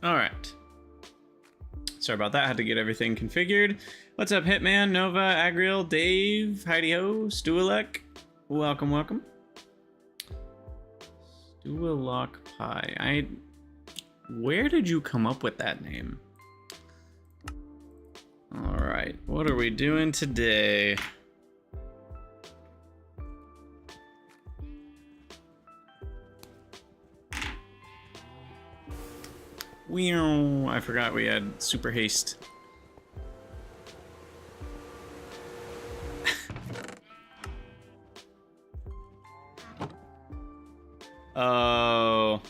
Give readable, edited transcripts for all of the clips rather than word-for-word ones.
All right. Sorry about that. Had to get everything configured. What's up, Hitman, Nova, Agriel, Dave, Heidi-Ho, Stualek? Welcome, welcome. Stualock Pie. Where did you come up with that name? All right, what are we doing today? I forgot we had super haste. Oh.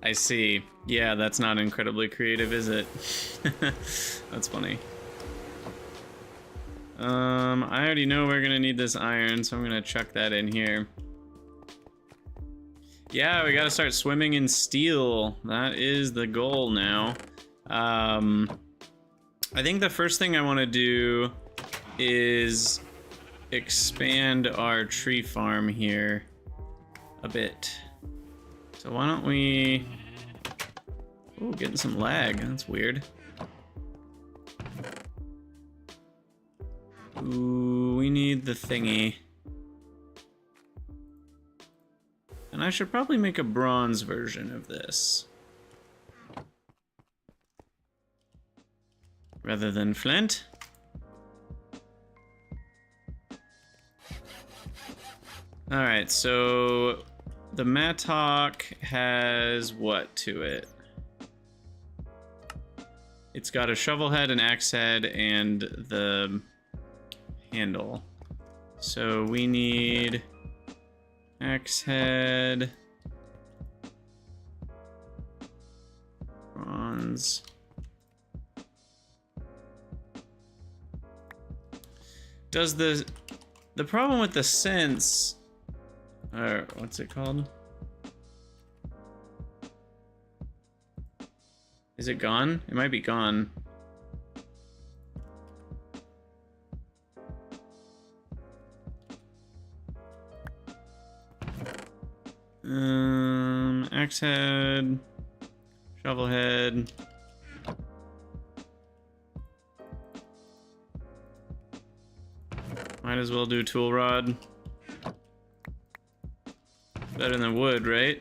I see. Yeah, that's not incredibly creative, is it? That's funny. I already know we're gonna need this iron, so I'm gonna chuck that in here. Yeah, we gotta start swimming in steel. That is the goal now. I think the first thing I want to do is expand our tree farm here a bit. So why don't we... Ooh, getting some lag. That's weird. Ooh, we need the thingy. And I should probably make a bronze version of this. Rather than flint. Alright, so the mattock has what to it? It's got a shovel head, an axe head, and the handle. So we need axe head, bronze. Does the problem with the sense, or what's it called? Is it gone? It might be gone. Axe head, shovel head. Might as well do tool rod. Better than wood, right?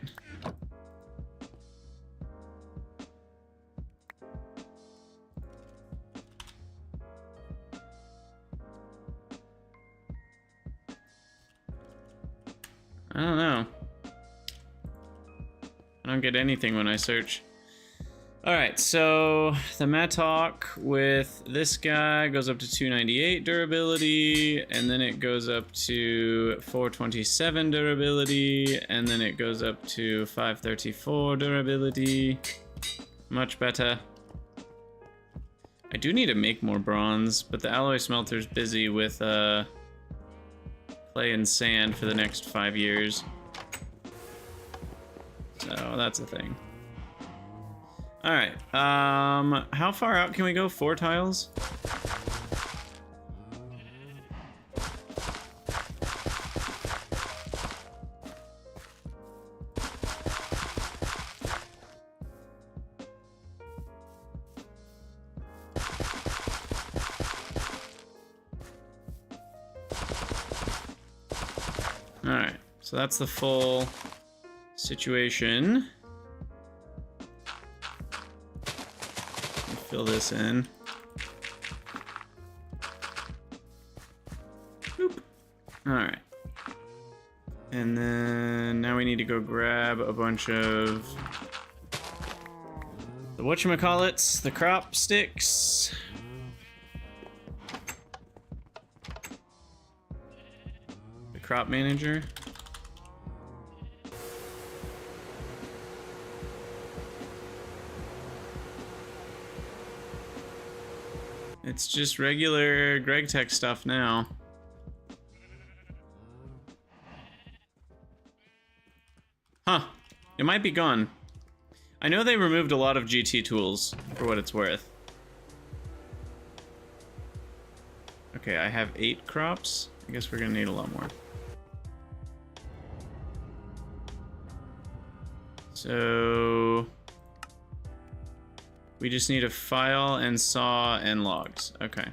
I don't know. I don't get anything when I search. Alright, so the mattock with this guy goes up to 298 durability, and then it goes up to 427 durability, and then it goes up to 534 durability. Much better. I do need to make more bronze, but the alloy smelter's busy with clay and sand for the next 5 years. So that's a thing. Alright, how far out can we go? 4 tiles? Alright, so that's the full situation. Fill this in. Boop. Alright. And then now we need to go grab a bunch of the whatchamacallits, the crop sticks. The crop manager. It's just regular Gregtech stuff now. Huh. It might be gone. I know they removed a lot of GT tools, for what it's worth. Okay, I have 8 crops. I guess we're gonna need a lot more. So we just need a file and saw and logs. Okay.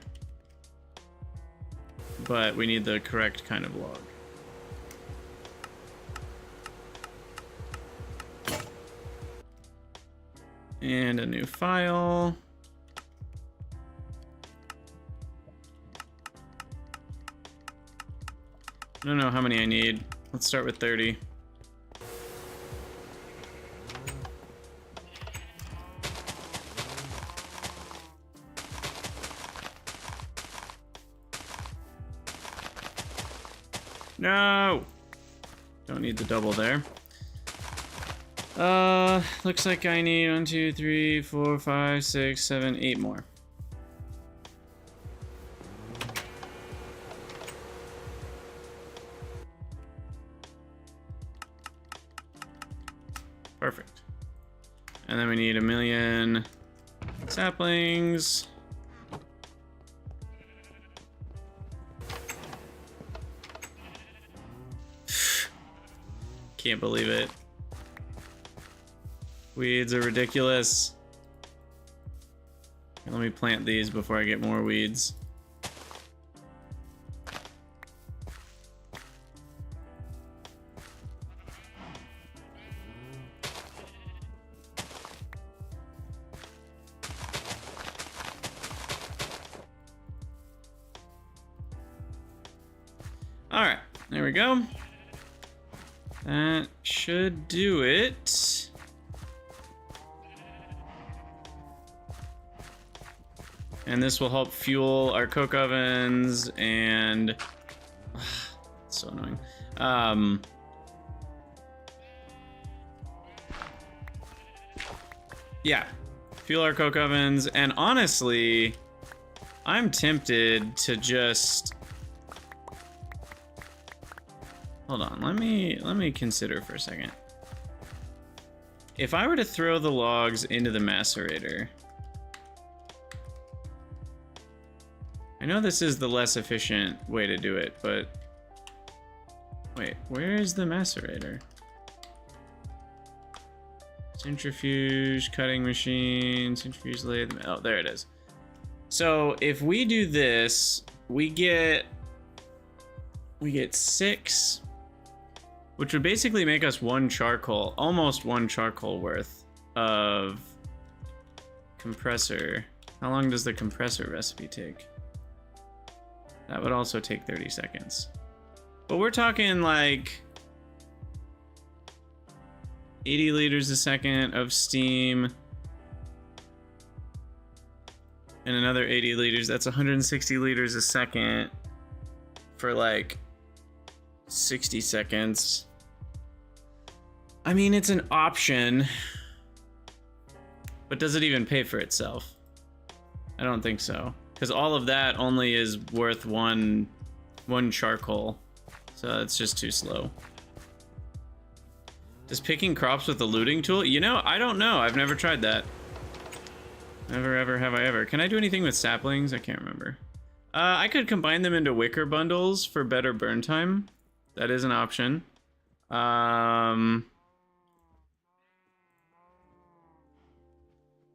But we need the correct kind of log. And a new file. I don't know how many I need. Let's start with 30. No! Don't need the double there. Looks like I need 1, 2, 3, 4, 5, 6, 7, 8 more. Perfect. And then we need 1 million saplings. Can't believe it. Weeds are ridiculous. Let me plant these before I get more weeds. All right, there we go. That should do it. And this will help fuel our coke ovens and it's so annoying. Yeah, fuel our coke ovens, and honestly, I'm tempted to just hold on. Let me consider for a second. If I were to throw the logs into the macerator, I know this is the less efficient way to do it, but wait, where is the macerator? Centrifuge, cutting machine, centrifuge lathe. Oh, there it is. So if we do this, we get 6, which would basically make us 1 charcoal, almost 1 charcoal worth of compressor. How long does the compressor recipe take? That would also take 30 seconds. But we're talking like 80 liters a second of steam. And another 80 liters. That's 160 liters a second for like 60 seconds. I mean, it's an option. But does it even pay for itself? I don't think so. Because all of that only is worth one charcoal. So it's just too slow. Does picking crops with a looting tool? You know, I don't know. I've never tried that. Never, ever, have I ever. Can I do anything with saplings? I can't remember. I could combine them into wicker bundles for better burn time. That is an option.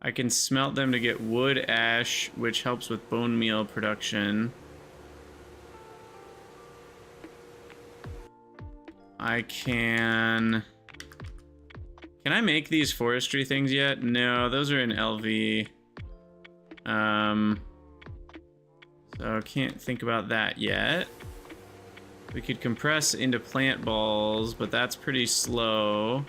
I can smelt them to get wood ash, which helps with bone meal production. I can... Can I make these forestry things yet? No, those are in LV. So can't think about that yet. We could compress into plant balls, but that's pretty slow.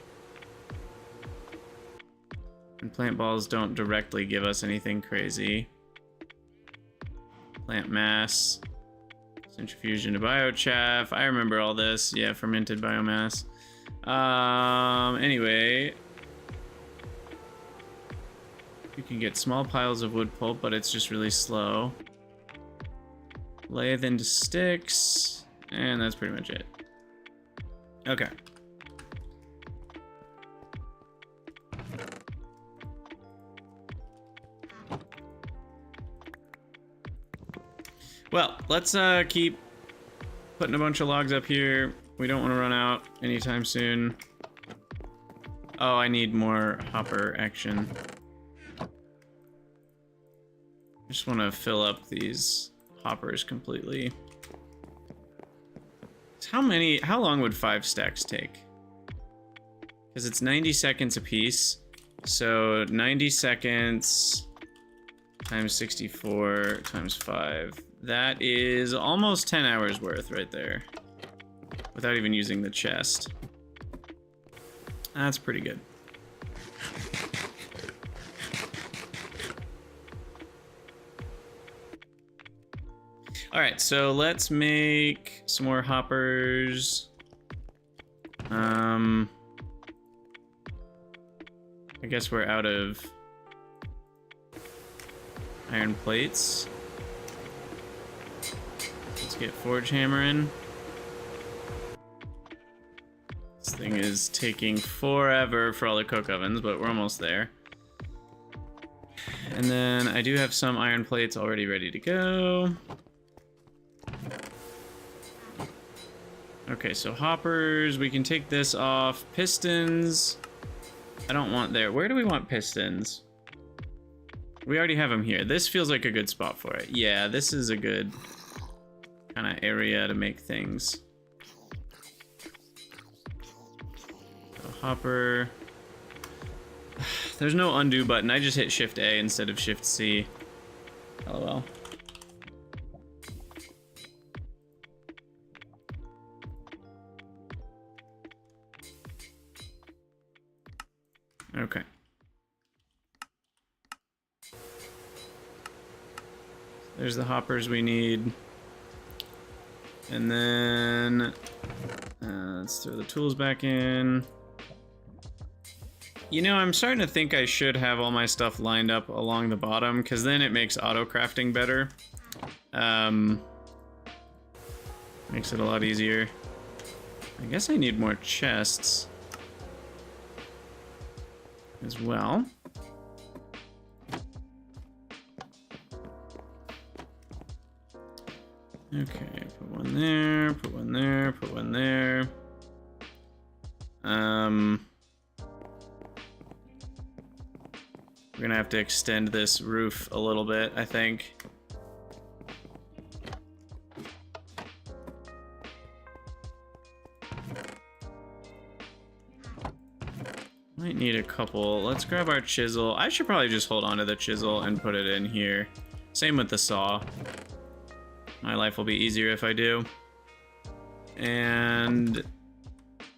And plant balls don't directly give us anything crazy. Plant mass. Centrifuge into biochaff. I remember all this. Yeah, fermented biomass. Anyway. You can get small piles of wood pulp, but it's just really slow. Lathe into sticks. And that's pretty much it. Okay. Well, let's keep putting a bunch of logs up here. We don't want to run out anytime soon. Oh, I need more hopper action. I just want to fill up these hoppers completely. How long would 5 stacks take? Because it's 90 seconds a piece. So 90 seconds times 64 times 5. That is almost 10 hours worth right there. Without even using the chest. That's pretty good. Alright, so let's make some more hoppers. I guess we're out of iron plates. Let's get forge hammering. This thing is taking forever for all the cook ovens, but we're almost there. And then I do have some iron plates already ready to go. Okay, so hoppers, we can take this off. Pistons, I don't want there. Where do we want pistons? We already have them here. This feels like a good spot for it. Yeah, this is a good kind of area to make things. So hopper. There's no undo button. I just hit Shift A instead of Shift C. LOL. Okay. There's the hoppers we need. And then let's throw the tools back in. You know, I'm starting to think I should have all my stuff lined up along the bottom, because then it makes auto crafting better. Makes it a lot easier. I guess I need more chests as well. Okay, put one there, put one there, put one there. We're gonna have to extend this roof a little bit, I think. Might need a couple. Let's grab our chisel. I should probably just hold on to the chisel and put it in here. Same with the saw. My life will be easier if I do. And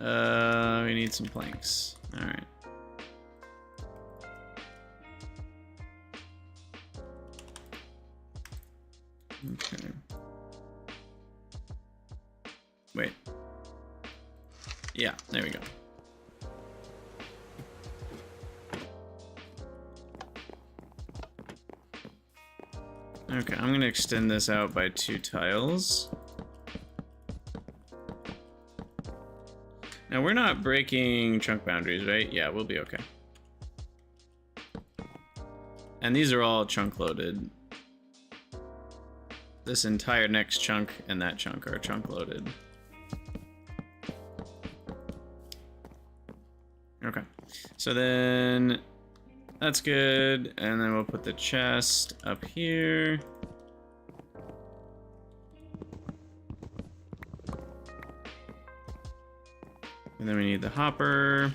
we need some planks. All right. Okay. Wait. Yeah, there we go. Okay, I'm gonna extend this out by 2 tiles. Now we're not breaking chunk boundaries, right? Yeah, we'll be okay. And these are all chunk loaded. This entire next chunk and that chunk are chunk loaded. Okay, so then that's good, and then we'll put the chest up here. And then we need the hopper.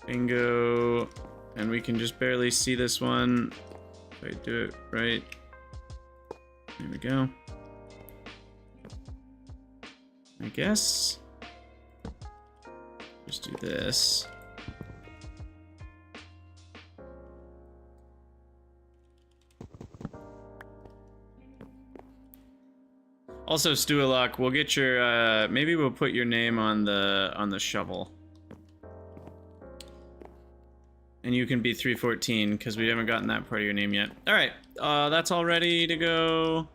Bingo. And we can just barely see this one. If I do it right. There we go. I guess. Just do this. Also, Stualok, we'll get your maybe we'll put your name on the shovel. And you can be 314 because we haven't gotten that part of your name yet. All right, that's all ready to go.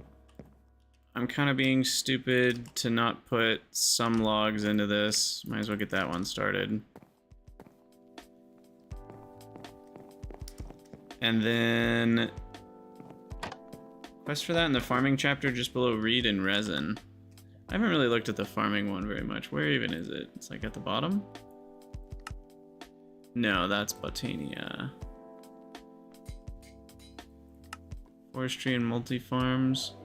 I'm kind of being stupid to not put some logs into this. Might as well get that one started. And then quest for that in the farming chapter just below reed and resin. I haven't really looked at the farming one very much. Where even is it? It's like at the bottom? No, that's Botania. Forestry and multi-farms.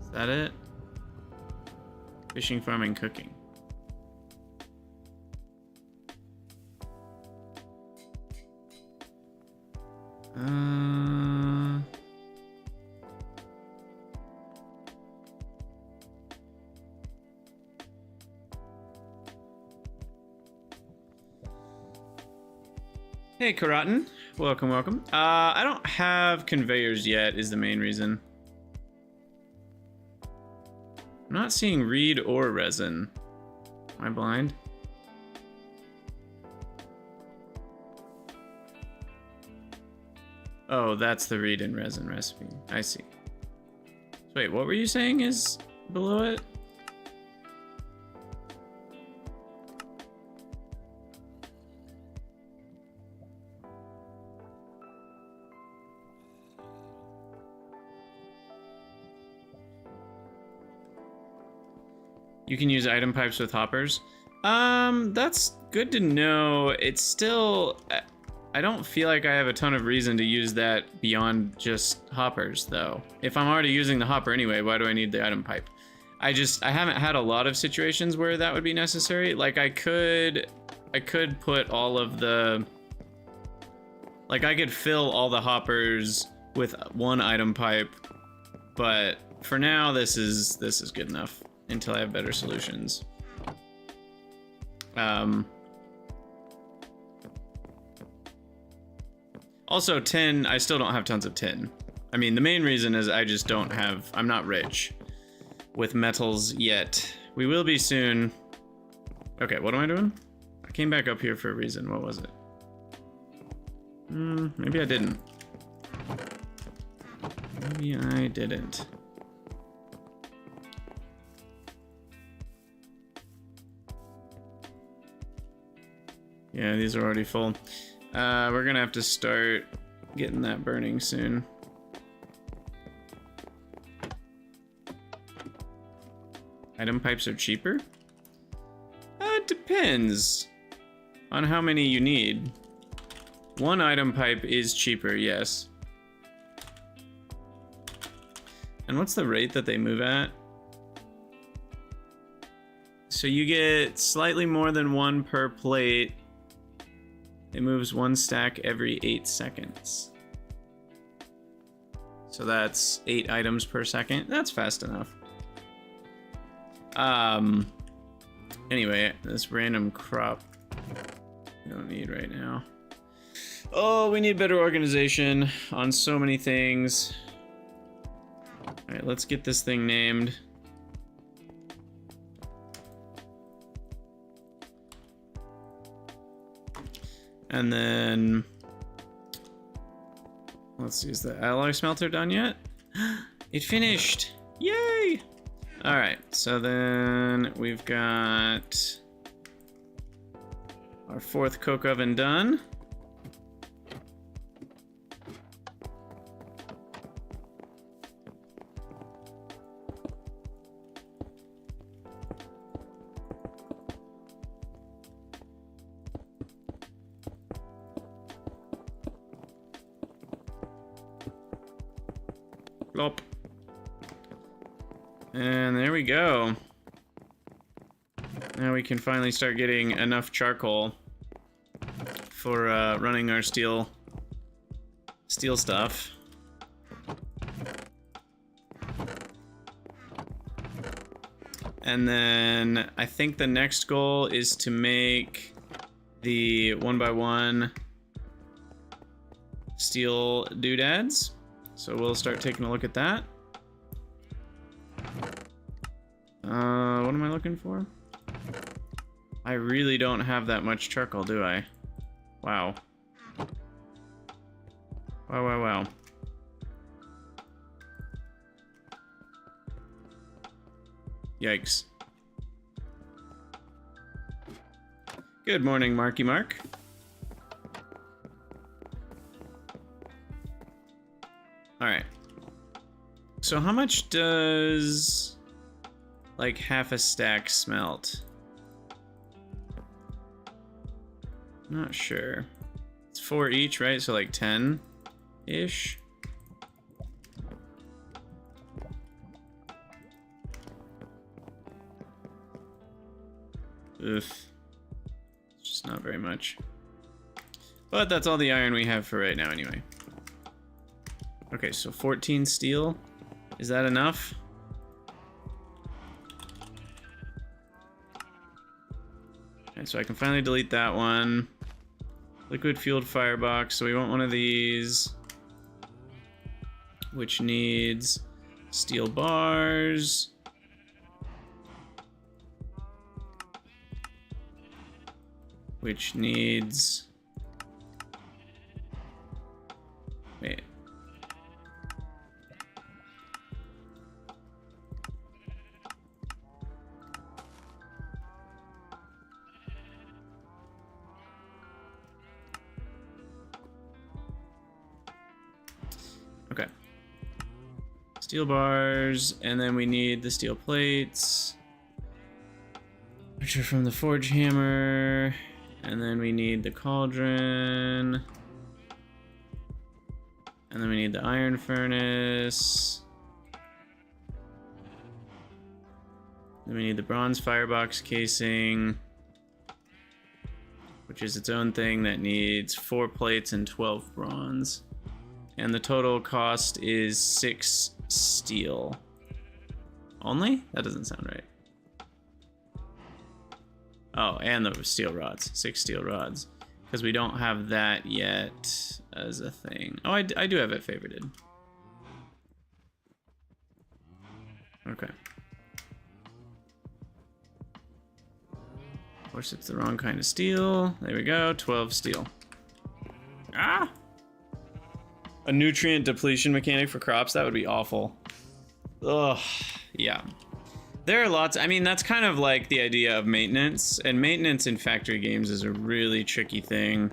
Is that it? Fishing, farming, cooking. Hey, Karatin. Welcome, welcome. I don't have conveyors yet is the main reason. I'm not seeing reed or resin. Am I blind? Oh, that's the reed and resin recipe. I see. So wait, what were you saying is below it? You can use item pipes with hoppers. That's good to know. It's still, I don't feel like I have a ton of reason to use that beyond just hoppers though. If I'm already using the hopper anyway, why do I need the item pipe? I haven't had a lot of situations where that would be necessary. Like I could put all of the, like I could fill all the hoppers with one item pipe, but for now this is good enough until I have better solutions. Also tin, I still don't have tons of tin. I mean, the main reason is I just don't have, I'm not rich with metals yet. We will be soon. Okay, what am I doing? I came back up here for a reason. What was it? Maybe I didn't. Maybe I didn't. Yeah, these are already full. We're gonna have to start getting that burning soon. Item pipes are cheaper? It depends on how many you need. One item pipe is cheaper, yes. And what's the rate that they move at? So you get slightly more than one per plate. It moves one stack every 8 seconds. So that's 8 items per second. That's fast enough. Anyway, this random crop we don't need right now. Oh, we need better organization on so many things. All right, let's get this thing named. And then let's see, is the alloy smelter done yet? It finished! Yay! All right, so then we've got our 4th coke oven done. Plop. And there we go. Now we can finally start getting enough charcoal for running our steel stuff. And then I think the next goal is to make the 1x1 steel doodads. So we'll start taking a look at that. What am I looking for? I really don't have that much charcoal, do I? Wow. Wow. Yikes. Good morning, Marky Mark. All right. So how much does like half a stack smelt? Not sure. It's 4 each, right? So like 10-ish. Oof. It's just not very much. But that's all the iron we have for right now anyway. Okay, so 14 steel. Is that enough? Okay, so I can finally delete that one. Liquid fueled firebox, so we want one of these. Which needs steel bars. Which needs... Wait. Okay. Steel bars, and then we need the steel plates, which are from the forge hammer, and then we need the cauldron, and then we need the iron furnace, then we need the bronze firebox casing, which is its own thing that needs 4 plates and 12 bronze. And the total cost is 6 steel. Only? That doesn't sound right. Oh, and the steel rods. 6 steel rods. Because we don't have that yet as a thing. Oh, I do have it favorited. Okay. Of course, it's the wrong kind of steel. There we go, 12 steel. Ah! A nutrient depletion mechanic for crops, that would be awful. Ugh, yeah. There are lots, I mean, that's kind of like the idea of maintenance, and maintenance in factory games is a really tricky thing,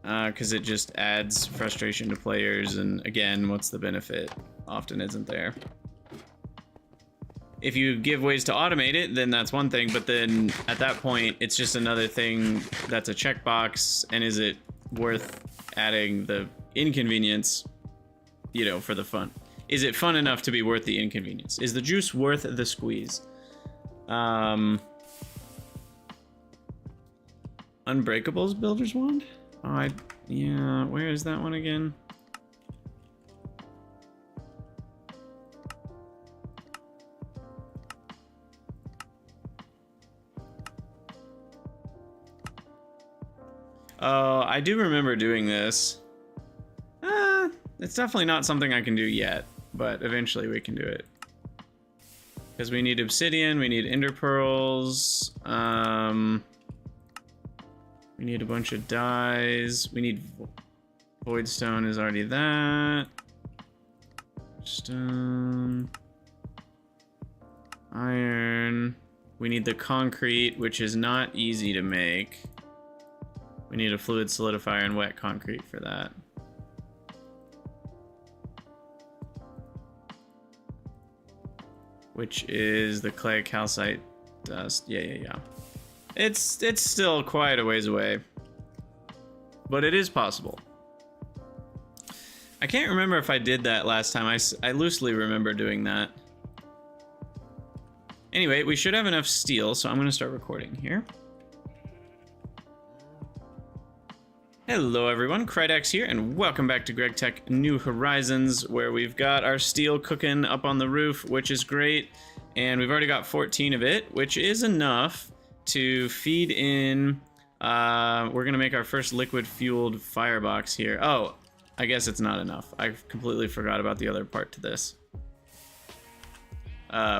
because it just adds frustration to players, and again, what's the benefit? Often isn't there. If you give ways to automate it, then that's one thing, but then at that point, it's just another thing that's a checkbox, and is it worth adding the inconvenience, you know, for the fun? Is it fun enough to be worth the inconvenience? Is the juice worth the squeeze? Unbreakable's Builder's Wand? Oh, yeah, where is that one again? Oh, I do remember doing this. It's definitely not something I can do yet, but eventually we can do it. Because we need obsidian, we need ender pearls, we need a bunch of dyes, we need void stone is already that. Stone. Iron. We need the concrete, which is not easy to make. We need a fluid solidifier and wet concrete for that. Which is the clay calcite dust. Yeah. It's still quite a ways away. But it is possible. I can't remember if I did that last time. I loosely remember doing that. Anyway, we should have enough steel, so I'm going to start recording here. Hello everyone, Gregtech here, and welcome back to Gregtech New Horizons, where we've got our steel cooking up on the roof, which is great, and we've already got 14 of it, which is enough to feed in. We're gonna make our first liquid-fueled firebox here. Oh, I guess it's not enough. I completely forgot about the other part to this.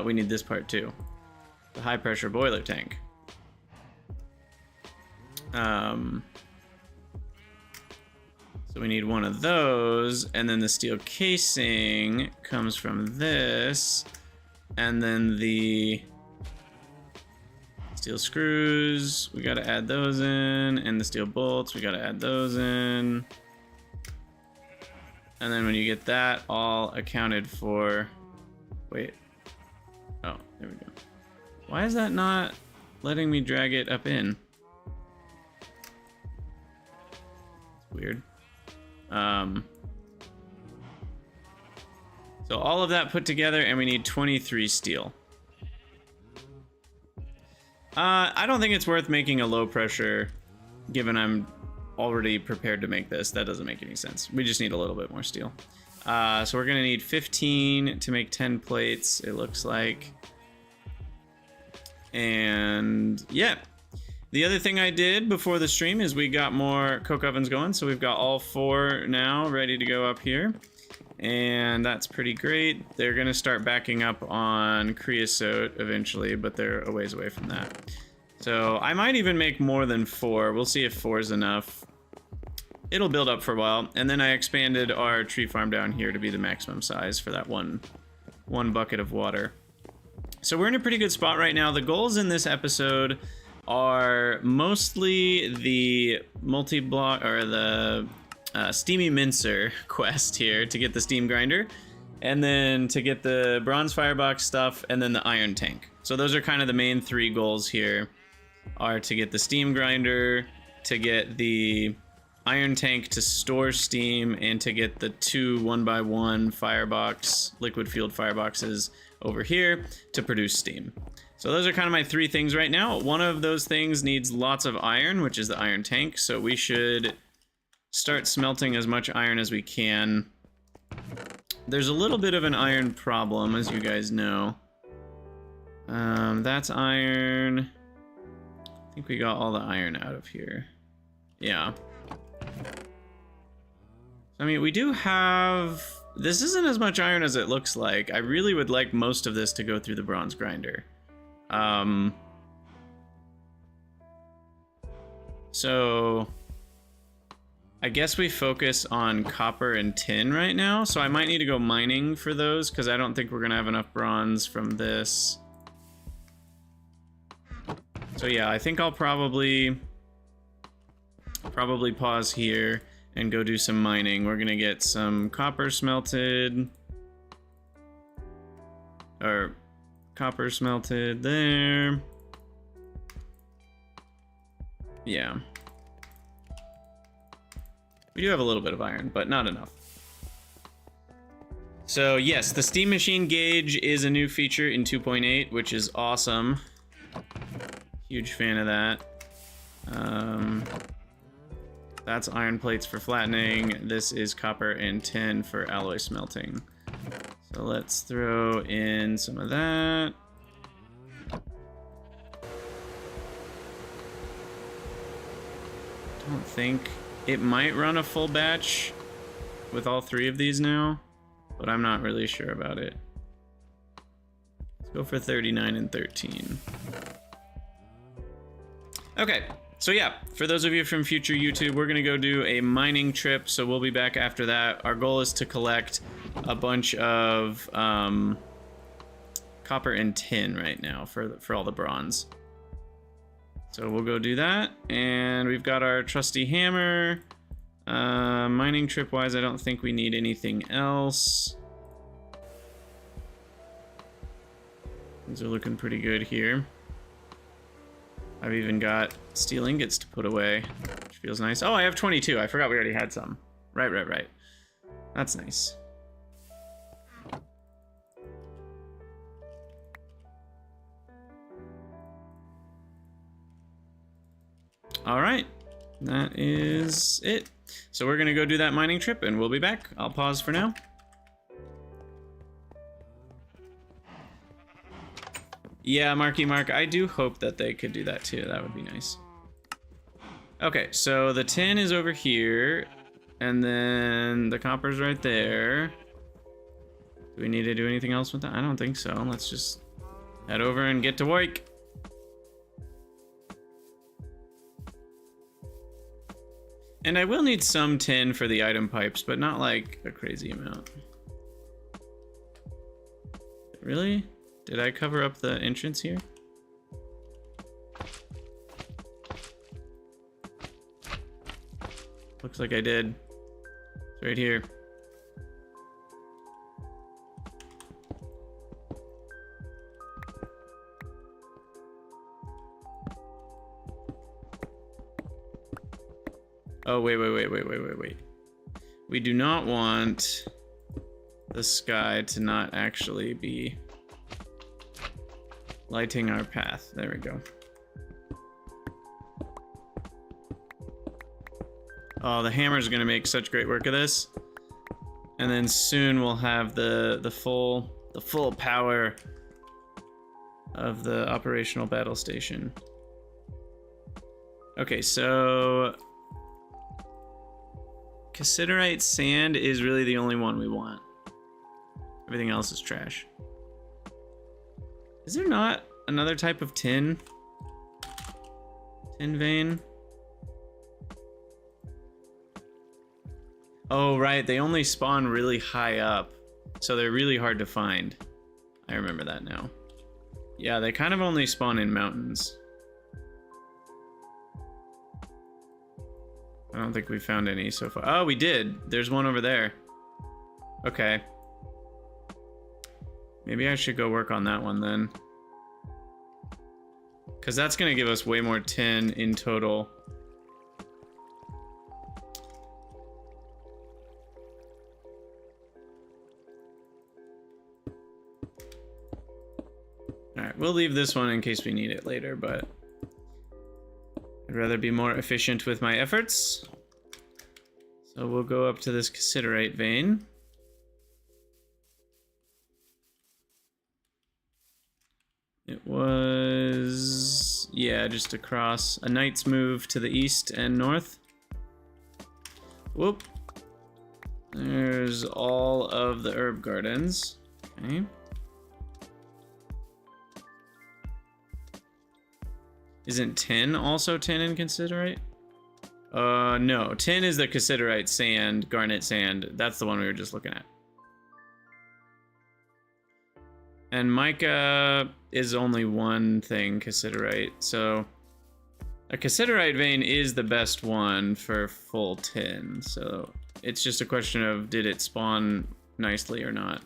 We need this part too. The high-pressure boiler tank. So we need one of those, and then the steel casing comes from this, and then the steel screws, we gotta add those in, and the steel bolts, we gotta add those in. And then when you get that all accounted for, wait, oh, there we go. Why is that not letting me drag it up in? It's weird. So all of that put together, and we need 23 steel. I don't think it's worth making a low pressure, given I'm already prepared to make this. That doesn't make any sense. We just need a little bit more steel. So we're gonna need 15 to make 10 plates, it looks like. And yeah. The other thing I did before the stream is we got more coke ovens going, so we've got all 4 now ready to go up here. And that's pretty great. They're gonna start backing up on creosote eventually, but they're a ways away from that. So I might even make more than 4. We'll see if 4 is enough. It'll build up for a while. And then I expanded our tree farm down here to be the maximum size for that one bucket of water. So we're in a pretty good spot right now. The goals in this episode are mostly the multi-block, or the Steamy Mincer quest here to get the steam grinder, and then to get the bronze firebox stuff, and then the iron tank. So those are kind of the main 3 goals here, are to get the steam grinder, to get the iron tank to store steam, and to get the 2 1x1 firebox, liquid fueled fireboxes over here to produce steam. So those are kind of my 3 things right now. One of those things needs lots of iron, which is the iron tank, so we should start smelting as much iron as we can. There's a little bit of an iron problem, as you guys know. That's iron. I think we got all the iron out of here. Yeah. I mean, we do have... This isn't as much iron as it looks like. I really would like most of this to go through the bronze grinder. So I guess we focus on copper and tin right now. So I might need to go mining for those, because I don't think we're gonna have enough bronze from this. So yeah, I think I'll probably pause here and go do some mining. We're gonna get some copper smelted, or copper smelted there. Yeah. We do have a little bit of iron, but not enough. So yes, the steam machine gauge is a new feature in 2.8, which is awesome. Huge fan of that. That's iron plates for flattening. This is copper and tin for alloy smelting. So let's throw in some of that. Don't think it might run a full batch with all 3 of these now, but I'm not really sure about it. Let's go for 39 and 13. Okay, so yeah, for those of you from future YouTube, we're gonna go do a mining trip, so we'll be back after that. Our goal is to collect a bunch of copper and tin right now for all the bronze. So we'll go do that, and we've got our trusty hammer. Mining trip wise, I don't think we need anything else. Things are looking pretty good here. I've even got steel ingots to put away, which feels nice. Oh, I have 22. I forgot we already had some. Right. That's nice. All right, that is it. So we're gonna go do that mining trip, and we'll be back. I'll pause for now. Yeah, Marky Mark, I do hope that they could do that too. That would be nice. Okay, so the tin is over here, and then the copper's right there. Do we need to do anything else with that? I don't think so. Let's just head over and get to work. And I will need some tin for the item pipes, but not like a crazy amount. Really? Did I cover up the entrance here? Looks like I did. It's right here. Oh, wait. We do not want the sky to not actually be lighting our path. There we go. Oh, the hammer's gonna make such great work of this. And then soon we'll have the full power of the operational battle station. Okay, so Cassiterite sand is really the only one we want. Everything else is trash. Is there not another type of tin? Tin vein? Oh, right, they only spawn really high up, so they're really hard to find. I remember that now. Yeah, they kind of only spawn in mountains. I don't think we found any so far. Oh, we did. There's one over there. Okay. Maybe I should go work on that one then. Because that's going to give us way more tin in total. Alright, we'll leave this one in case we need it later, but I'd rather be more efficient with my efforts. So we'll go up to this Cassiterite vein. It was, yeah, just across a knight's move to the east and north. Whoop. There's all of the herb gardens. Okay. Isn't tin also tin in Cassiterite? No. Tin is the Cassiterite sand, garnet sand. That's the one we were just looking at. And mica is only one thing, Cassiterite. So a Cassiterite vein is the best one for full tin. So it's just a question of did it spawn nicely or not.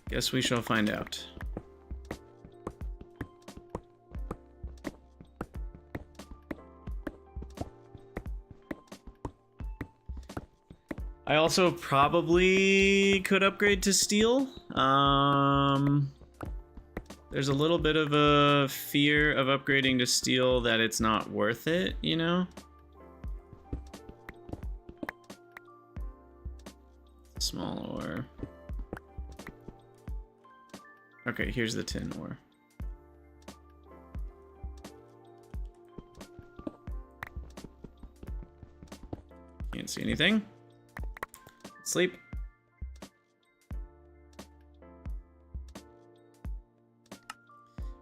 Guess we shall find out. I also probably could upgrade to steel. There's a little bit of a fear of upgrading to steel that it's not worth it, you know? Small ore. Okay, here's the tin ore. Can't see anything. Sleep.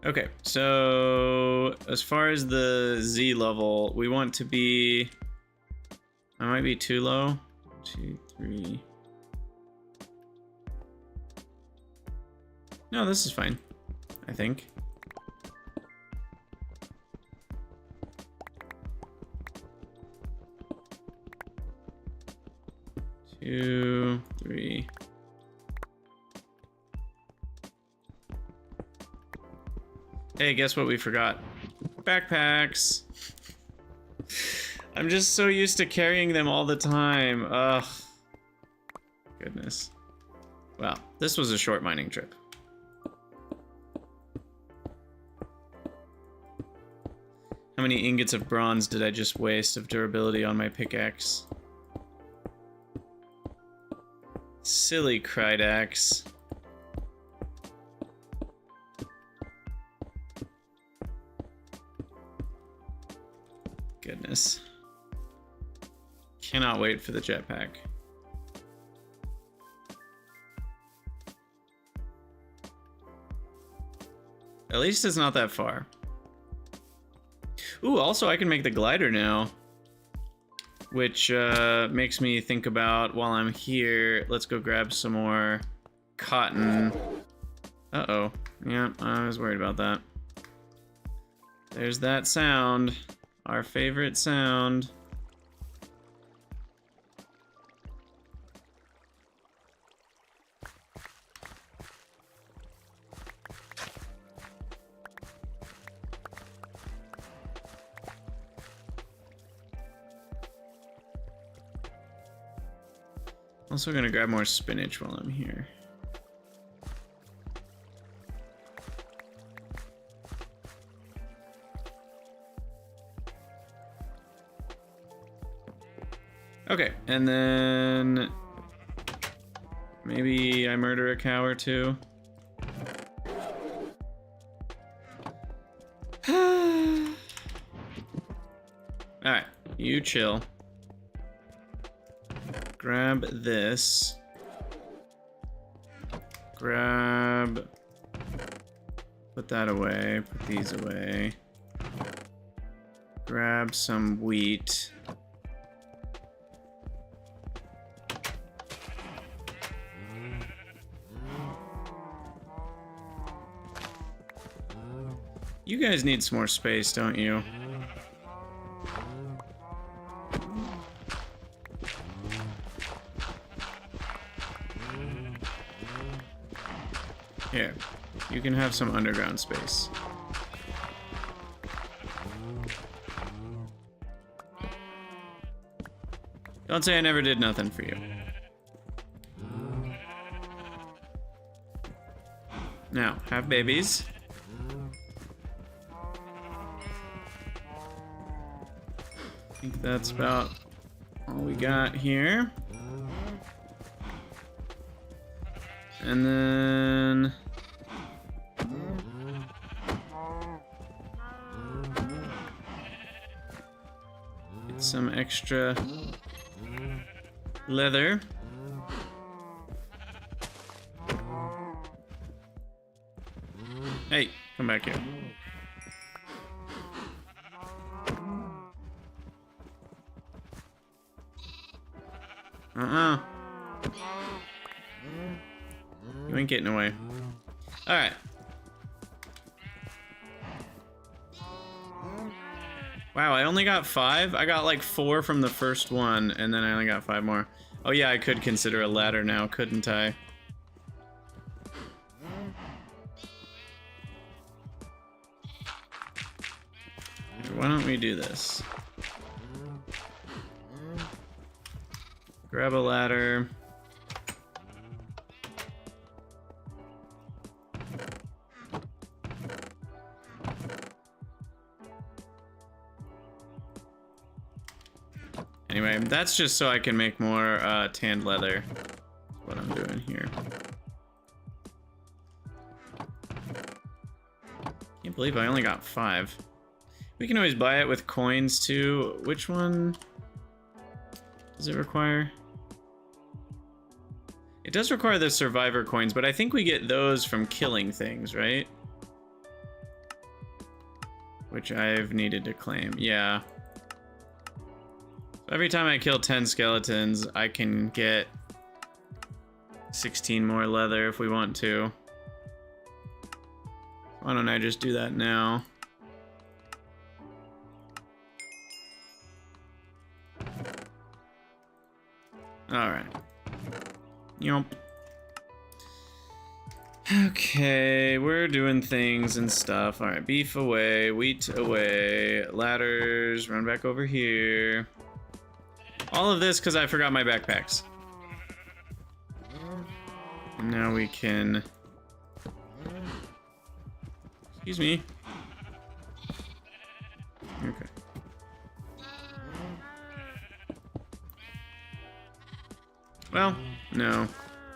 Okay, so as far as the Z level, we want to be... I might be too low. 2, 3... No, this is fine, I think. Two, 3. Hey, guess what we forgot? Backpacks. I'm just so used to carrying them all the time. Ugh. Goodness. Well, this was a short mining trip. How many ingots of bronze did I just waste of durability on my pickaxe? Silly Krydax. Goodness. Cannot wait for the jetpack. At least it's not that far. Ooh, also I can make the glider now. Which makes me think about, while I'm here, let's go grab some more cotton. Uh-oh. Yeah, I was worried about that. There's that sound. Our favorite sound. Also gonna grab more spinach while I'm here. Okay, and then maybe I murder a cow or two. Alright, you chill. Grab this. Grab... Put that away. Put these away. Grab some wheat. You guys need some more space, don't you? Here, you can have some underground space. Don't say I never did nothing for you. Now, have babies. I think that's about all we got here. And then... get some extra leather. Hey, come back here. You ain't getting away. Alright. Wow, I only got 5? I got like 4 from the first one, and then I only got 5 more. Oh yeah, I could consider a ladder now, couldn't I? Why don't we do this? Grab a ladder. Anyway, that's just so I can make more tanned leather. That's what I'm doing here. Can't believe I only got 5. We can always buy it with coins too. Which one does it require? It does require the survivor coins, but I think we get those from killing things, right? Which I've needed to claim, yeah. Every time I kill 10 skeletons, I can get 16 more leather if we want to. Why don't I just do that now? Alright. Yup. Okay, we're doing things and stuff. Alright, beef away, wheat away, ladders, run back over here. All of this because I forgot my backpacks. And now we can... Excuse me. Okay. Well, no.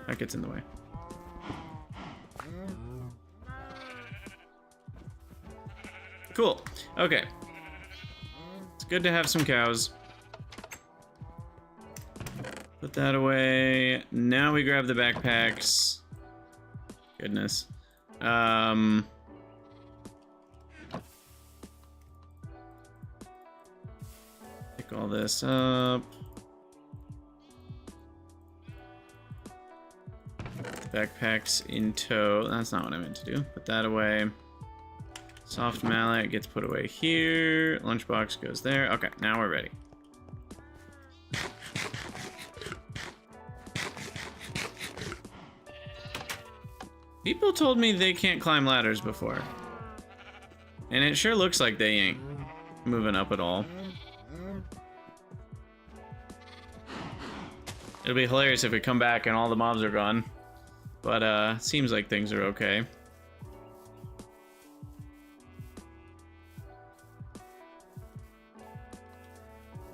That gets in the way. Cool. Okay. It's good to have some cows. Put that away. Now we grab the backpacks. Goodness. Pick all this up. Backpacks in tow. That's not what I meant to do. Put that away. Soft mallet gets put away here. Lunchbox goes there. Okay, now we're ready. People told me they can't climb ladders before. And it sure looks like they ain't moving up at all. It'll be hilarious if we come back and all the mobs are gone. But seems like things are okay.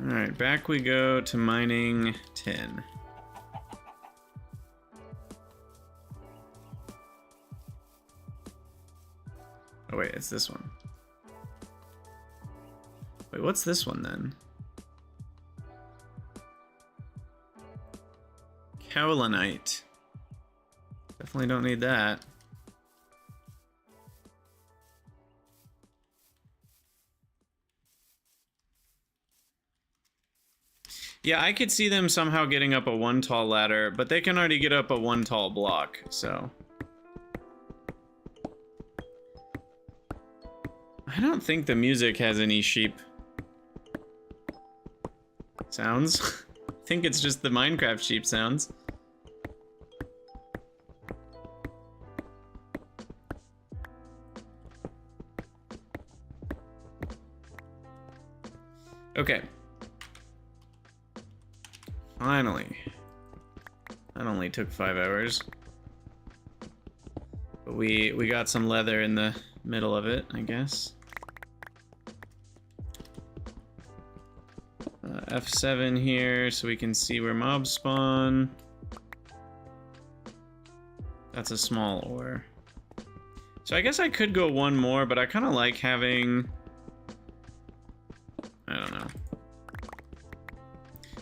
Alright, back we go to mining 10. Oh wait, it's this one. Wait, what's this one then? Cowlinite. Definitely don't need that. Yeah, I could see them somehow getting up a 1 tall ladder, but they can already get up a 1 tall block, so. I don't think the music has any sheep sounds. I think it's just the Minecraft sheep sounds. Okay. Finally. That only took 5 hours. But we got some leather in the middle of it, I guess. F7 here so we can see where mobs spawn. That's a small ore. So I guess I could go 1 more, but I kind of like having... I don't know.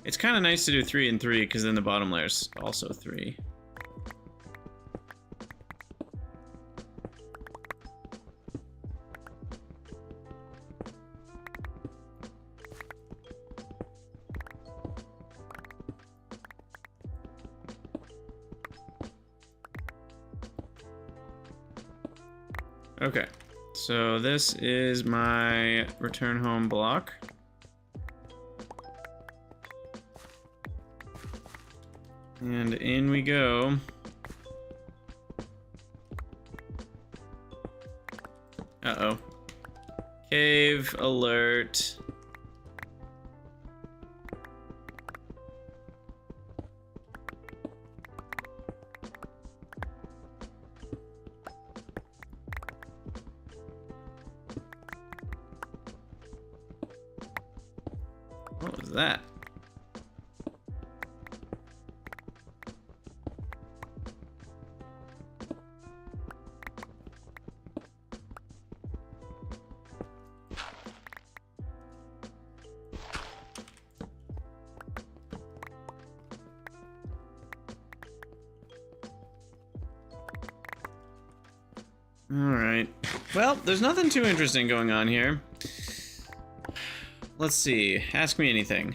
It's kind of nice to do 3 and 3 because then the bottom layer's also 3. Okay, so this is my return home block. And in we go. Uh-oh. Cave alert. What was that? Alright. Well, there's nothing too interesting going on here. Let's see. Ask me anything.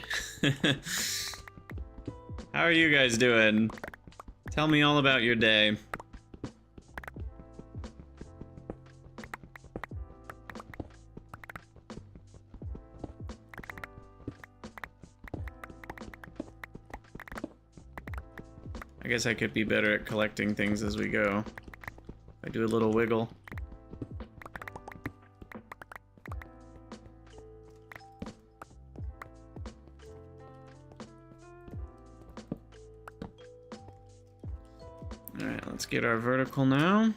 How are you guys doing? Tell me all about your day. I guess I could be better at collecting things as we go. I do a little wiggle. Alright, let's get our vertical now.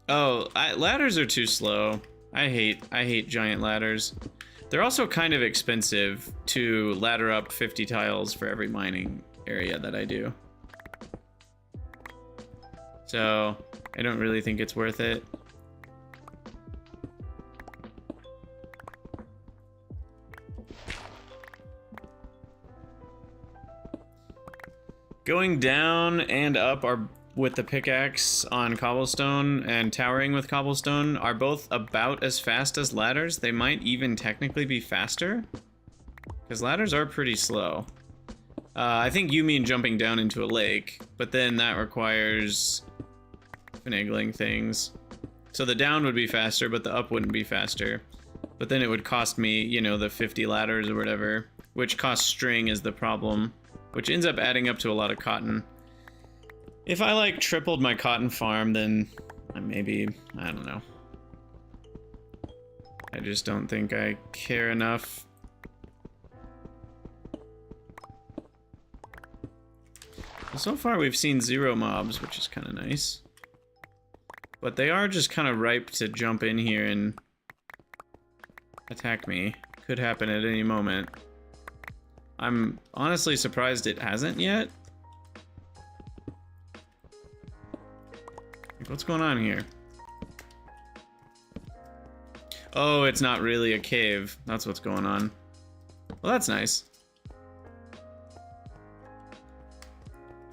Oh, ladders are too slow. I hate giant ladders. They're also kind of expensive to ladder up 50 tiles for every mining area that I do. So, I don't really think it's worth it. Going down and up are with the pickaxe on cobblestone and towering with cobblestone are both about as fast as ladders. They might even technically be faster, because ladders are pretty slow. I think you mean jumping down into a lake, but then that requires finagling things. So the down would be faster, but the up wouldn't be faster. But then it would cost me, you know, the 50 ladders or whatever, which cost string is the problem, which ends up adding up to a lot of cotton. If I, like, tripled my cotton farm, then Maybe, I don't know. I just don't think I care enough. So far we've seen 0 mobs, which is kind of nice. But they are just kind of ripe to jump in here and attack me. Could happen at any moment. I'm honestly surprised it hasn't yet. Like, what's going on here? Oh, it's not really a cave. That's what's going on. Well, that's nice.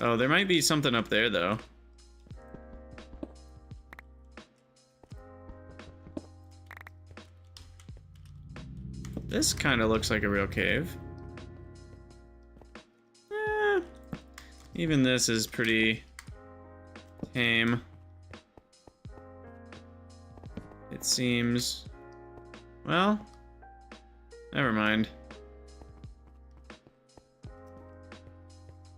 Oh, there might be something up there, though. This kind of looks like a real cave. Even this is pretty tame. It seems... Well, never mind.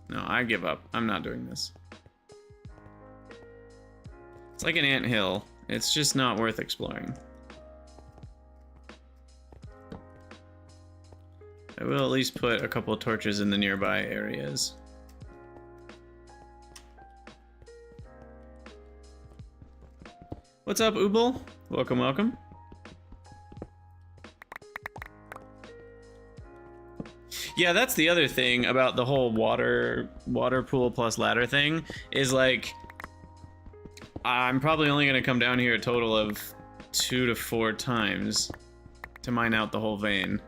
No, I give up. I'm not doing this. It's like an anthill. It's just not worth exploring. I will at least put a couple of torches in the nearby areas. What's up, Ubel? Welcome, welcome. Yeah, that's the other thing about the whole water pool plus ladder thing, is like, I'm probably only gonna come down here a total of 2 to 4 times to mine out the whole vein.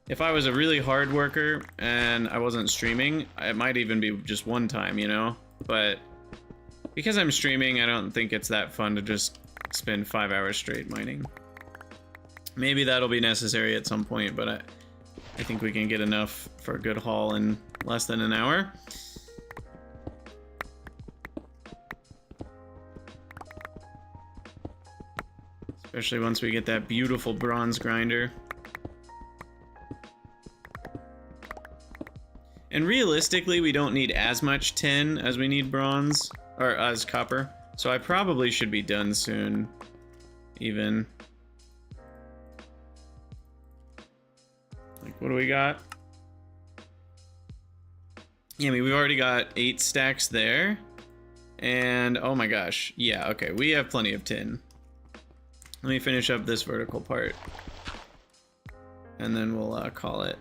If I was a really hard worker and I wasn't streaming, it might even be just 1 time, you know? But because I'm streaming, I don't think it's that fun to just spend 5 hours straight mining. Maybe that'll be necessary at some point, but I think we can get enough for a good haul in less than an hour. Especially once we get that beautiful bronze grinder. And realistically, we don't need as much tin as we need bronze, or as copper. So I probably should be done soon, even. Like, what do we got? Yeah, I mean, we've already got 8 stacks there. And, oh my gosh. Yeah, okay, we have plenty of tin. Let me finish up this vertical part. And then we'll call it.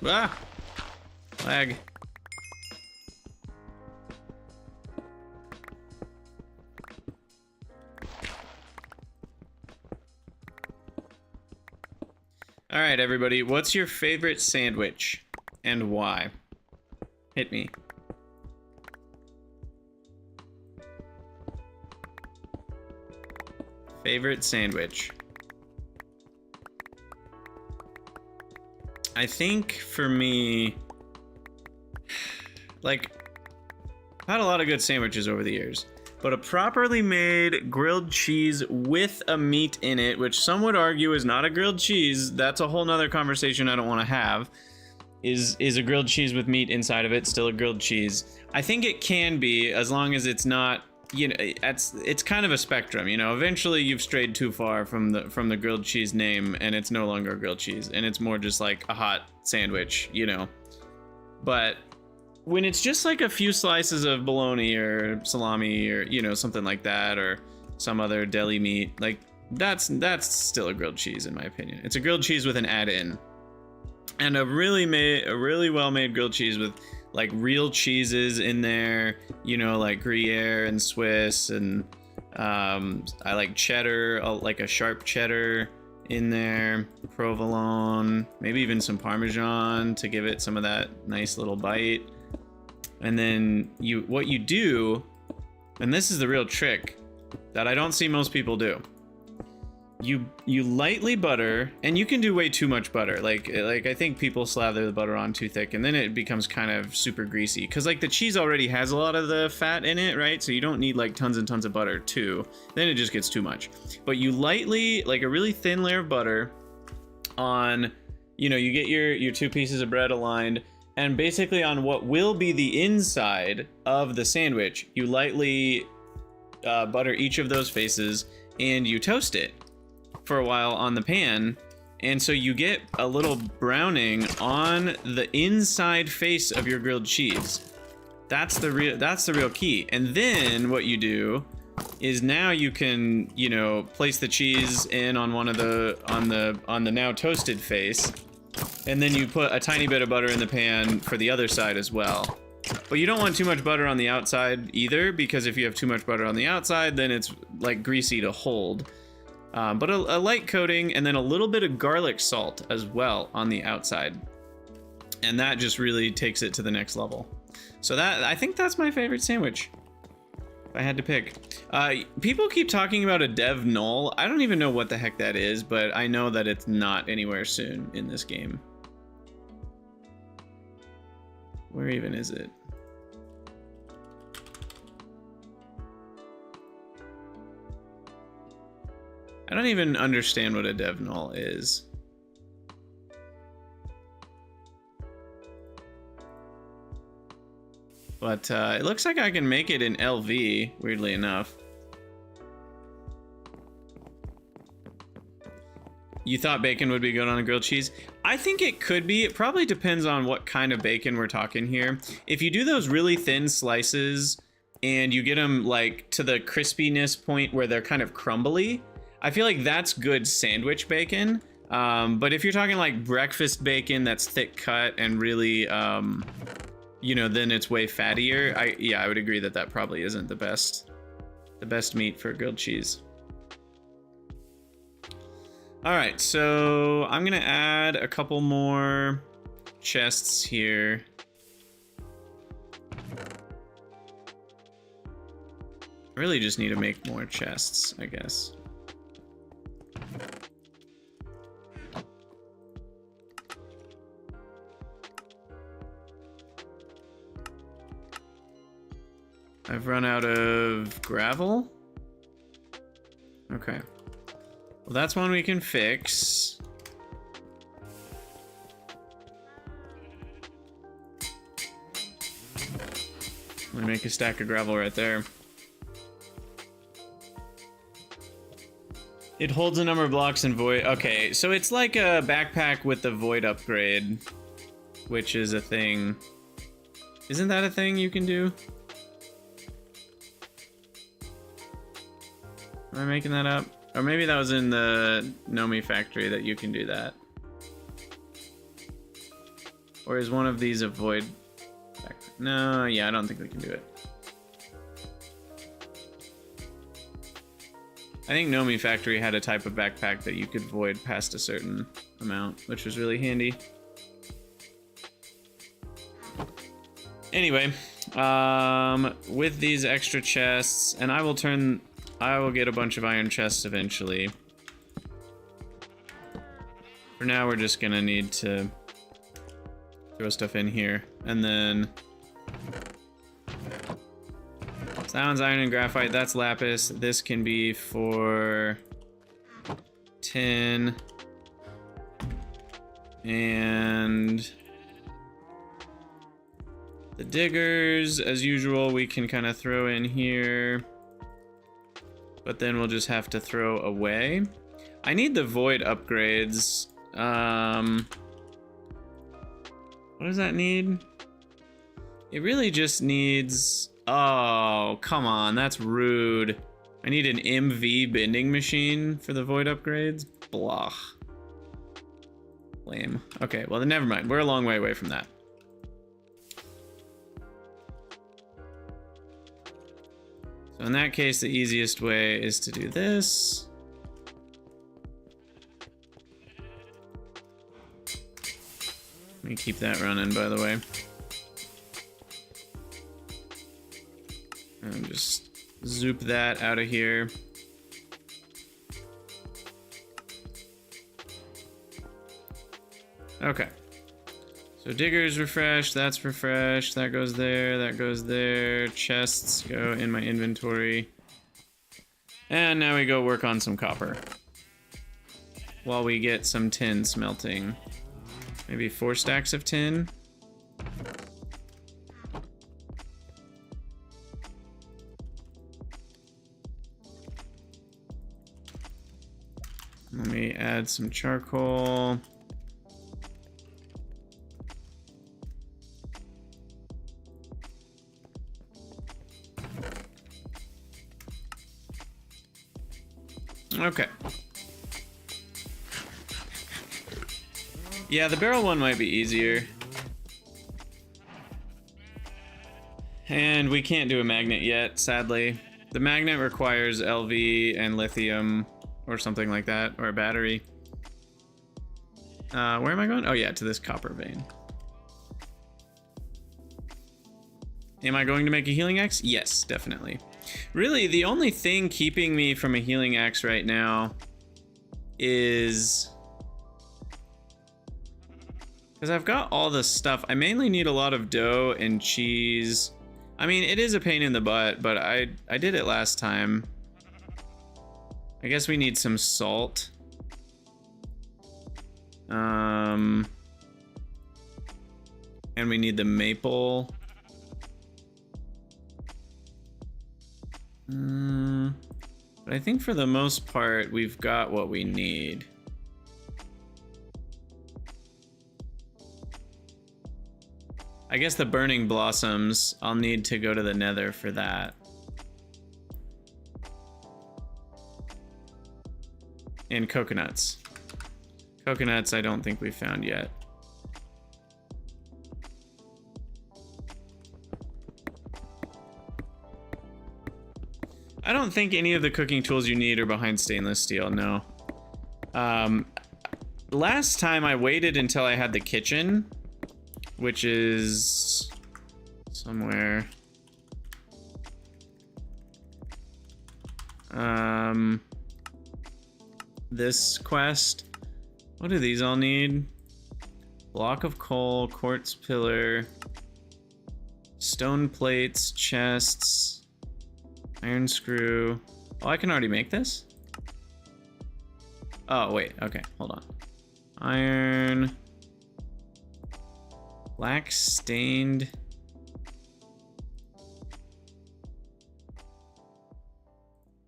Ah! Lag. Alright, everybody, what's your favorite sandwich and why? Hit me. Favorite sandwich. I think for me, like, I've had a lot of good sandwiches over the years, but a properly made grilled cheese with a meat in it, which some would argue is not a grilled cheese, that's a whole nother conversation I don't want to have, is a grilled cheese with meat inside of it still a grilled cheese? I think it can be, as long as it's not, you know, it's kind of a spectrum, you know. Eventually you've strayed too far from the grilled cheese name and it's no longer a grilled cheese and it's more just like a hot sandwich, you know. But when it's just like a few slices of bologna or salami or, you know, something like that, or some other deli meat, like that's still a grilled cheese in my opinion. It's a grilled cheese with an add-in, and a really well made grilled cheese with like real cheeses in there, you know, like Gruyere and Swiss, and I like cheddar, like a sharp cheddar in there, provolone, maybe even some Parmesan to give it some of that nice little bite. And then what you do and this is the real trick that I don't see most people do. You lightly butter, and you can do way too much butter. Like I think people slather the butter on too thick, and then it becomes kind of super greasy. Because like the cheese already has a lot of the fat in it, right? So you don't need like tons and tons of butter too. Then it just gets too much. But you lightly, like a really thin layer of butter on, you know, you get your 2 pieces of bread aligned, and basically on what will be the inside of the sandwich, you lightly butter each of those faces, and you toast it for a while on the pan, and so you get a little browning on the inside face of your grilled cheese. That's the real key. And then what you do is now you can, you know, place the cheese in on one of the on the now toasted face, and then you put a tiny bit of butter in the pan for the other side as well. But you don't want too much butter on the outside either, because if you have too much butter on the outside, then it's like greasy to hold. But a light coating, and then a little bit of garlic salt as well on the outside. And that just really takes it to the next level. So I think that's my favorite sandwich, if I had to pick. People keep talking about a dev null. I don't even know what the heck that is, but I know that it's not anywhere soon in this game. Where even is it? I don't even understand what a dev null is. But it looks like I can make it in LV, weirdly enough. You thought bacon would be good on a grilled cheese? I think it could be. It probably depends on what kind of bacon we're talking here. If you do those really thin slices and you get them like to the crispiness point where they're kind of crumbly, I feel like that's good sandwich bacon. But if you're talking like breakfast bacon that's thick cut and really, you know, then it's way fattier. I would agree that that probably isn't the best meat for grilled cheese. All right, so I'm gonna add a couple more chests here. I really just need to make more chests, I guess. I've run out of gravel. Okay. Well, that's one we can fix. Let me make a stack of gravel right there. It holds a number of blocks and void. Okay, so it's like a backpack with the void upgrade, which is a thing. Isn't that a thing you can do? Am I making that up? Or maybe that was in the Nomi factory that you can do that. Or is one of these a void? No, yeah, I don't think we can do it. I think Nomi factory had a type of backpack that you could void past a certain amount, which was really handy. Anyway, with these extra chests, and I will get a bunch of iron chests eventually. For now, we're just gonna need to throw stuff in here, and then so that one's iron and graphite. That's lapis. This can be for tin and the diggers, as usual, we can kind of throw in here. But then we'll just have to throw away. I need the void upgrades. What does that need? It really just needs... Oh, come on, that's rude. I need an MV bending machine for the void upgrades? Blah. Lame. Okay, well then never mind. We're a long way away from that. So in that case, the easiest way is to do this. Let me keep that running, by the way. And just zoop that out of here. Okay. So digger's refreshed, that's refreshed, that goes there, that goes there. Chests go in my inventory. And now we go work on some copper. While we get some tin smelting. Maybe 4 stacks of tin. Let me add some charcoal. Okay. Yeah, the barrel one might be easier. And we can't do a magnet yet, sadly. The magnet requires LV and lithium or something like that, or a battery. Where am I going? Oh yeah, to this copper vein. Am I going to make a healing axe? Yes, definitely. Really, the only thing keeping me from a healing axe right now is... because I've got all the stuff. I mainly need a lot of dough and cheese. I mean, it is a pain in the butt, but I did it last time. I guess we need some salt. And we need the maple. But I think for the most part, we've got what we need. I guess the burning blossoms, I'll need to go to the nether for that. And coconuts. Coconuts I don't think we've found yet. I don't think any of the cooking tools you need are behind stainless steel, no. Last time I waited until I had the kitchen, which is somewhere. This quest. What do these all need? Block of coal, quartz pillar, stone plates, chests, iron screw. Oh, I can already make this? Oh, wait, okay, hold on. Iron. Black stained.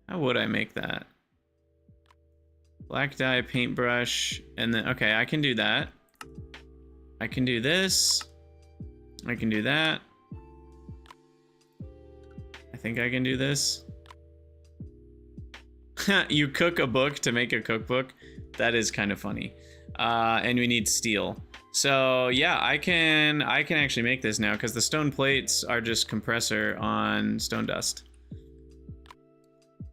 How would I make that? Black dye paintbrush, and then, okay, I can do that. I can do this. I can do that. I think I can do this. You cook a book to make a cookbook? That is kind of funny. And we need steel. So yeah, I can actually make this now because the stone plates are just compressor on stone dust.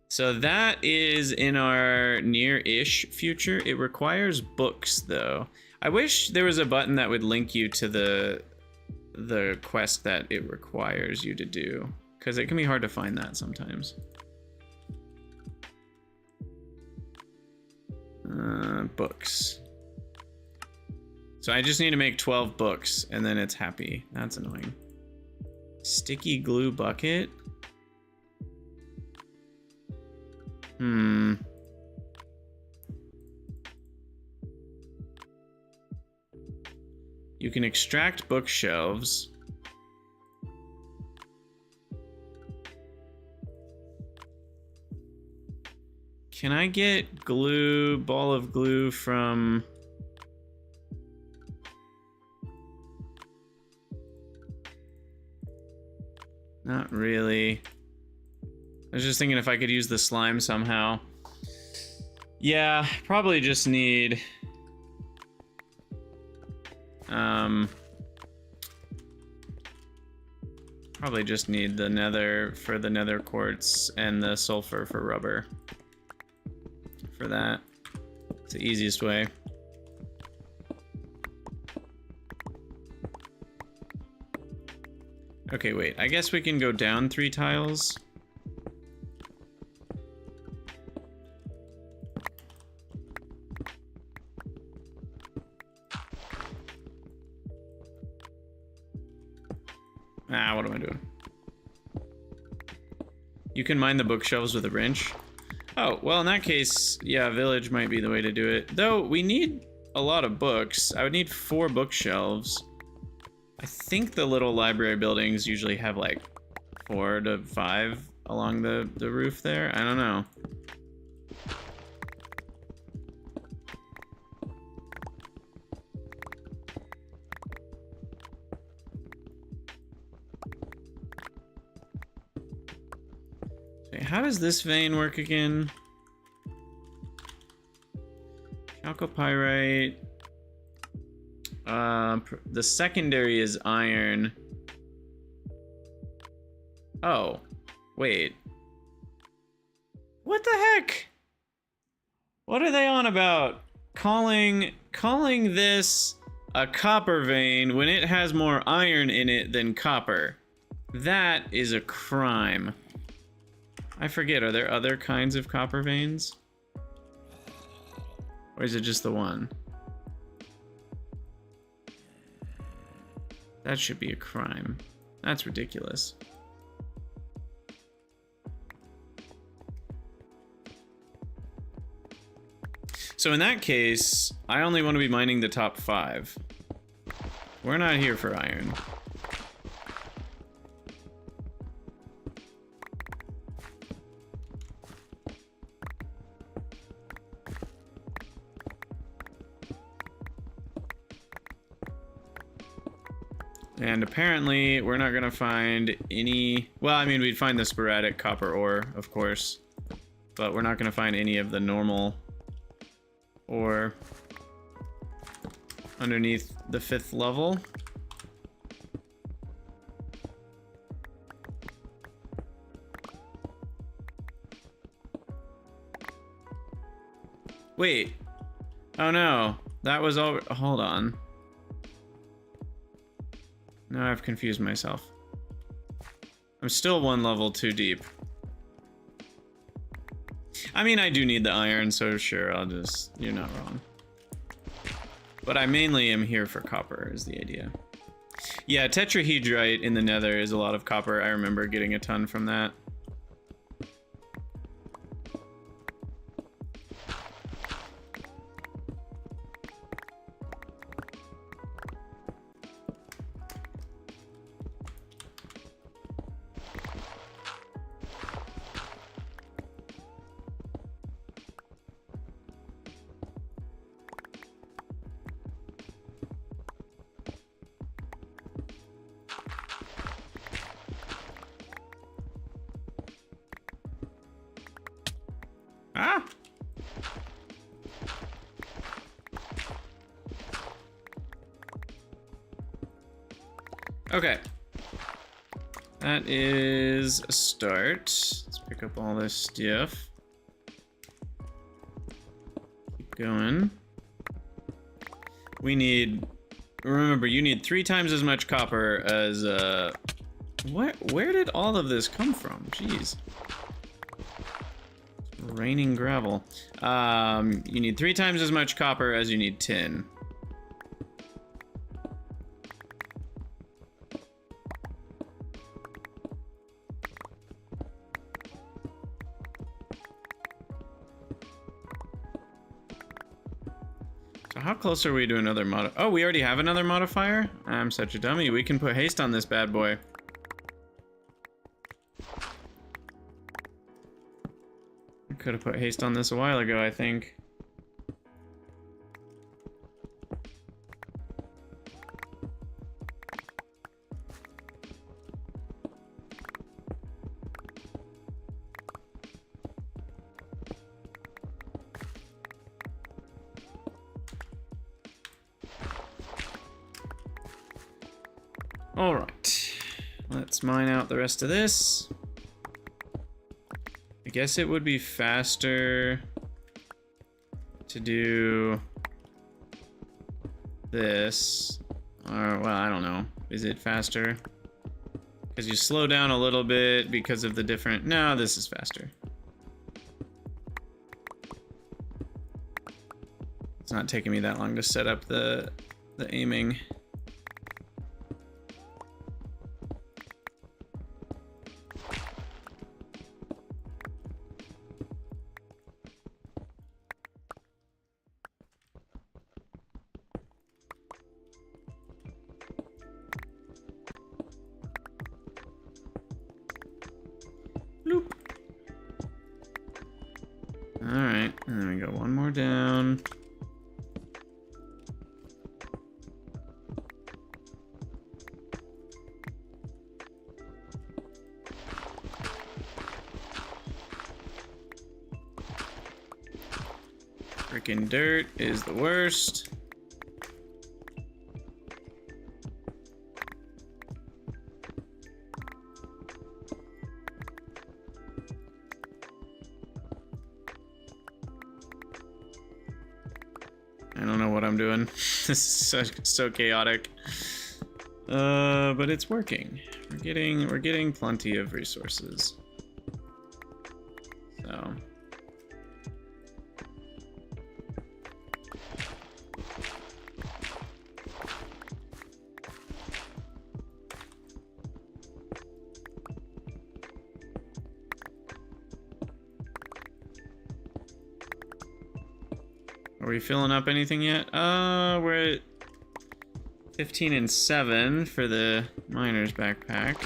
So that is in our near-ish future. It requires books though. I wish there was a button that would link you to the quest that it requires you to do, because it can be hard to find that sometimes. Books. So I just need to make 12 books and then it's happy. That's annoying. Sticky glue bucket. You can extract bookshelves. Can I get glue, ball of glue from... Not really. I was just thinking if I could use the slime somehow. Yeah, probably just need... probably just need the nether for the nether quartz and the sulfur for rubber. For that. It's the easiest way. Okay, wait. I guess we can go down 3 tiles. Ah, what am I doing? You can mine the bookshelves with a wrench. Oh, well, in that case, yeah, village might be the way to do it. Though, we need a lot of books. I would need 4 bookshelves. I think the little library buildings usually have like 4 to 5 along the roof there. I don't know. How does this vein work again? Chalcopyrite. The secondary is iron. Oh, wait. What the heck? What are they on about? Calling this a copper vein when it has more iron in it than copper. That is a crime. I forget, are there other kinds of copper veins? Or is it just the one? That should be a crime. That's ridiculous. So in that case, I only want to be mining the top 5. We're not here for iron. And apparently, we're not gonna find any... Well, I mean, we'd find the sporadic copper ore, of course. But we're not gonna find any of the normal ore underneath the 5th level. Wait. Oh no. That was all... Hold on. Now I've confused myself. I'm still 1 level too deep. I mean, I do need the iron, so sure, I'll just... You're not wrong. But I mainly am here for copper, is the idea. Yeah, tetrahedrite in the nether is a lot of copper. I remember getting a ton from that. Ah! Okay. That is a start. Let's pick up all this stuff. Keep going. We need... Remember, you need 3 times as much copper as... Where did all of this come from? Jeez. Raining gravel. You need 3 times as much copper as you need tin. So how close are we to another mod? Oh, we already have another modifier? I'm such a dummy. We can put haste on this bad boy. Could have put haste on this a while ago, I think. All right, let's mine out the rest of this. I guess it would be faster to do this, or, well, I don't know. Is it faster? Because you slow down a little bit because of the different... No, this is faster. It's not taking me that long to set up the aiming. Freaking dirt is the worst. I don't know what I'm doing. This is so chaotic. But it's working. We're getting plenty of resources. So. Are we filling up anything yet? We're at 15 and 7 for the miner's backpack.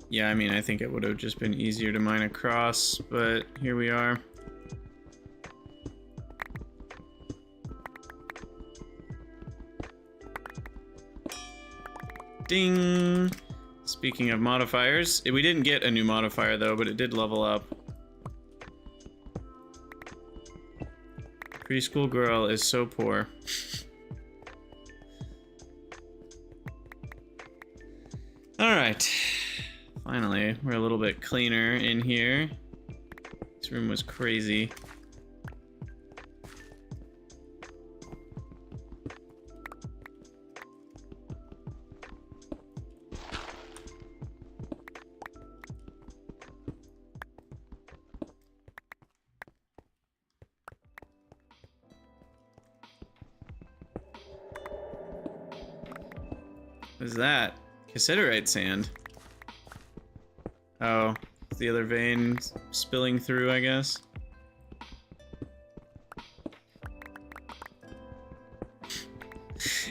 Yeah, I mean, I think it would have just been easier to mine across, but here we are. Ding! Speaking of modifiers, we didn't get a new modifier though, but it did level up. Preschool girl is so poor. Alright. Finally, we're a little bit cleaner in here. This room was crazy. What is that? Cassiterite sand. Oh, the other vein spilling through, I guess.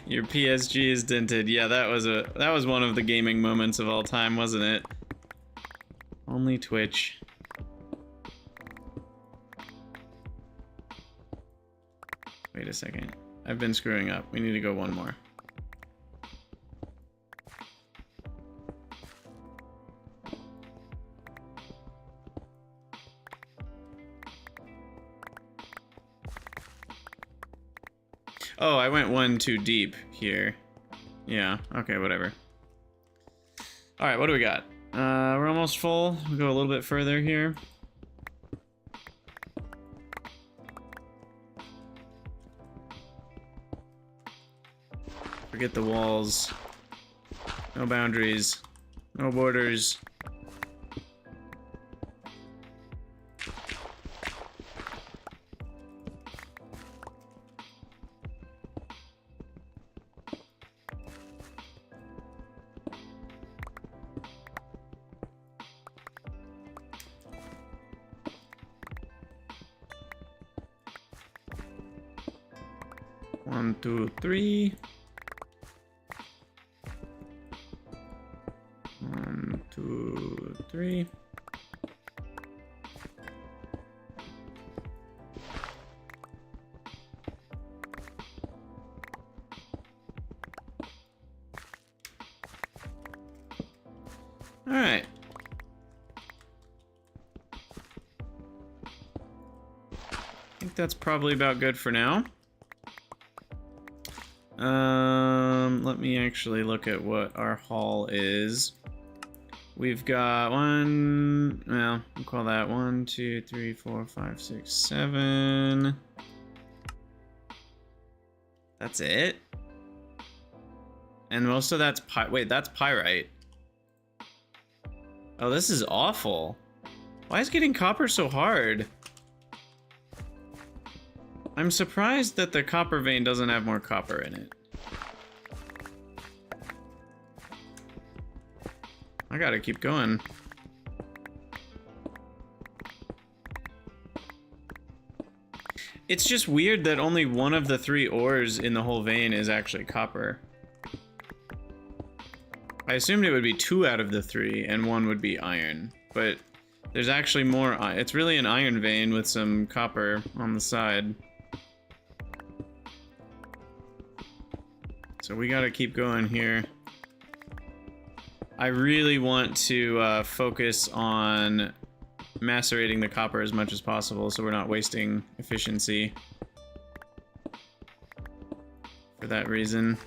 Your PSG is dented. Yeah, that was one of the gaming moments of all time, wasn't it? Only Twitch. Wait a second. I've been screwing up. We need to go one more. Oh, I went one too deep here. Yeah, okay, whatever. Alright, what do we got? We're almost full. We'll go a little bit further here. Forget the walls. No boundaries. No borders. One, two, three. 1, 2, 3. All right. I think that's probably about good for now. Let me actually look at what our haul is. We've got we'll call that 1, 2, 3, 4, 5, 6, 7. That's it? And most of that's that's pyrite. Oh, this is awful. Why is getting copper so hard? I'm surprised that the copper vein doesn't have more copper in it. I gotta keep going. It's just weird that only one of the 3 ores in the whole vein is actually copper. I assumed it would be 2 out of the 3 and 1 would be iron, but there's actually more. It's really an iron vein with some copper on the side. So we gotta keep going here. I really want to focus on macerating the copper as much as possible so we're not wasting efficiency for that reason.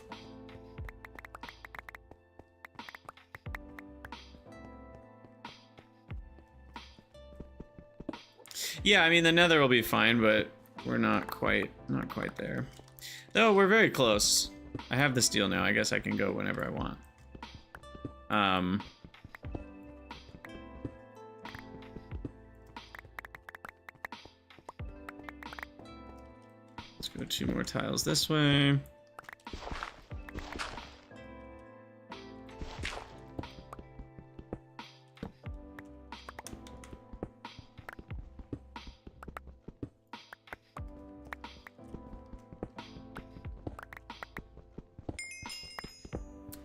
Yeah, I mean the nether will be fine, but we're not quite there. Though we're very close. I have the steel now. I guess I can go whenever I want. Let's go 2 more tiles this way.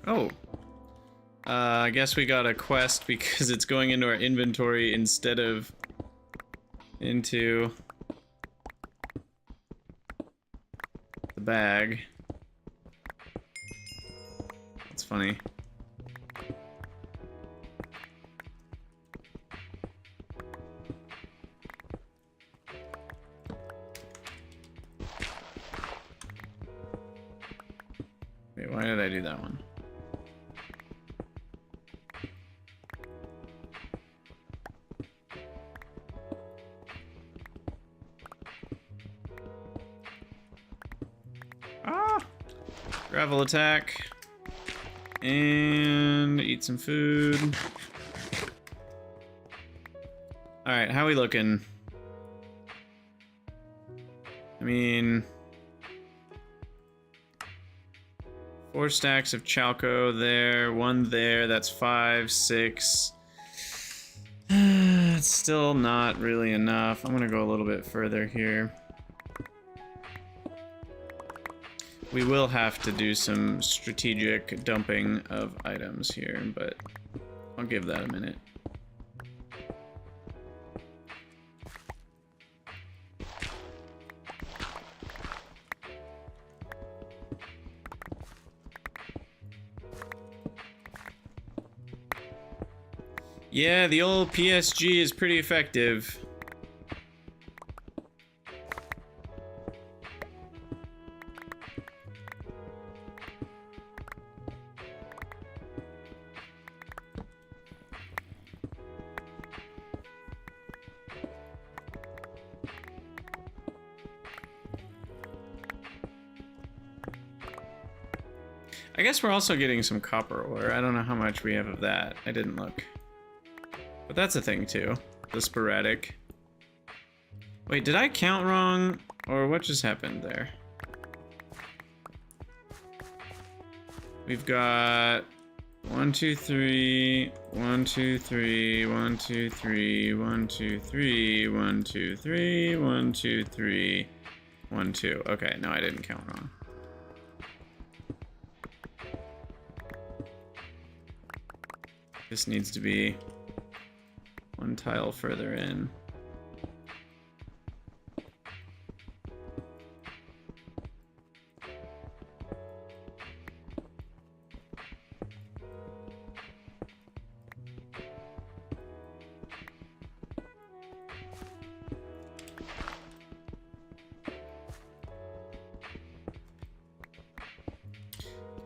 Oh. I guess we got a quest because it's going into our inventory instead of into the bag. That's funny. Wait, why did I do that one? Gravel attack. And eat some food. Alright, how are we looking? I mean... 4 stacks of chalco there, 1 there, that's 5, 6. It's still not really enough. I'm gonna go a little bit further here. We will have to do some strategic dumping of items here, but I'll give that a minute. Yeah, the old PSG is pretty effective. I guess we're also getting some copper ore. I don't know how much we have of that. I didn't look. But that's a thing too. The sporadic. Wait, did I count wrong? Or what just happened there? We've got 1, 2, 3, 1, 2, 3, 1, 2, 3, 1, 2, 3, 1, 2, 3, 1, 2, 3, 1, 2. Okay, no, I didn't count wrong. This needs to be 1 tile further in.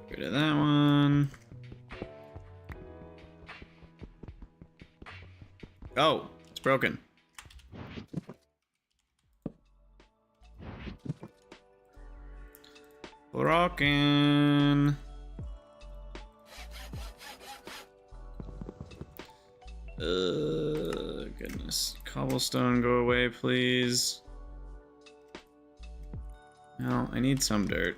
Get rid of that one. Oh, it's broken. Broken. Goodness. Cobblestone, go away, please. No, I need some dirt.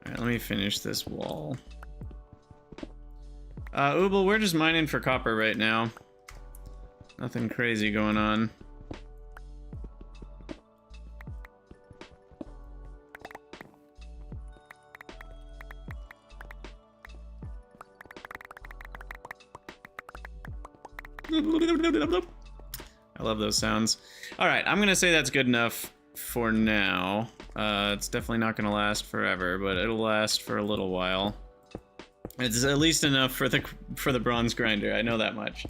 Alright, let me finish this wall. Ubel, we're just mining for copper right now. Nothing crazy going on. I love those sounds. All right, I'm gonna say that's good enough for now. It's definitely not gonna last forever, but it'll last for a little while. It's at least enough for the bronze grinder. I know that much.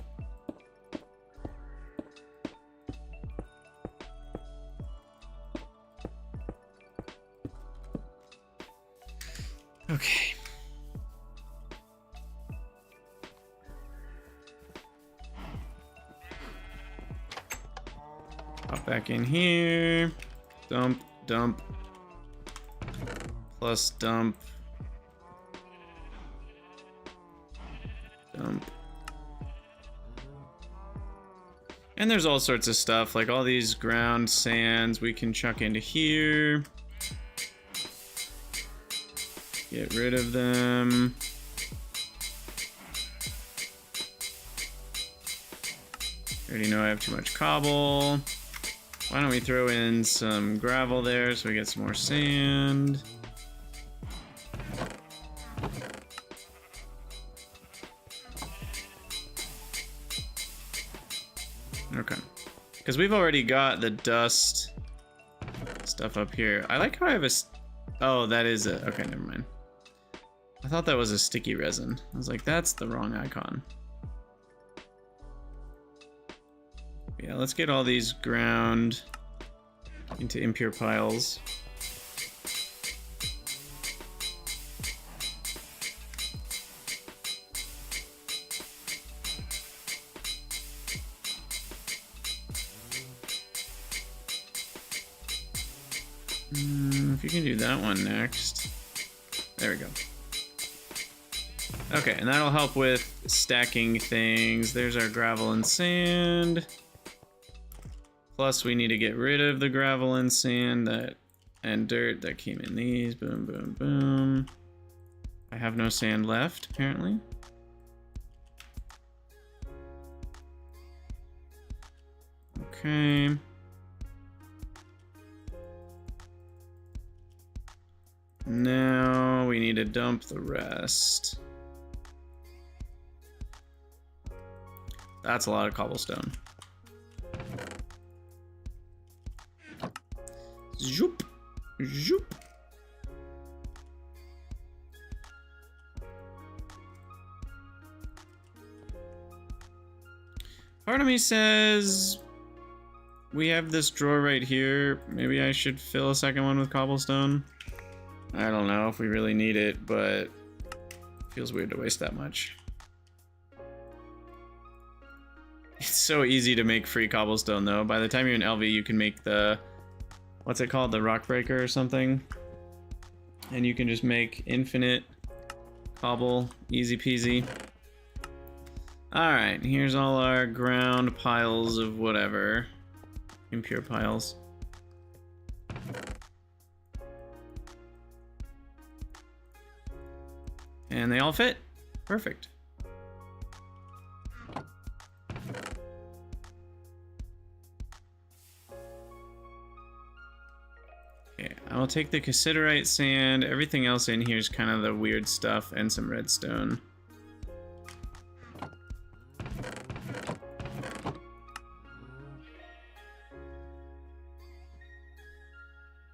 Okay. Hop back in here. Dump, dump. Plus dump. Dump. And there's all sorts of stuff, like all these ground sands we can chuck into here. Get rid of them. I already know I have too much cobble. Why don't we throw in some gravel there so we get some more sand. Okay. Because we've already got the dust stuff up here. I like how I have a... Oh, that is a... Okay, never mind. I thought that was a sticky resin. I was like, that's the wrong icon. Yeah, let's get all these ground into impure piles. If you can do that one next. There we go. Okay, and that'll help with stacking things. There's our gravel and sand. Plus, we need to get rid of the gravel and sand and dirt that came in these. Boom, boom, boom. I have no sand left, apparently. Okay. Now we need to dump the rest. That's a lot of cobblestone. Zoop, zoop. Part of me says we have this drawer right here. Maybe I should fill a second one with cobblestone. I don't know if we really need it, but it feels weird to waste that much. It's so easy to make free cobblestone though. By the time you're in LV, you can make the, what's it called? The rock breaker or something. And you can just make infinite cobble, easy peasy. All right, here's all our ground piles of whatever. Impure piles. And they all fit. Perfect. Okay, I'll take the cassiterite sand. Everything else in here is kind of the weird stuff and some redstone.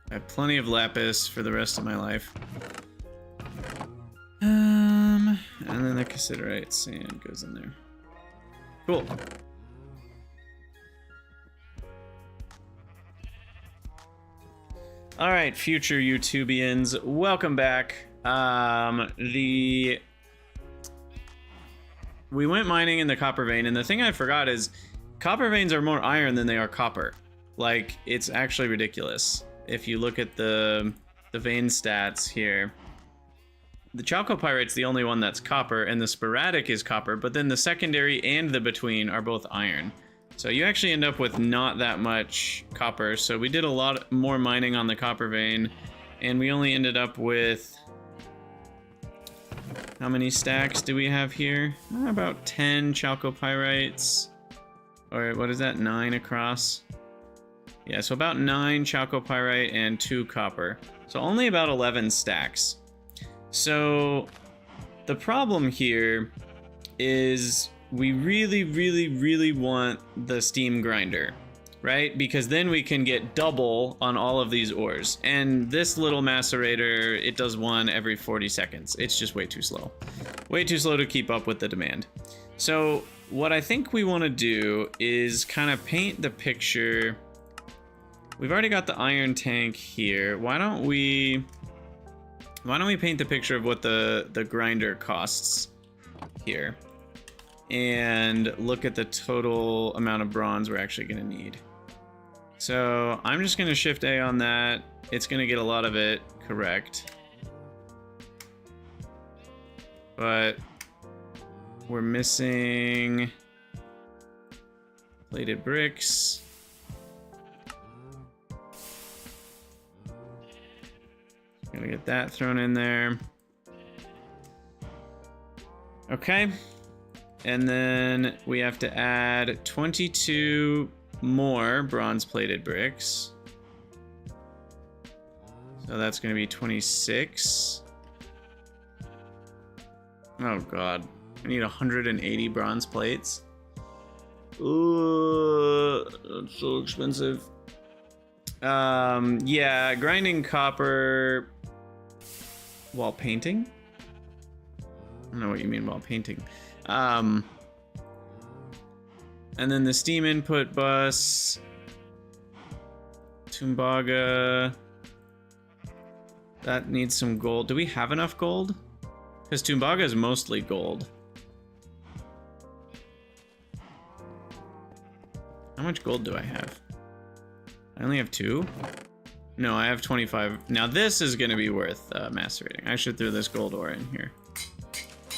I have plenty of lapis for the rest of my life. And then the cassiterite sand goes in there. Cool. All right, future YouTubians, welcome back. We went mining in the copper vein, and the thing I forgot is copper veins are more iron than they are copper. Like, it's actually ridiculous. If you look at the vein stats here, the chalcopyrite's the only one that's copper, and the sporadic is copper, but then the secondary and the between are both iron. So you actually end up with not that much copper. So we did a lot more mining on the copper vein, and we only ended up with... How many stacks do we have here? About 10 chalcopyrites. Or what is that, 9 across? Yeah, so about 9 chalcopyrite and 2 copper. So only about 11 stacks. So the problem here is we really want the steam grinder, right? Because then we can get double on all of these ores. And this little macerator, it does one every 40 seconds. It's just way too slow. Way too slow to keep up with the demand. So what I think we want to do is kind of paint the picture. We've already got the iron tank here. Why don't we paint the picture of what the grinder costs here and look at the total amount of bronze we're actually going to need. So I'm just going to shift A on that. It's going to get a lot of it correct. But we're missing plated bricks. Gonna get that thrown in there. Okay. And then we have to add 22 more bronze plated bricks. So that's going to be 26. Oh god. I need 180 bronze plates. Ooh, that's so expensive. Yeah, grinding copper while painting? I don't know what you mean while painting. And then the steam input bus. Tumbaga. That needs some gold. Do we have enough gold? Because Tumbaga is mostly gold. How much gold do I have? I only have 2? No, I have 25. Now this is going to be worth macerating. I should throw this gold ore in here.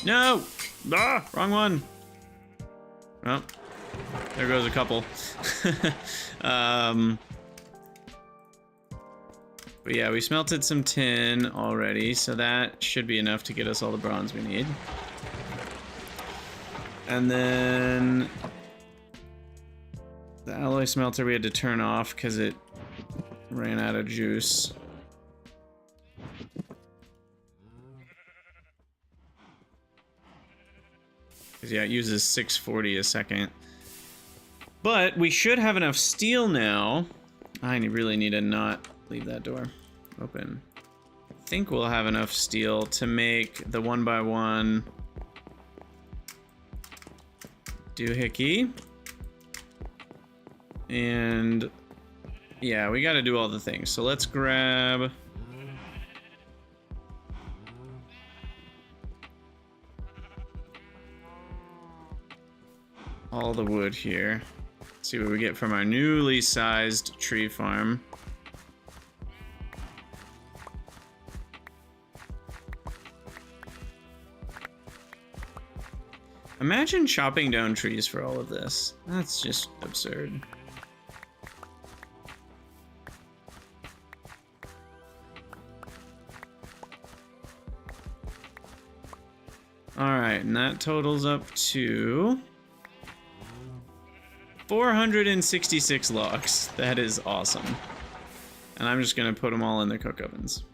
No! Ah, wrong one. Well, there goes a couple. But yeah, we smelted some tin already, so that should be enough to get us all the bronze we need. And then the alloy smelter we had to turn off because it ran out of juice. Because yeah, it uses 640 a second. But we should have enough steel now. I really need to not leave that door open. I think we'll have enough steel to make the 1x1 doohickey. And yeah, we got to do all the things. So let's grab all the wood here. See what we get from our newly sized tree farm. Imagine chopping down trees for all of this. That's just absurd. Alright, and that totals up to 466 logs. That is awesome. And I'm just gonna put them all in the cook ovens.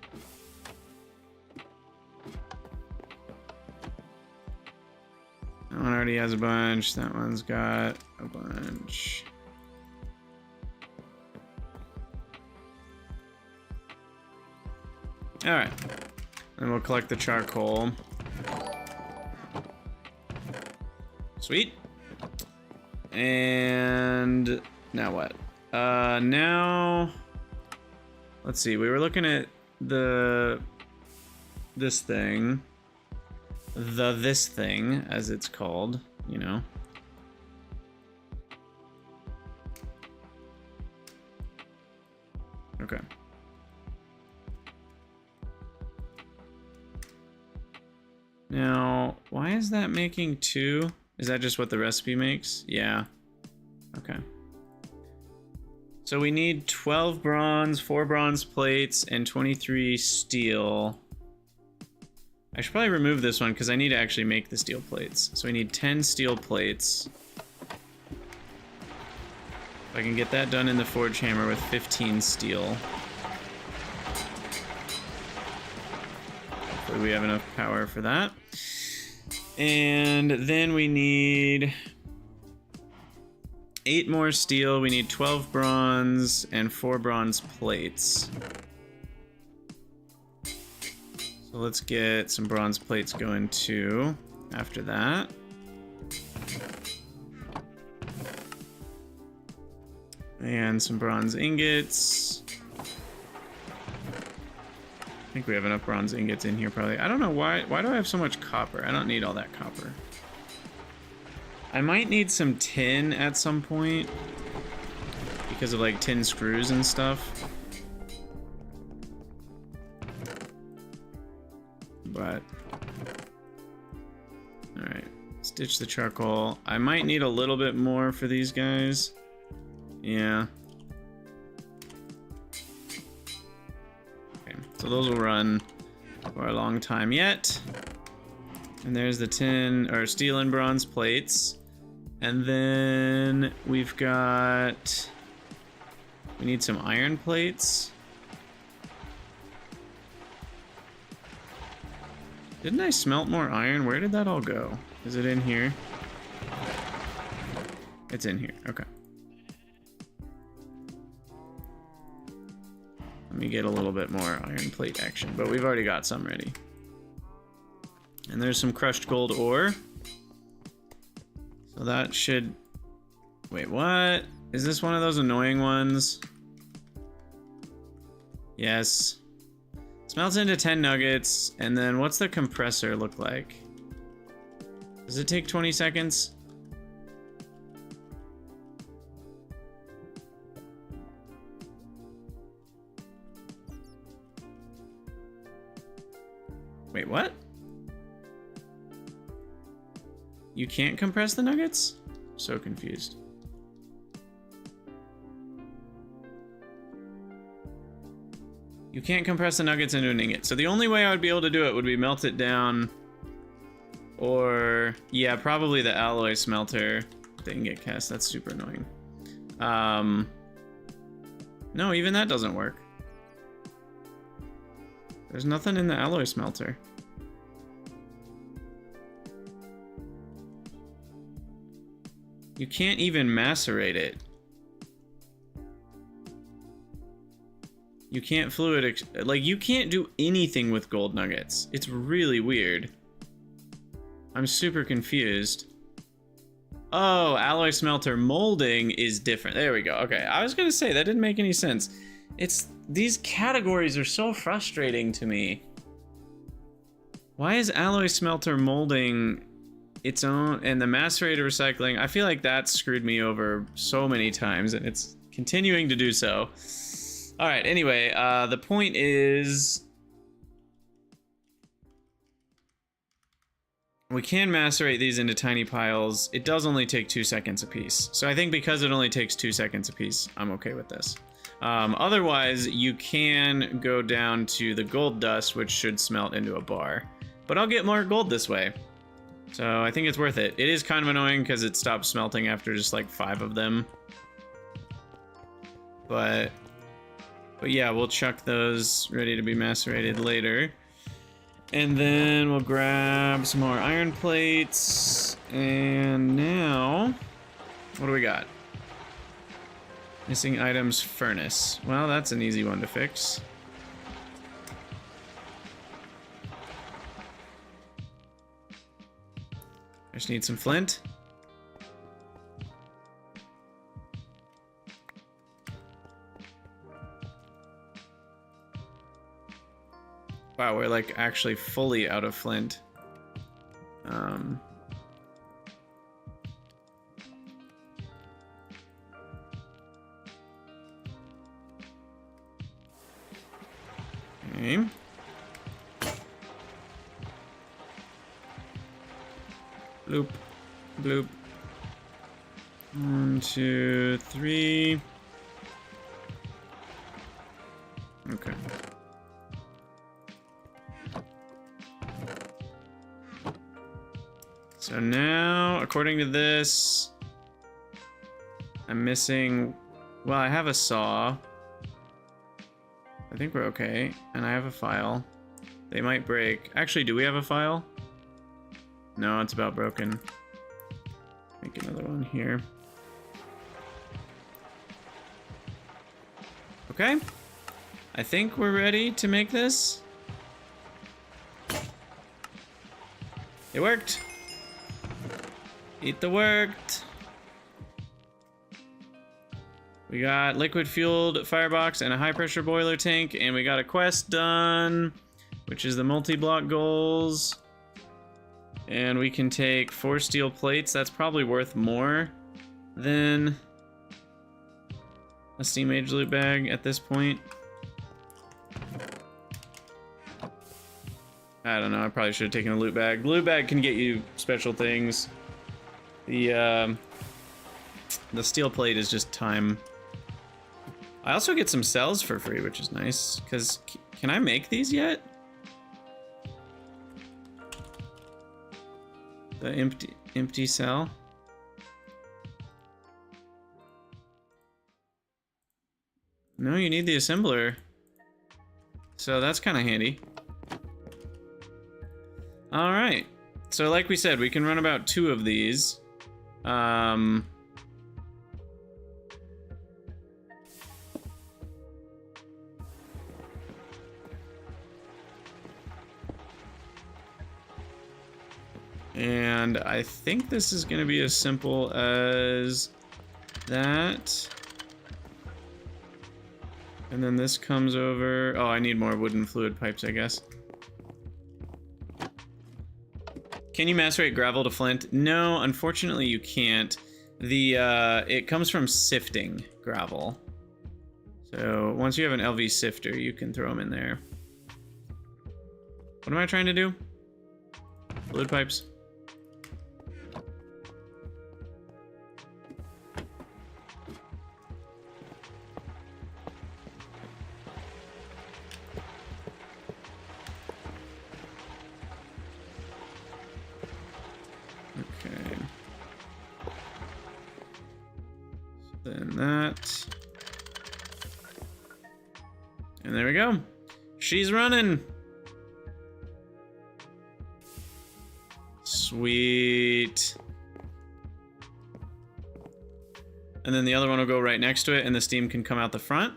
That one already has a bunch. That one's got a bunch. Alright. Then we'll collect the charcoal. Sweet. And now what? Now let's see. We were looking at this thing, as it's called, you know. Okay. Now, why is that making 2? Is that just what the recipe makes? Yeah. Okay. So we need 12 bronze, 4 bronze plates, and 23 steel. I should probably remove this one because I need to actually make the steel plates. So we need 10 steel plates. If I can get that done in the forge hammer with 15 steel. Hopefully we have enough power for that. And then we need 8 more steel. We need 12 bronze and 4 bronze plates. So let's get some bronze plates going too after that. And some bronze ingots. I think we have enough bronze ingots in here probably. I don't know why do I have so much copper? I don't need all that copper. I might need some tin at some point because of like tin screws and stuff. But all right, stitch the charcoal. I might need a little bit more for these guys. Yeah. Okay, so those will run for a long time yet. And there's the tin or steel and bronze plates. And then we've got, we need some iron plates. Didn't I smelt more iron? Where did that all go? Is it in here? It's in here, okay. Let me get a little bit more iron plate action, but we've already got some ready. And there's some crushed gold ore. So that should... Wait, what? Is this one of those annoying ones? Yes. Smelts into 10 nuggets, and then what's the compressor look like? Does it take 20 seconds? Wait, what? You can't compress the nuggets? So confused. You can't compress the nuggets into an ingot. So the only way I would be able to do it would be melt it down. Or, yeah, probably the alloy smelter. The ingot cast, that's super annoying. No, even that doesn't work. There's nothing in the alloy smelter. You can't even macerate it. You can't fluid, like you can't do anything with gold nuggets. It's really weird. I'm super confused. Oh, alloy smelter molding is different. There we go. Okay, I was gonna say that didn't make any sense. It's, these categories are so frustrating to me. Why is alloy smelter molding its own, and the macerator recycling? I feel like that screwed me over so many times, and it's continuing to do so. All right, anyway, the point is we can macerate these into tiny piles. It does only take 2 seconds a piece. So I think because it only takes 2 seconds a piece, I'm okay with this. Otherwise, you can go down to the gold dust, which should smelt into a bar. But I'll get more gold this way. So I think it's worth it. It is kind of annoying because it stops smelting after just like 5 of them. But yeah, we'll chuck those ready to be macerated later. And then we'll grab some more iron plates. And now, what do we got? Missing items furnace. Well, that's an easy one to fix. Just need some flint. Wow, we're like actually fully out of flint. Okay. Bloop, bloop. 1, 2, 3. Okay. So now, according to this, I'm missing, well, I have a saw. I think we're okay. And I have a file. They might break. Actually, do we have a file? No, it's about broken. Make another one here. Okay. I think we're ready to make this. It worked. Eat the worked. We got liquid fueled firebox and a high pressure boiler tank, and we got a quest done, which is the multi-block goals. And we can take 4 steel plates. That's probably worth more than a steam age loot bag at this point. I don't know, I probably should have taken a loot bag. The loot bag can get you special things. The steel plate is just time. I also get some cells for free, which is nice, because can I make these yet? The empty cell? No, you need the assembler. So that's kind of handy. All right. So like we said, we can run about 2 of these. And I think this is going to be as simple as that. And then this comes over. Oh, I need more wooden fluid pipes, I guess. Can you macerate gravel to flint? No, unfortunately you can't. It comes from sifting gravel. So once you have an LV sifter, you can throw them in there. What am I trying to do? Fluid pipes. Okay. Then that. And there we go. She's running. Sweet. And then the other one will go right next to it, and the steam can come out the front.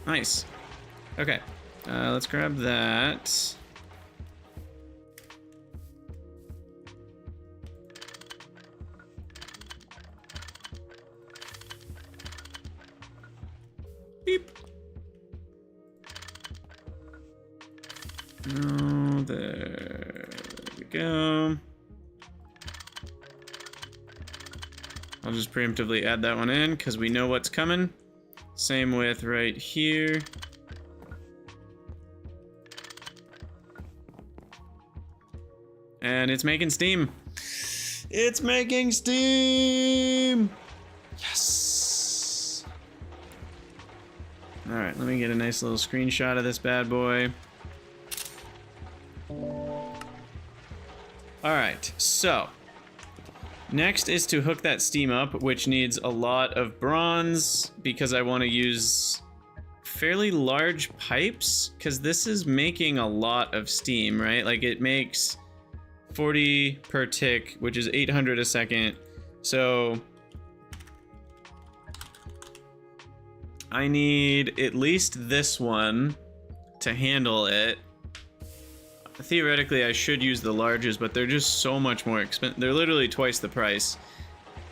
Nice. Okay. Let's grab that. Beep. No, there we go. I'll just preemptively add that one in because we know what's coming. Same with right here. And it's making steam. It's making steam! Yes! Alright, let me get a nice little screenshot of this bad boy. Alright, so next is to hook that steam up, which needs a lot of bronze because I want to use fairly large pipes because this is making a lot of steam, right? Like it makes 40 per tick, which is 800 a second. So I need at least this one to handle it. Theoretically, I should use the larges, but they're just so much more expensive. They're literally twice the price.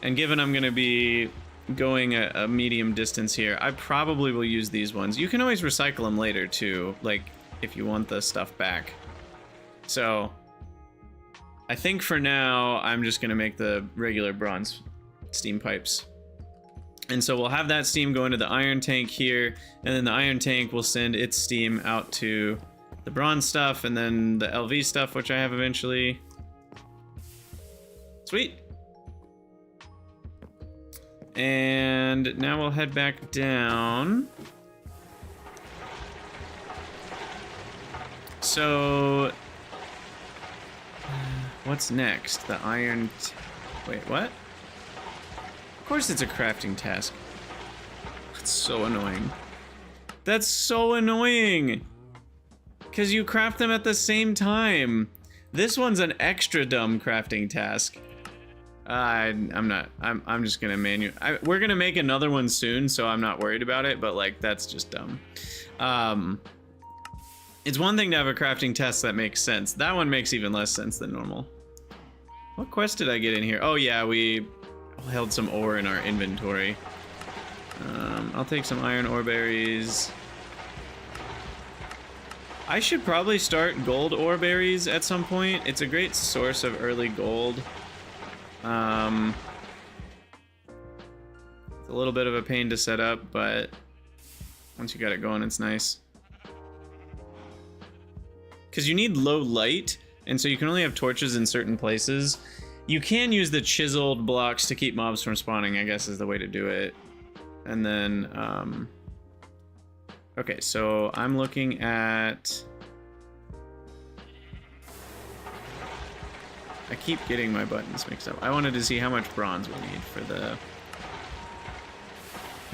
And given I'm going to be going a medium distance here, I probably will use these ones. You can always recycle them later, too, like, if you want the stuff back. So I think for now, I'm just going to make the regular bronze steam pipes. And so we'll have that steam go into the iron tank here, and then the iron tank will send its steam out to the bronze stuff, and then the LV stuff, which I have eventually. Sweet. And now we'll head back down. So what's next? The iron... Wait, what? Of course it's a crafting task. That's so annoying. That's so annoying. Because you craft them at the same time. This one's an extra dumb crafting task. I'm just gonna we're gonna make another one soon, so I'm not worried about it, but like, that's just dumb. It's one thing to have a crafting test that makes sense. That one makes even less sense than normal. What quest did I get in here? Oh yeah, we held some ore in our inventory. I'll take some iron ore berries. I should probably start gold ore berries at some point. It's a great source of early gold. It's a little bit of a pain to set up, but once you got it going, it's nice. Because you need low light, and so you can only have torches in certain places. You can use the chiseled blocks to keep mobs from spawning, I guess is the way to do it. And then, okay, so I'm looking at... I keep getting my buttons mixed up. I wanted to see how much bronze we need for the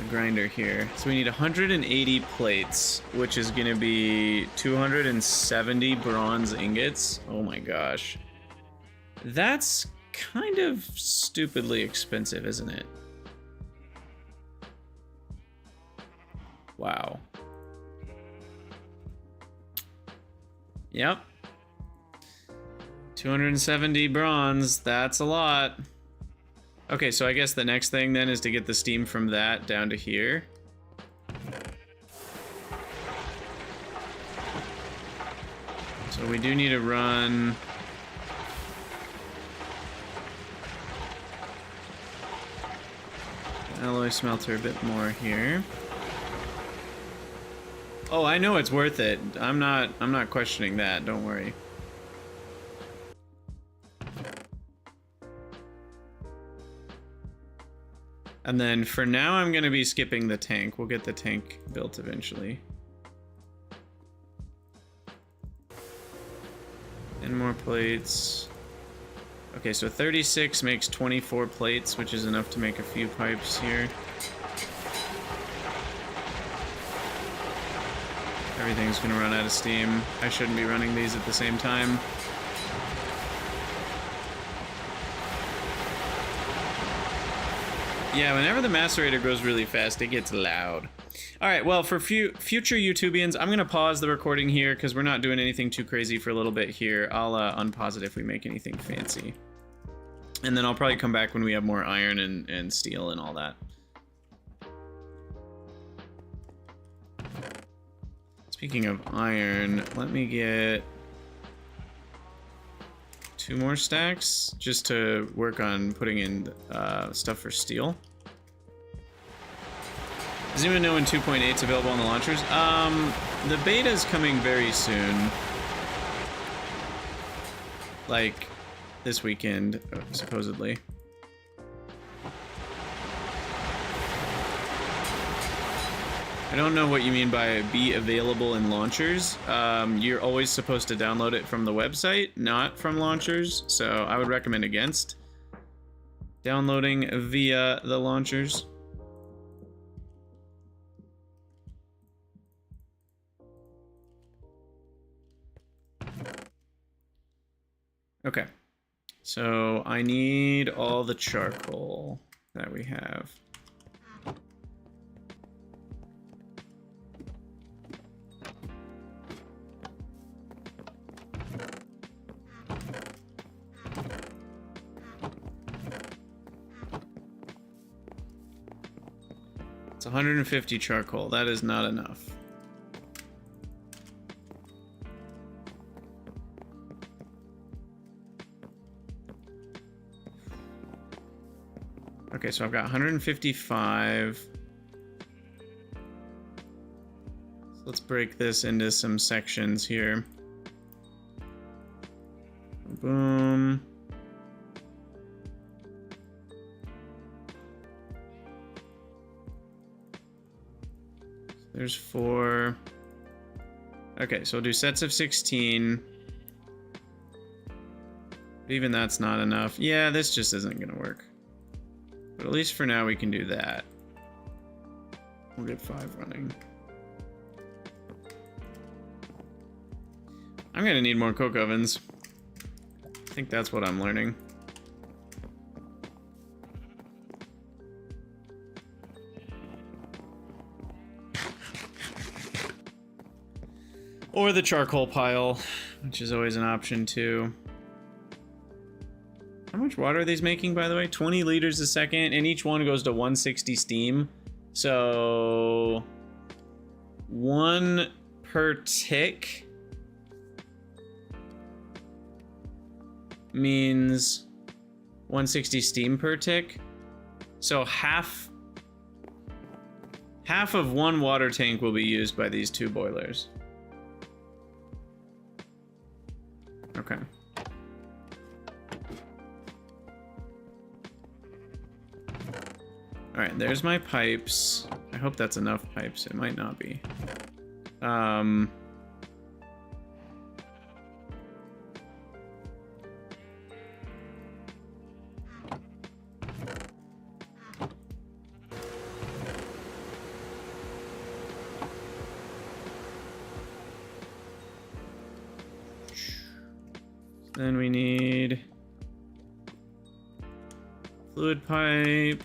grinder here. So we need 180 plates, which is gonna be 270 bronze ingots. Oh my gosh. That's kind of stupidly expensive, isn't it? Wow. Yep. 270 bronze, that's a lot. Okay, so I guess the next thing then is to get the steam from that down to here. So we do need to run... alloy smelter a bit more here. Oh, I know it's worth it. I'm not questioning that, don't worry. And then for now, I'm gonna be skipping the tank. We'll get the tank built eventually. And more plates. Okay, so 36 makes 24 plates, which is enough to make a few pipes here. Everything's gonna run out of steam. I shouldn't be running these at the same time. Yeah, whenever the macerator goes really fast, it gets loud. All right, well, for future YouTubians, I'm gonna pause the recording here because we're not doing anything too crazy for a little bit here. I'll unpause it if we make anything fancy. And then I'll probably come back when we have more iron and steel and all that. Speaking of iron, let me get 2 more stacks just to work on putting in stuff for steel. Does anyone know when 2.8 is available on the launchers? The beta is coming very soon. Like this weekend, supposedly. I don't know what you mean by be available in launchers. You're always supposed to download it from the website, not from launchers. So I would recommend against downloading via the launchers. Okay, so I need all the charcoal that we have. It's 150 charcoal. That is not enough. Okay, so I've got 155. So let's break this into some sections here. Boom. There's 4. Okay, so we'll do sets of 16. Even that's not enough. Yeah, this just isn't gonna work. But at least for now we can do that. We'll get 5 running. I'm gonna need more coke ovens. I think that's what I'm learning. Or the charcoal pile, which is always an option too. How much water are these making, by the way? 20 liters a second, and each one goes to 160 steam. So 1 per tick means 160 steam per tick. So half of 1 water tank will be used by these 2 boilers. Okay. All right, there's my pipes. I hope that's enough pipes. It might not be. Then we need fluid pipe.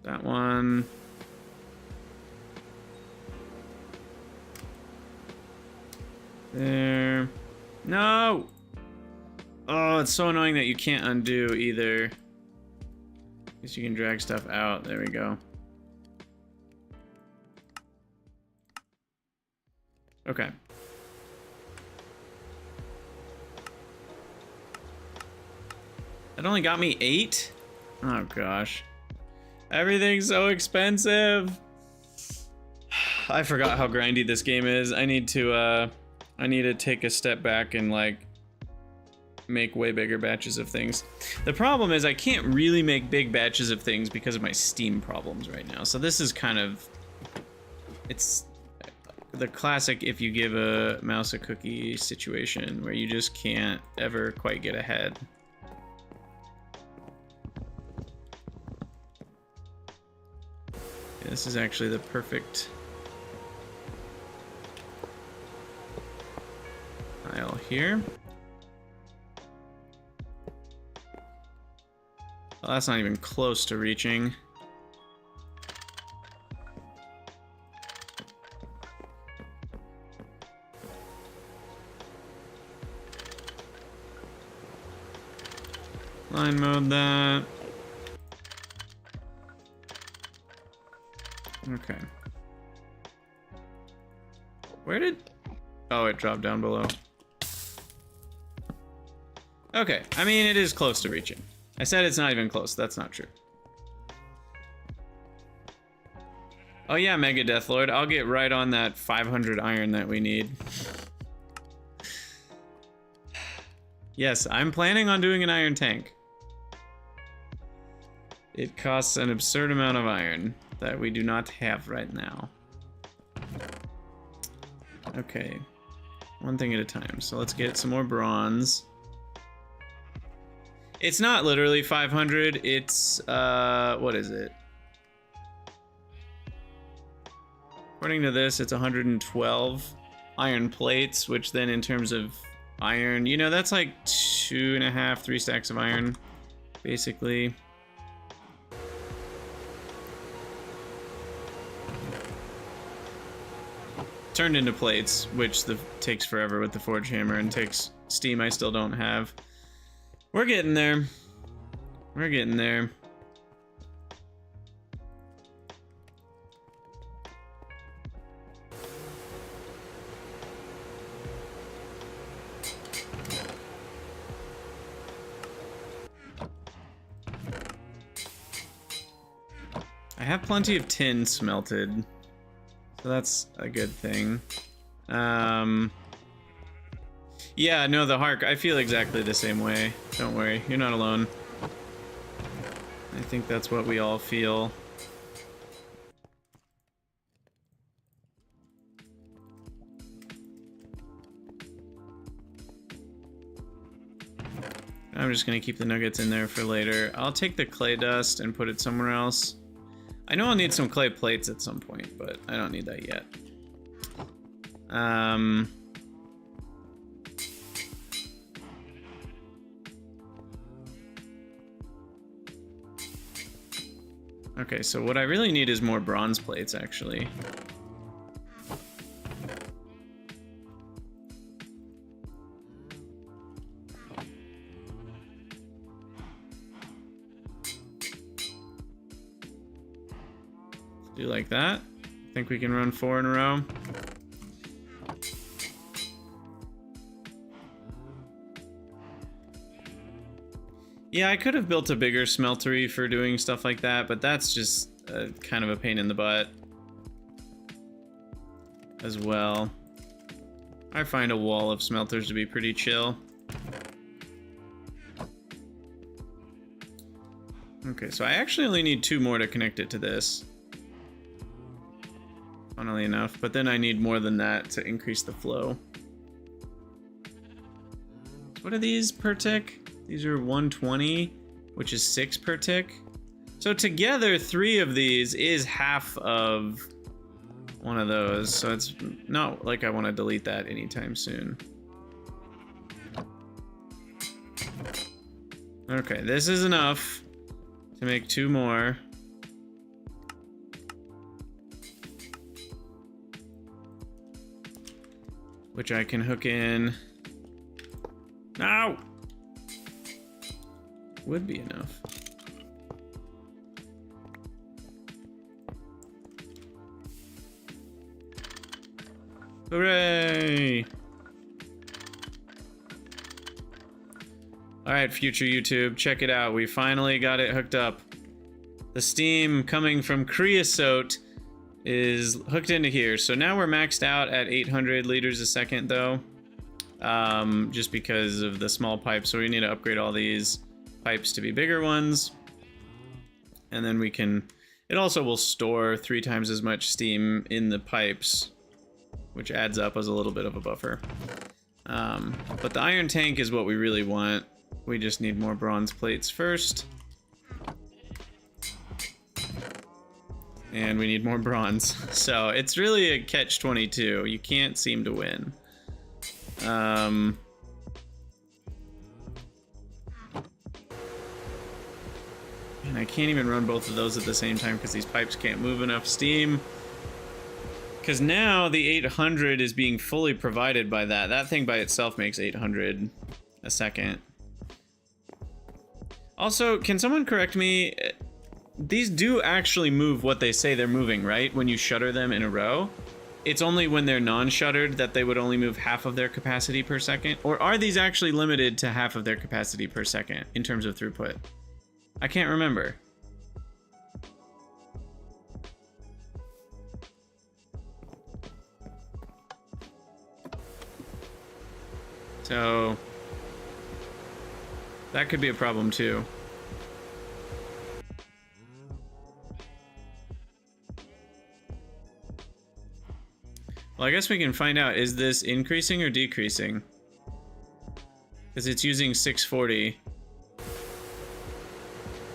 That one. There. No! Oh, it's so annoying that you can't undo either. Guess you can drag stuff out. There we go. Okay. That only got me 8? Oh gosh. Everything's so expensive. I forgot how grindy this game is. I need to take a step back and like make way bigger batches of things. The problem is I can't really make big batches of things because of my Steam problems right now. So this is kind of, it's the classic if you give a mouse a cookie situation where you just can't ever quite get ahead. This is actually the perfect aisle here. Well, that's not even close to reaching. Line mode that. Okay. Where did... Oh, it dropped down below. Okay, I mean, it is close to reaching. I said it's not even close. That's not true. Oh yeah, Mega Deathlord. I'll get right on that 500 iron that we need. Yes, I'm planning on doing an iron tank. It costs an absurd amount of iron that we do not have right now. Okay, one thing at a time. So let's get some more bronze. It's not literally 500, it's, what is it? According to this, it's 112 iron plates, which then in terms of iron, you know, that's like 2.5, 3 stacks of iron, basically. Turned into plates, which takes forever with the forge hammer and takes steam I still don't have. We're getting there. We're getting there. I have plenty of tin smelted. So that's a good thing. Yeah, no, the Hark, I feel exactly the same way. Don't worry, you're not alone. I think that's what we all feel. I'm just gonna keep the nuggets in there for later. I'll take the clay dust and put it somewhere else. I know I'll need some clay plates at some point, but I don't need that yet. Okay, so what I really need is more bronze plates, actually. Do like that. Think we can run 4 in a row. Yeah, I could have built a bigger smeltery for doing stuff like that, but that's just kind of a pain in the butt as well. I find a wall of smelters to be pretty chill. Okay, so I actually only need 2 more to connect it to this. Funnily enough, but then I need more than that to increase the flow. What are these per tick? These are 120, which is 6 per tick. So together, 3 of these is half of one of those. So it's not like I want to delete that anytime soon. Okay, this is enough to make 2 more. Which I can hook in. No! Would be enough. Hooray! Alright, future YouTube, check it out. We finally got it hooked up. The steam coming from creosote is hooked into here. So now we're maxed out at 800 liters a second though. Just because of the small pipes, so we need to upgrade all these pipes to be bigger ones. And then we can, it also will store 3 times as much steam in the pipes, which adds up as a little bit of a buffer. But the iron tank is what we really want. We just need more bronze plates first. And we need more bronze. So it's really a catch-22. You can't seem to win. And I can't even run both of those at the same time because these pipes can't move enough steam. Because now the 800 is being fully provided by that. That thing by itself makes 800 a second. Also, can someone correct me? These do actually move what they say they're moving, right? When you shutter them in a row. It's only when they're non-shuttered that they would only move half of their capacity per second? Or are these actually limited to half of their capacity per second in terms of throughput? I can't remember. So that could be a problem too. Well, I guess we can find out, is this increasing or decreasing? Because it's using 640.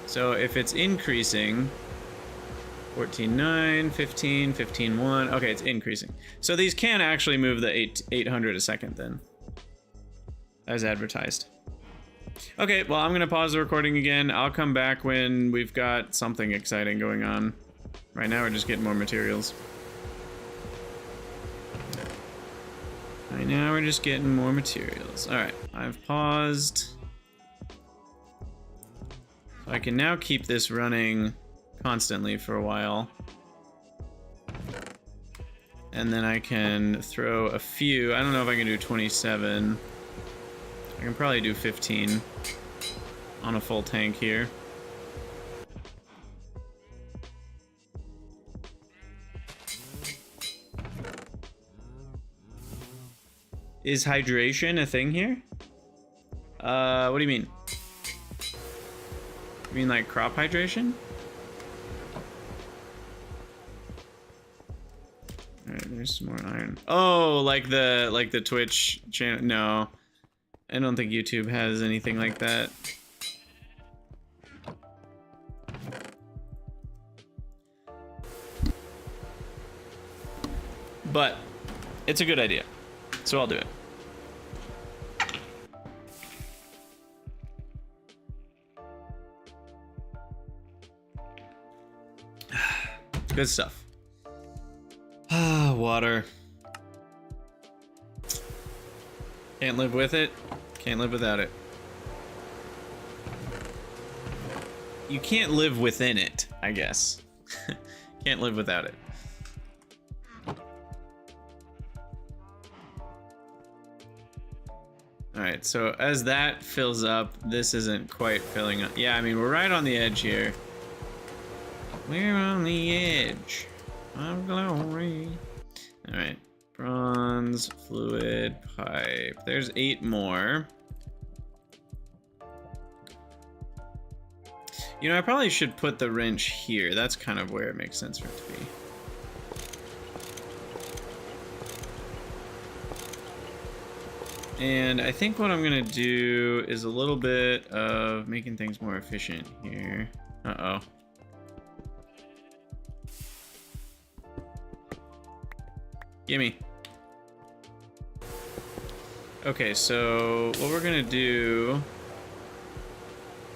So if it's increasing, 14.9, 15, 15.1, okay, it's increasing. So these can actually move the 800 a second then, as advertised. Okay, well, I'm gonna pause the recording again. I'll come back when we've got something exciting going on. Right now we're just getting more materials. Right now we're just getting more materials. All right, I've paused. So I can now keep this running constantly for a while. And then I can throw a few. I don't know if I can do 27. I can probably do 15 on a full tank here. Is hydration a thing here? What do you mean? You mean like crop hydration? Alright, there's some more iron. Oh, like the Twitch channel. No. I don't think YouTube has anything like that. But it's a good idea, so I'll do it. Good stuff. Ah, water. Can't live with it. Can't live without it. You can't live within it, I guess. Can't live without it. Alright, so as that fills up, this isn't quite filling up. Yeah, I mean, we're right on the edge here. We're on the edge of glory. Alright, bronze, fluid, pipe. There's 8 more. You know, I probably should put the wrench here. That's kind of where it makes sense for it to be. And I think what I'm gonna do is a little bit of making things more efficient here. Uh-oh. Gimme. Okay, so what we're gonna do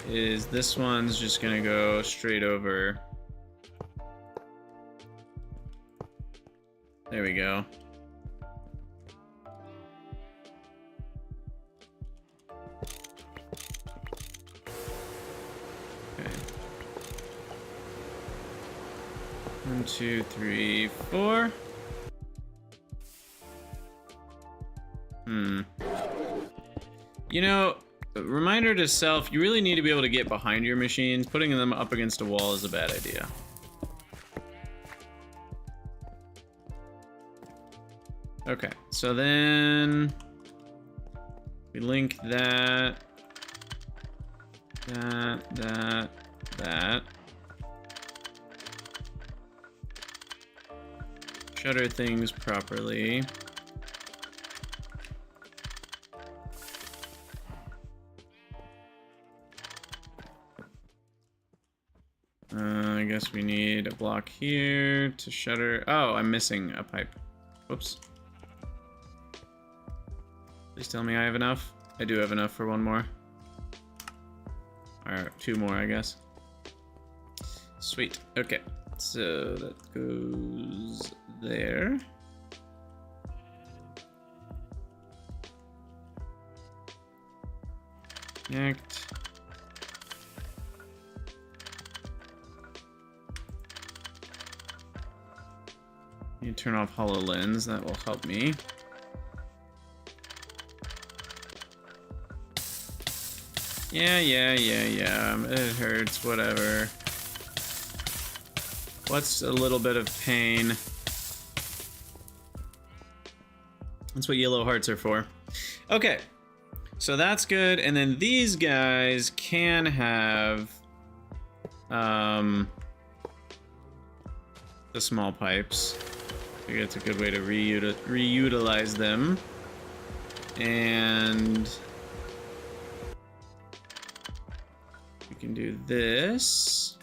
is this one's just gonna go straight over. There we go. Okay. 1, 2, 3, 4. You know, reminder to self, you really need to be able to get behind your machines. Putting them up against a wall is a bad idea. Okay, so then we link that, that. Shutter things properly. I guess we need a block here to shutter. Oh, I'm missing a pipe. Whoops. Please tell me I have enough. I do have enough for one more. Or 2 more, I guess. Sweet. Okay. So that goes there. Connect. You turn off HoloLens, that will help me. Yeah. It hurts, whatever. What's a little bit of pain? That's what yellow hearts are for. Okay, so that's good. And then these guys can have the small pipes. I think it's a good way to reutilize them. And we can do this.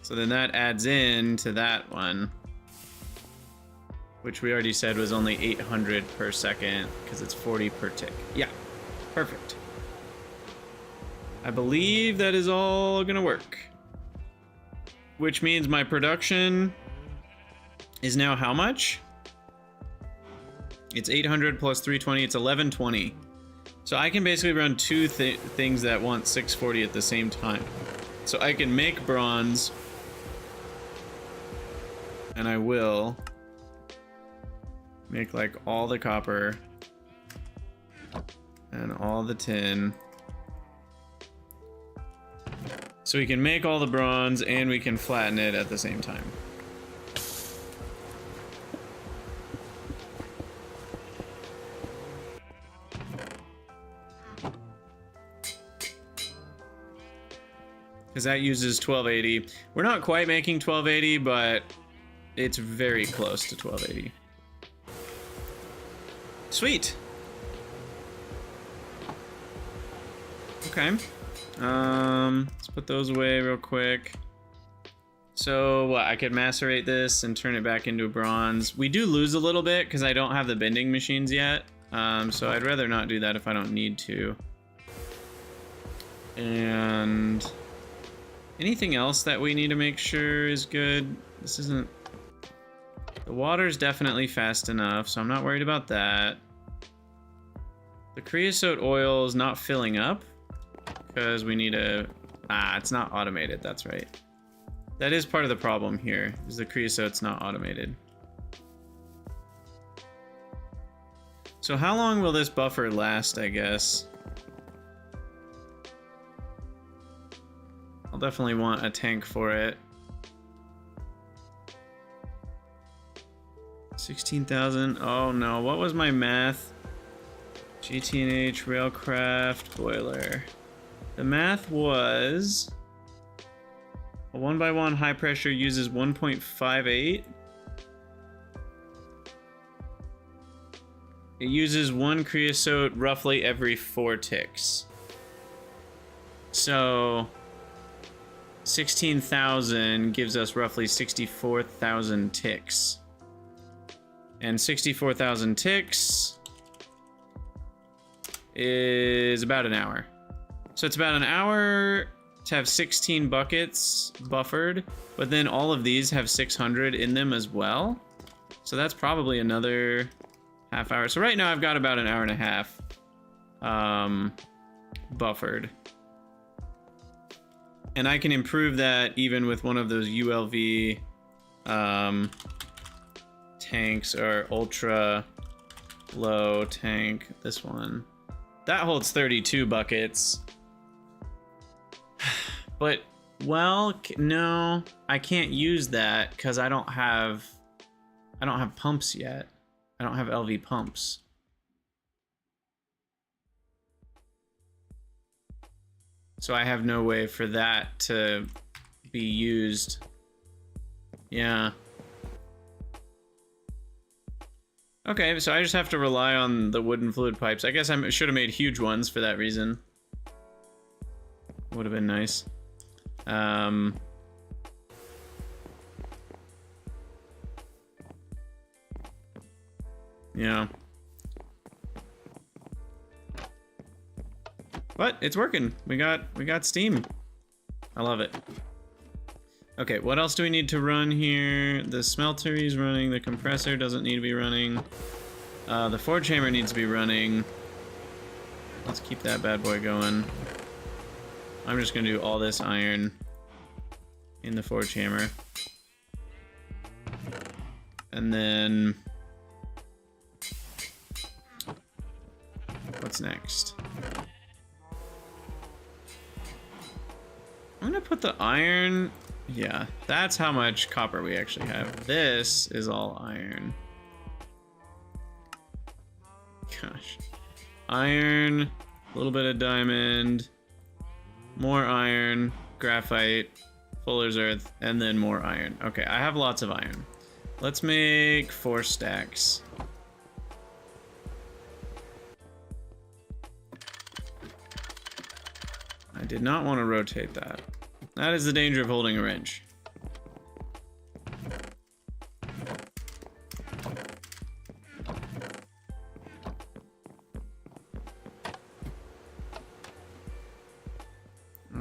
So then that adds in to that one, which we already said was only 800 per second because it's 40 per tick. Yeah, perfect. I believe that is all gonna work. Which means my production is now how much? It's 800 plus 320, it's 1120. So I can basically run 2 things that want 640 at the same time. So I can make bronze, and I will make like all the copper and all the tin. So we can make all the bronze and we can flatten it at the same time. Because that uses 1280. We're not quite making 1280, but it's very close to 1280. Sweet. Okay. Let's put those away real quick. So what, I could macerate this and turn it back into a bronze. We do lose a little bit because I don't have the bending machines yet. So I'd rather not do that if I don't need to. And anything else that we need to make sure is good? This isn't... The water's definitely fast enough, so I'm not worried about that. The creosote oil is not filling up because we need a... Ah, it's not automated, that's right. That is part of the problem here, is the creosote's not automated. So how long will this buffer last, I guess? I'll definitely want a tank for it. 16,000. Oh no, what was my math? GTNH, railcraft, boiler. The math was... A 1x1 high pressure uses 1.58. It uses 1 creosote roughly every 4 ticks. So 16,000 gives us roughly 64,000 ticks. And 64,000 ticks is about an hour. So it's about an hour to have 16 buckets buffered, but then all of these have 600 in them as well. So that's probably another half hour. So right now I've got about an hour and a half buffered. And I can improve that even with one of those ULV tanks, or ultra low tank, this one. That holds 32 buckets. But, well, no, I can't use that because I don't have pumps yet. I don't have LV pumps. So I have no way for that to be used. Yeah. Okay, so I just have to rely on the wooden fluid pipes. I guess I should have made huge ones for that reason. Would have been nice. Yeah. But it's working. We got steam. I love it. Okay, what else do we need to run here? The smelter is running. The compressor doesn't need to be running. The forge hammer needs to be running. Let's keep that bad boy going. I'm just gonna do all this iron in the forge hammer. And then... what's next? I'm gonna put the iron... Yeah, that's how much copper we actually have. This is all iron. Gosh. Iron, a little bit of diamond, more iron, graphite, fuller's earth, and then more iron. Okay, I have lots of iron. Let's make 4 stacks. I did not want to rotate that. That is the danger of holding a wrench.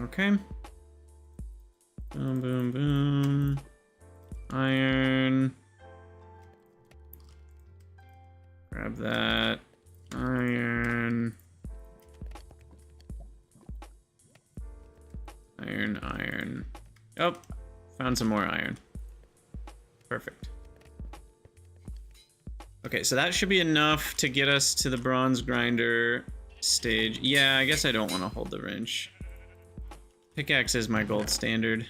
Okay. Boom, boom, boom. Iron. Grab that. Iron. Iron, iron. Oh, found some more iron. Perfect. Okay, so that should be enough to get us to the bronze grinder stage. Yeah, I guess I don't want to hold the wrench. Pickaxe is my gold standard.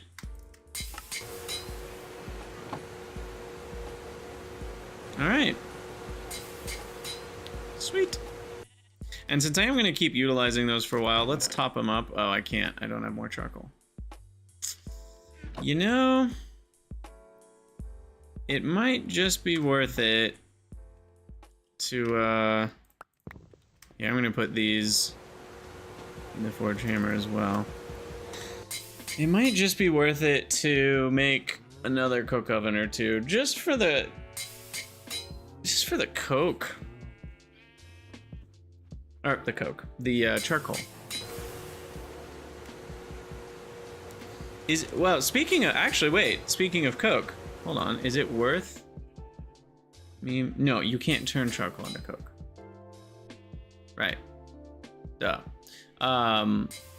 Alright. Sweet. And since I am going to keep utilizing those for a while, let's top them up. Oh, I can't. I don't have more charcoal. You know, it might just be worth it to, yeah, I'm going to put these in the forge hammer as well. It might just be worth it to make another coke oven or two, just for the coke. Or the coke, the charcoal. Well, speaking of, actually, wait, speaking of coke, hold on, is it worth me? No, you can't turn charcoal into coke. Right. Duh.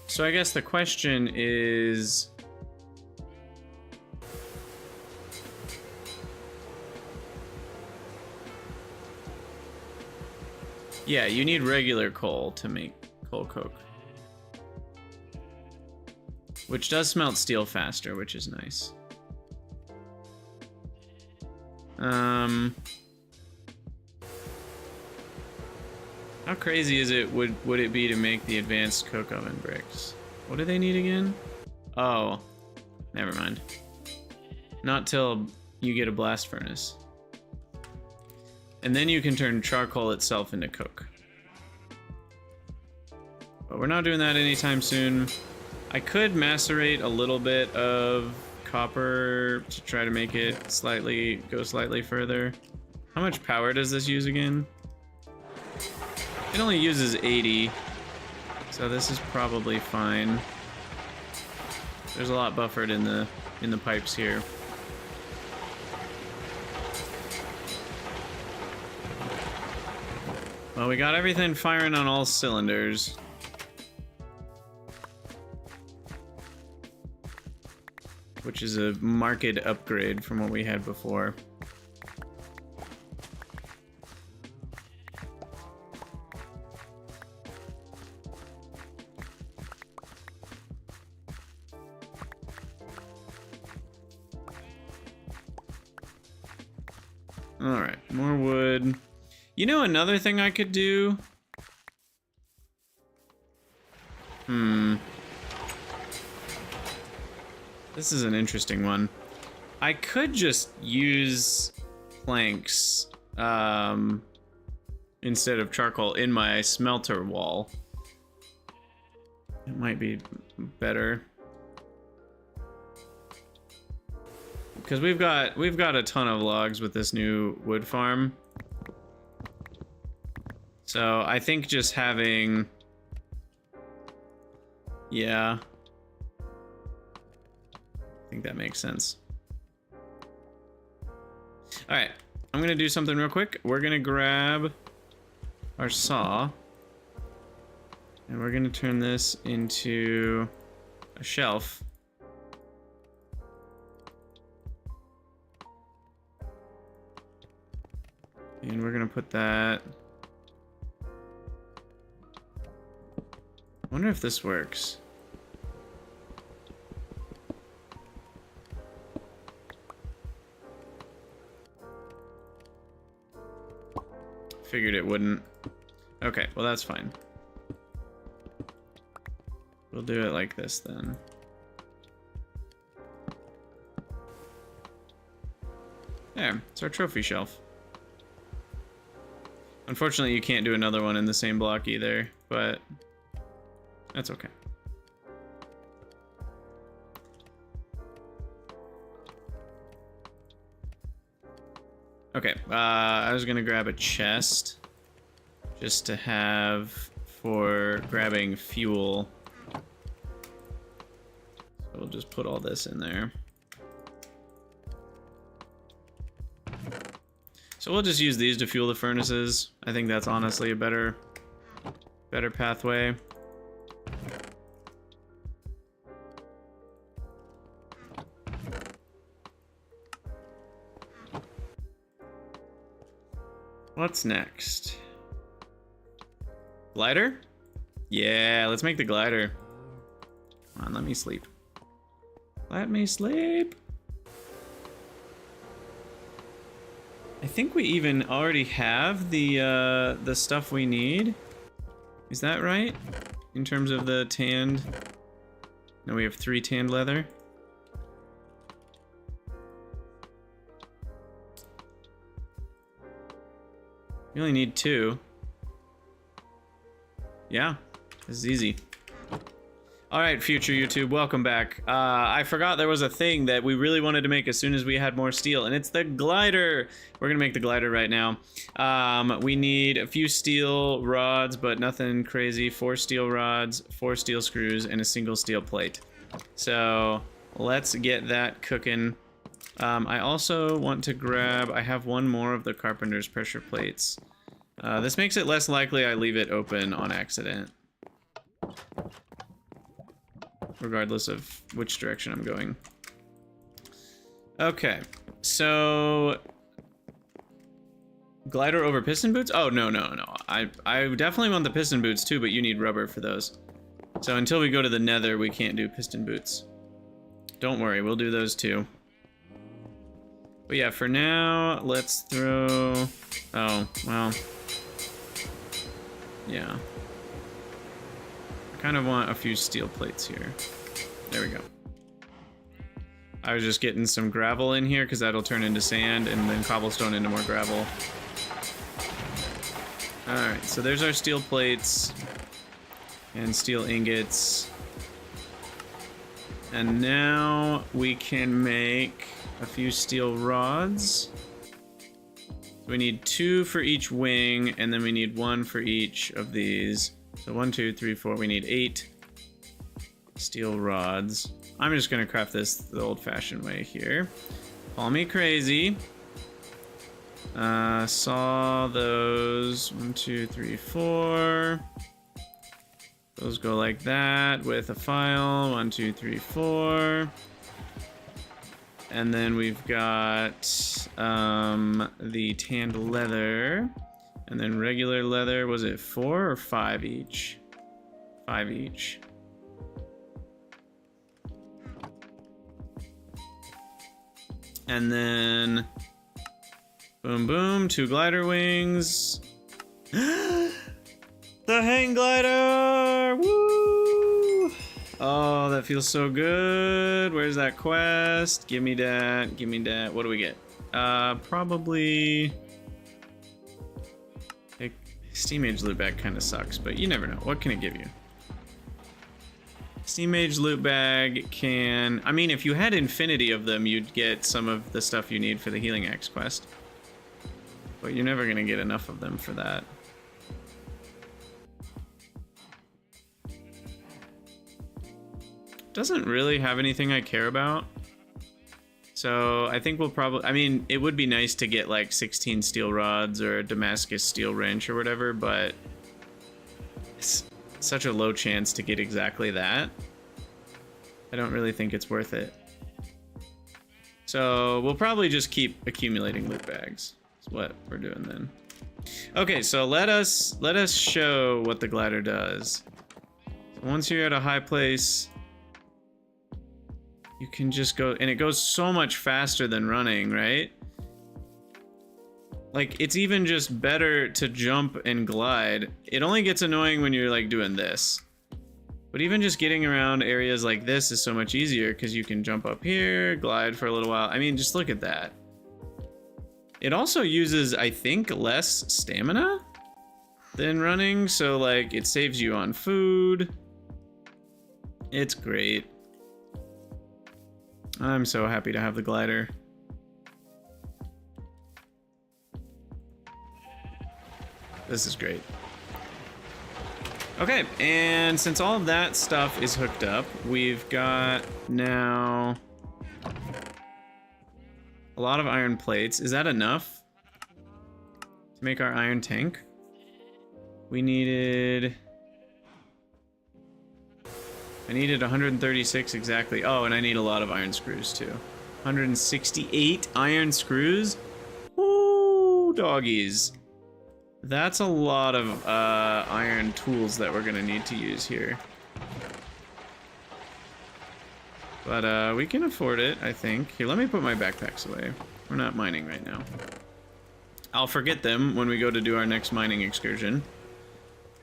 So I guess the question is, yeah, you need regular coal to make coal coke. Which does smelt steel faster, which is nice. How crazy is it would it be to make the advanced coke oven bricks? What do they need again? Oh, never mind. Not till you get a blast furnace. And then you can turn charcoal itself into coke. But we're not doing that anytime soon. I could macerate a little bit of copper to try to make it go slightly further. How much power does this use again? It only uses 80, so this is probably fine. There's a lot buffered in the pipes here. Well, we got everything firing on all cylinders. Which is a marked upgrade from what we had before. Alright, more wood. You know another thing I could do? This is an interesting one. I could just use planks instead of charcoal in my smelter wall. It might be better. Because we've got a ton of logs with this new wood farm. So I think just having, yeah, I think that makes sense. All right, I'm gonna do something real quick. We're gonna grab our saw and we're gonna turn this into a shelf. And we're gonna put that. I wonder if this works. Figured it wouldn't. Okay, well that's fine. We'll do it like this then. There, it's our trophy shelf. Unfortunately, you can't do another one in the same block either, but that's okay. Okay, I was gonna grab a chest just to have for grabbing fuel. So we'll just put all this in there. So we'll just use these to fuel the furnaces. I think that's honestly a better pathway. What's next? Glider? Yeah, let's make the glider. Come on, let me sleep. Let me sleep. I think we even already have the stuff we need. Is that right? In terms of the tanned? No, we have 3 tanned leather. We only need 2. Yeah, this is easy. All right, future YouTube, welcome back. I forgot there was a thing that we really wanted to make as soon as we had more steel, and it's the glider. We're gonna make the glider right now. We need a few steel rods, but nothing crazy. 4 steel rods, 4 steel screws, and a single steel plate. So let's get that cooking. I also want to grab, I have 1 more of the carpenter's pressure plates. This makes it less likely I leave it open on accident, regardless of which direction I'm going. Okay, so glider over piston boots? Oh, no. I definitely want the piston boots too, but you need rubber for those. So until we go to the nether, we can't do piston boots. Don't worry, we'll do those too. But yeah, for now, let's throw... Oh, well... Yeah. I kind of want a few steel plates here. There we go. I was just getting some gravel in here because that'll turn into sand and then cobblestone into more gravel. Alright, so there's our steel plates and steel ingots. And now we can make a few steel rods. We need 2 for each wing, and then we need 1 for each of these. So 1, 2, 3, 4, we need 8 steel rods. I'm just gonna craft this the old-fashioned way here. Call me crazy. Saw those 1, 2, 3, 4. Those go like that with a file. 1, 2, 3, 4. And then we've got the tanned leather. And then regular leather, was it 4 or 5 each? 5 each. And then, boom, boom, 2 glider wings. The hang glider! Woo! Oh, that feels so good. Where's that quest? Give me that, give me that. What do we get? Probably... Steam Mage loot bag kind of sucks, but you never know. What can it give you? Steam Mage loot bag can... I mean, if you had infinity of them, you'd get some of the stuff you need for the Healing Axe quest. But you're never going to get enough of them for that. Doesn't really have anything I care about. So I think we'll probably... I mean, it would be nice to get like 16 steel rods or a Damascus steel wrench or whatever, but it's such a low chance to get exactly that. I don't really think it's worth it. So we'll probably just keep accumulating loot bags. That's what we're doing then. Okay, so let us show what the glider does. So once you're at a high place, you can just go, and it goes so much faster than running, right? Like, it's even just better to jump and glide. It only gets annoying when you're like doing this. But even just getting around areas like this is so much easier because you can jump up here, glide for a little while. I mean, just look at that. It also uses, I think, less stamina than running, so like it saves you on food. It's great. I'm so happy to have the glider. This is great. Okay, and since all of that stuff is hooked up, we've got now a lot of iron plates. Is that enough to make our iron tank? We needed... I needed 136 exactly. Oh, and I need a lot of iron screws too. 168 iron screws? Woo, doggies. That's a lot of iron tools that we're gonna need to use here. But we can afford it, I think. Here, let me put my backpacks away. We're not mining right now. I'll forget them when we go to do our next mining excursion.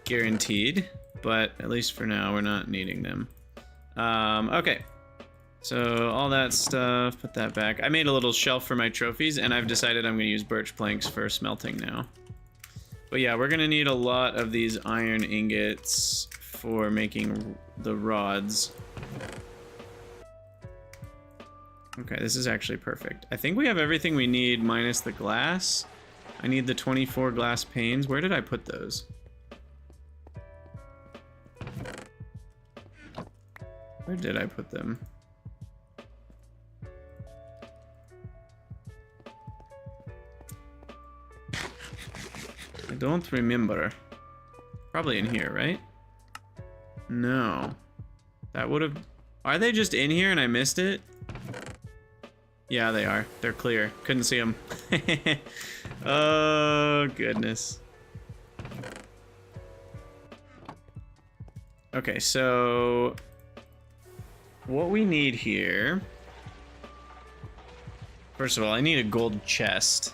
Guaranteed. But at least for now, we're not needing them. Okay. So all that stuff, put that back. I made a little shelf for my trophies, and I've decided I'm going to use birch planks for smelting now. But yeah, we're going to need a lot of these iron ingots for making the rods. Okay, this is actually perfect. I think we have everything we need minus the glass. I need the 24 glass panes. Where did I put those? Where did I put them? I don't remember. Probably in here, right? No. That would have... Are they just in here and I missed it? Yeah, they are. They're clear. Couldn't see them. Oh, goodness. Okay, so... what we need here... First of all, I need a gold chest.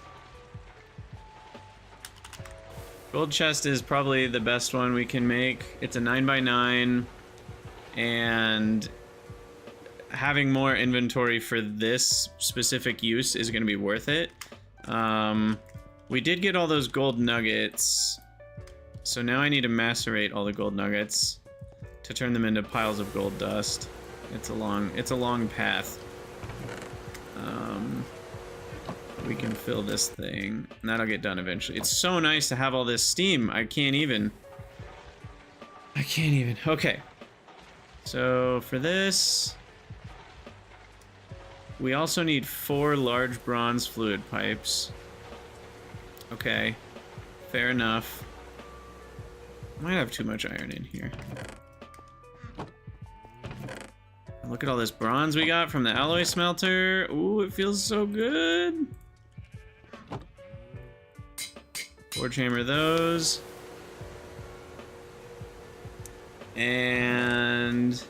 Gold chest is probably the best one we can make. It's a 9x9, and having more inventory for this specific use is going to be worth it. We did get all those gold nuggets, so now I need to macerate all the gold nuggets to turn them into piles of gold dust. It's a long path. We can fill this thing, and that'll get done eventually. It's so nice to have all this steam. I can't even. Okay. So for this, we also need 4 large bronze fluid pipes. Okay, fair enough. Might have too much iron in here. Look at all this bronze we got from the alloy smelter. Ooh, it feels so good. Forge hammer those. And...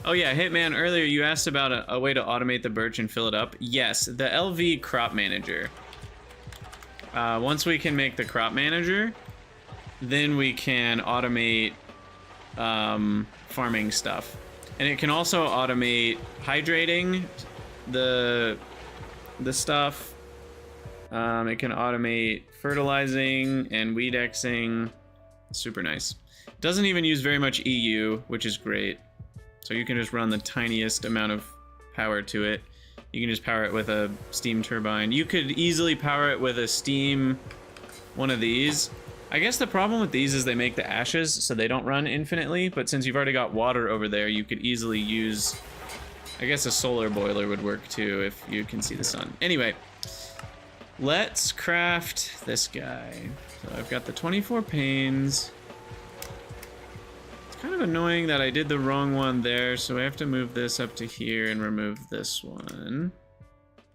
oh yeah, Hitman, earlier you asked about a way to automate the birch and fill it up. Yes, the LV crop manager. Once we can make the crop manager, then we can automate farming stuff. And it can also automate hydrating the stuff. It can automate fertilizing and weed Xing. Super nice. It doesn't even use very much EU, which is great. So you can just run the tiniest amount of power to it. You can just power it with a steam turbine. You could easily power it with a steam one of these. I guess the problem with these is they make the ashes, so they don't run infinitely, but since you've already got water over there, you could easily use... I guess a solar boiler would work too if you can see the sun. Anyway, let's craft this guy. So I've got the 24 panes. It's kind of annoying that I did the wrong one there, so I have to move this up to here and remove this one.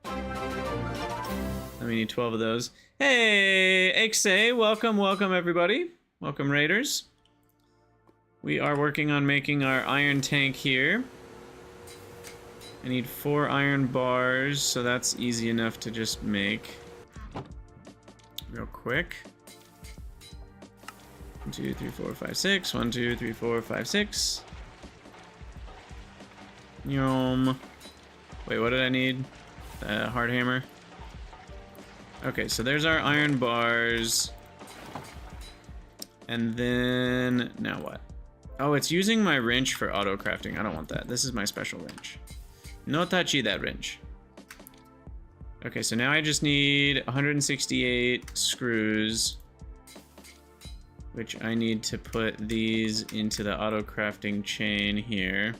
And we need 12 of those. Hey, Exe, welcome everybody. Welcome raiders. We are working on making our iron tank here. I need 4 iron bars, so that's easy enough to just make real quick. 1, 2, 3, 4, 5, 6. 1, 2, 3, 4, 5, 6. Yum. Wait, what did I need? Hard hammer. Okay, so there's our iron bars. And then, now what? Oh, it's using my wrench for auto crafting. I don't want that. This is my special wrench. No touchy that wrench. Okay, so now I just need 168 screws, which I need to put these into the auto crafting chain here.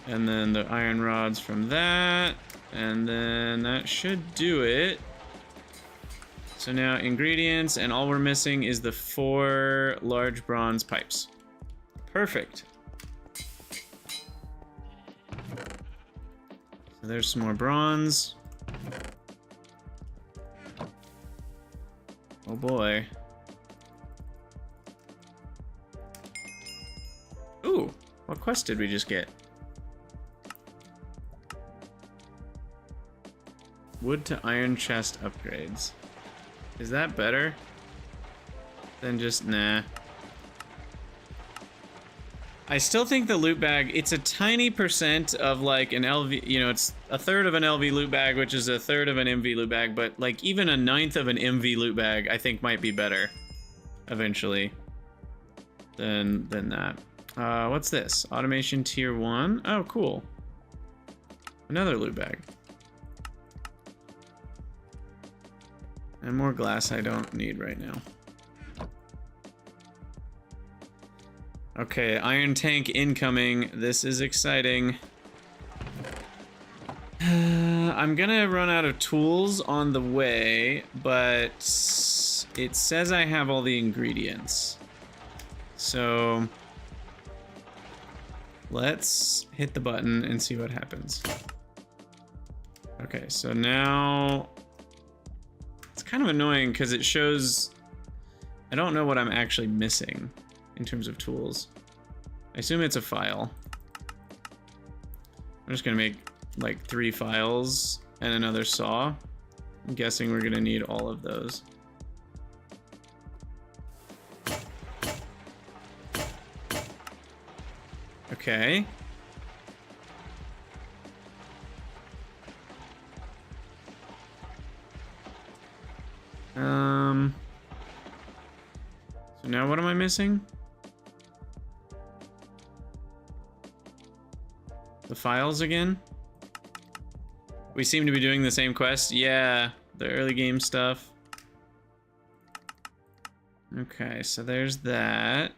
And then the iron rods from that, and then that should do it. So now ingredients, and all we're missing is the 4 large bronze pipes. Perfect. So there's some more bronze. Oh boy. Ooh, what quest did we just get? Wood to iron chest upgrades. Is that better than just nah? I still think the loot bag, it's a tiny percent of like an LV, you know, it's a third of an LV loot bag, which is a third of an MV loot bag, but like even a ninth of an MV loot bag, I think might be better eventually than that. What's this? Automation tier 1. Oh, cool. Another loot bag. And more glass I don't need right now. Okay, iron tank incoming. This is exciting. I'm gonna run out of tools on the way, but it says I have all the ingredients. So let's hit the button and see what happens. Okay, so now it's kind of annoying because it shows I don't know what I'm actually missing in terms of tools. I assume it's a file. I'm just gonna make like 3 files and another saw. I'm guessing we're gonna need all of those. Okay. So now what am I missing? The files again? We seem to be doing the same quest. Yeah, the early game stuff. Okay, so there's that.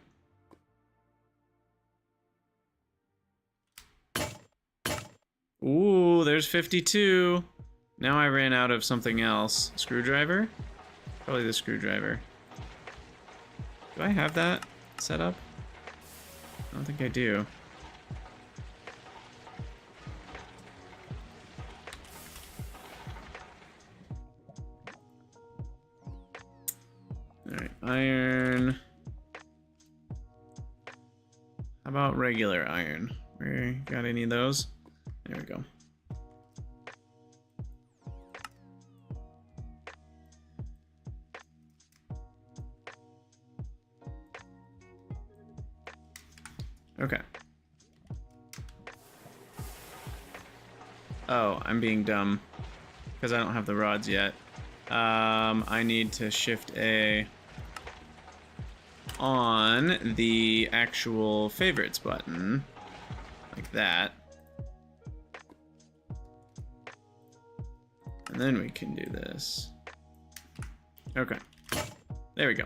Ooh, there's 52. Now I ran out of something else. Screwdriver? Probably the screwdriver. Do I have that set up? I don't think I do. Alright, iron. How about regular iron? We got any of those? There we go. Okay. Oh, I'm being dumb because I don't have the rods yet. I need to shift A on the actual favorites button, like that. And then we can do this. Okay. There we go.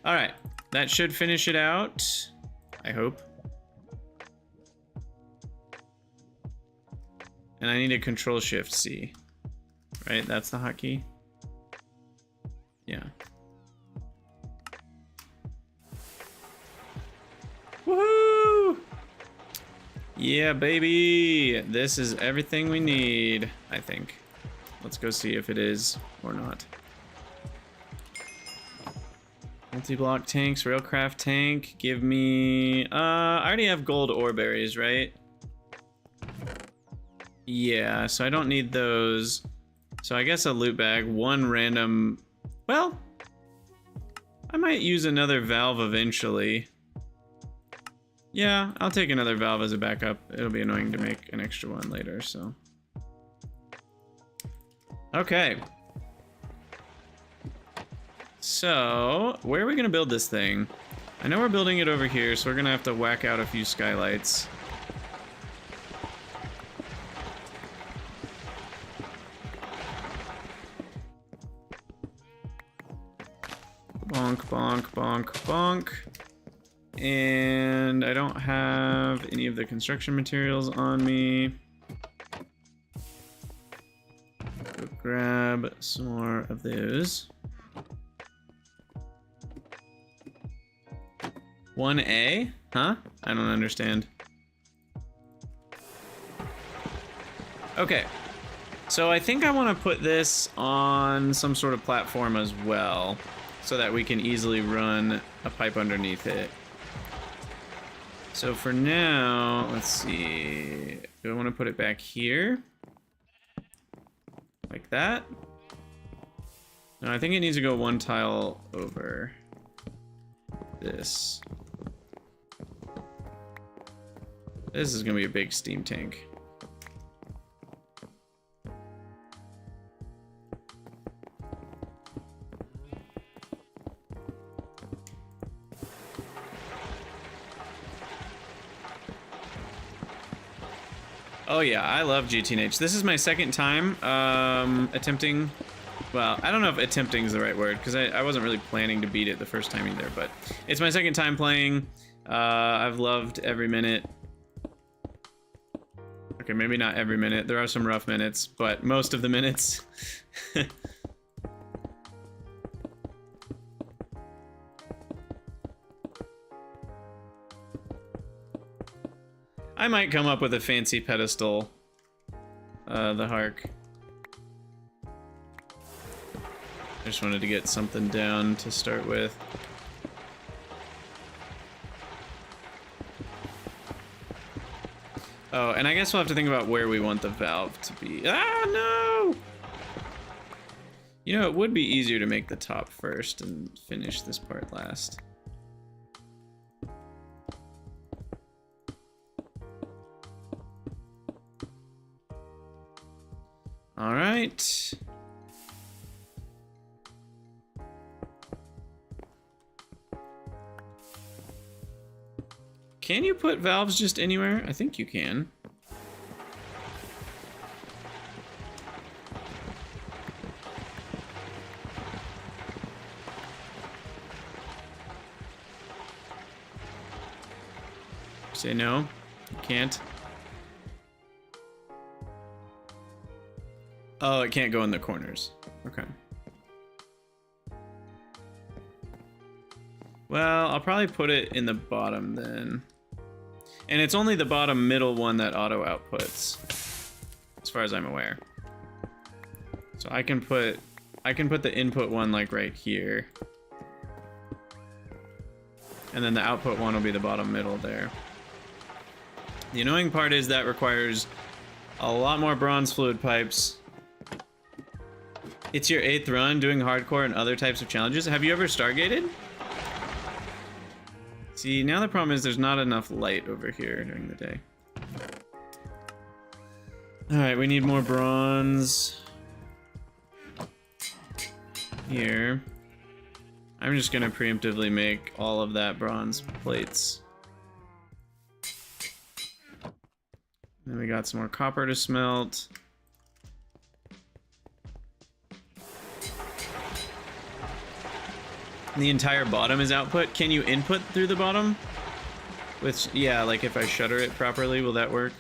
All right. That should finish it out, I hope. And I need a control shift C. Right? That's the hotkey. Yeah. Woohoo! Yeah, baby! This is everything we need, I think. Let's go see if it is or not. Multiblock tanks, railcraft tank. Give me... I already have gold ore berries, right? Yeah, so I don't need those. So I guess a loot bag, 1 random... Well, I might use another valve eventually. Yeah, I'll take another valve as a backup. It'll be annoying to make an extra one later, so... Okay. So, where are we gonna build this thing? I know we're building it over here, so we're gonna have to whack out a few skylights. Bonk, bonk, bonk, bonk. And I don't have any of the construction materials on me. Go grab some more of those. 1A? Huh? I don't understand. Okay. So I think I want to put this on some sort of platform as well, so that we can easily run a pipe underneath it. So for now, let's see. Do I want to put it back here? Like that? No, I think it needs to go 1 tile over this. This is gonna be a big steam tank. Oh yeah, I love GTNH. This is my second time attempting. Well, I don't know if attempting is the right word, because I wasn't really planning to beat it the first time either, but it's my second time playing. I've loved every minute. Okay, maybe not every minute. There are some rough minutes, but most of the minutes. I might come up with a fancy pedestal. The Hark. I just wanted to get something down to start with. Oh, and I guess we'll have to think about where we want the valve to be. Ah, no! You know, it would be easier to make the top first and finish this part last. All right. Can you put valves just anywhere? I think you can. Say no, you can't. Oh, it can't go in the corners. Okay. Well, I'll probably put it in the bottom then. And it's only the bottom middle one that auto outputs, as far as I'm aware. So I can put the input one like right here. And then the output one will be the bottom middle there. The annoying part is that requires a lot more bronze fluid pipes. It's your 8th run doing hardcore and other types of challenges. Have you ever stargated? See, now the problem is there's not enough light over here during the day. Alright, we need more bronze. Here. I'm just gonna preemptively make all of that bronze plates. Then we got some more copper to smelt. The entire bottom is output. Can you input through the bottom? Which, yeah, like if I shutter it properly, will that work?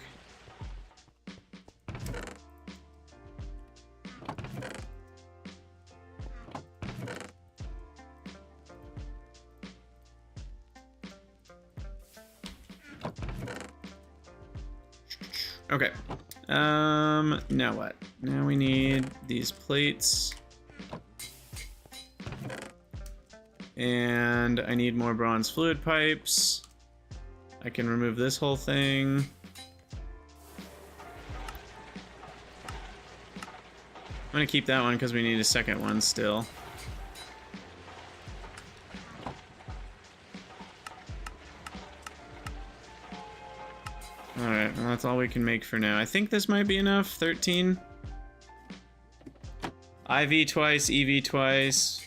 Okay. Now what? Now we need these plates. And I need more bronze fluid pipes. I can remove this whole thing. I'm gonna keep that one because we need a second one still. Alright, well that's all we can make for now. I think this might be enough. 13. IV twice, EV twice.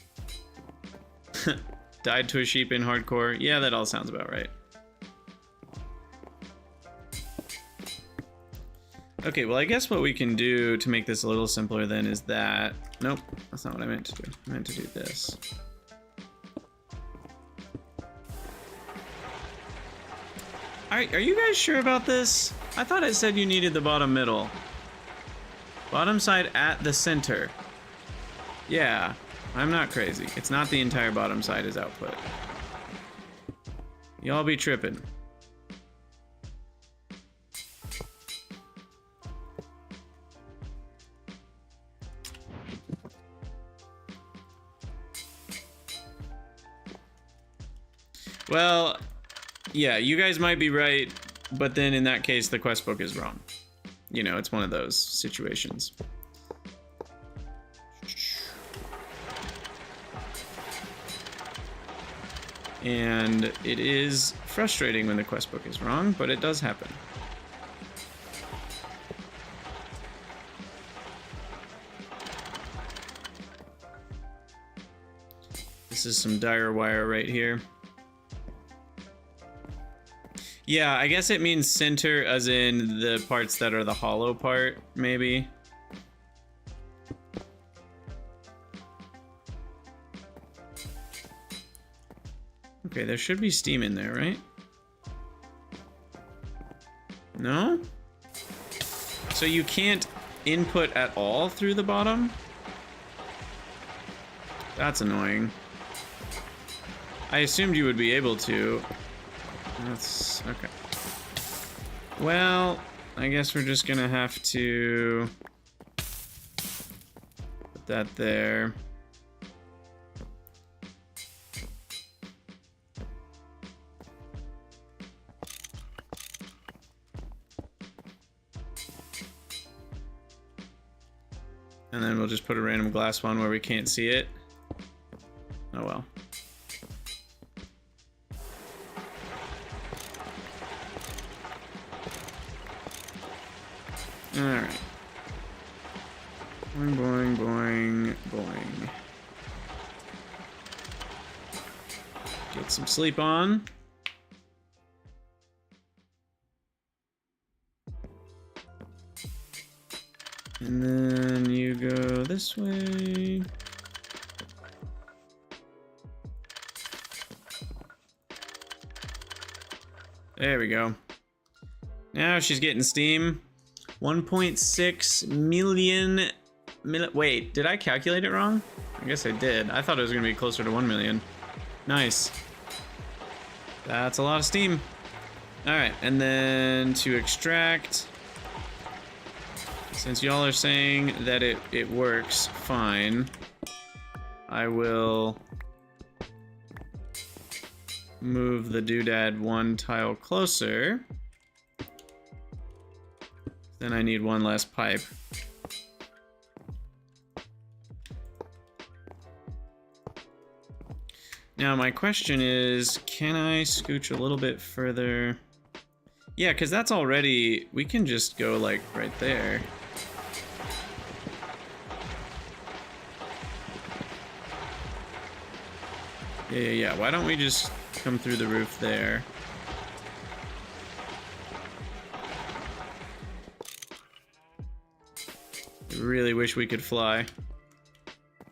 Died to a sheep in hardcore. Yeah, that all sounds about right. Okay, well I guess what we can do to make this a little simpler then is that... Nope, that's not what I meant to do. I meant to do this. Alright, are you guys sure about this? I thought it said you needed the bottom middle. Bottom side at the center. Yeah. I'm not crazy. It's not the entire bottom side is output. Y'all be tripping. Well, yeah, you guys might be right, but then in that case, the quest book is wrong. You know, it's one of those situations. And it is frustrating when the quest book is wrong, but it does happen. This is some dire wire right here. Yeah, I guess it means center as in the parts that are the hollow part, maybe. Okay, there should be steam in there, right? No? So you can't input at all through the bottom? That's annoying. I assumed you would be able to. That's okay. Well, I guess we're just gonna have to put that there. And then we'll just put a random glass one where we can't see it. Oh well. Alright. Boing, boing, boing, boing. Get some sleep on. And then you go this way. There we go. Now she's getting steam. 1.6 million. Wait, did I calculate it wrong? I guess I did. I thought it was gonna be closer to 1 million. Nice. That's a lot of steam. All right, and then to extract, since y'all are saying that it works fine, I will move the doodad one tile closer. Then I need one less pipe. Now my question is, can I scooch a little bit further? Yeah, because that's already, we can just go like right there. Yeah, why don't we just come through the roof there? I really wish we could fly.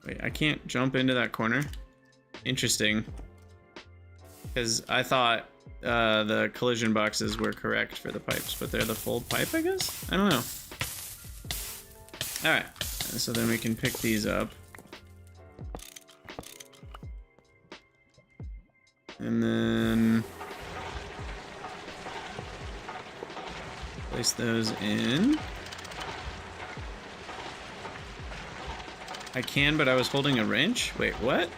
Wait, I can't jump into that corner? Interesting. Because I thought the collision boxes were correct for the pipes, but they're the full pipe, I guess? I don't know. Alright, so then we can pick these up. And then place those in. I can, but I was holding a wrench? Wait, what?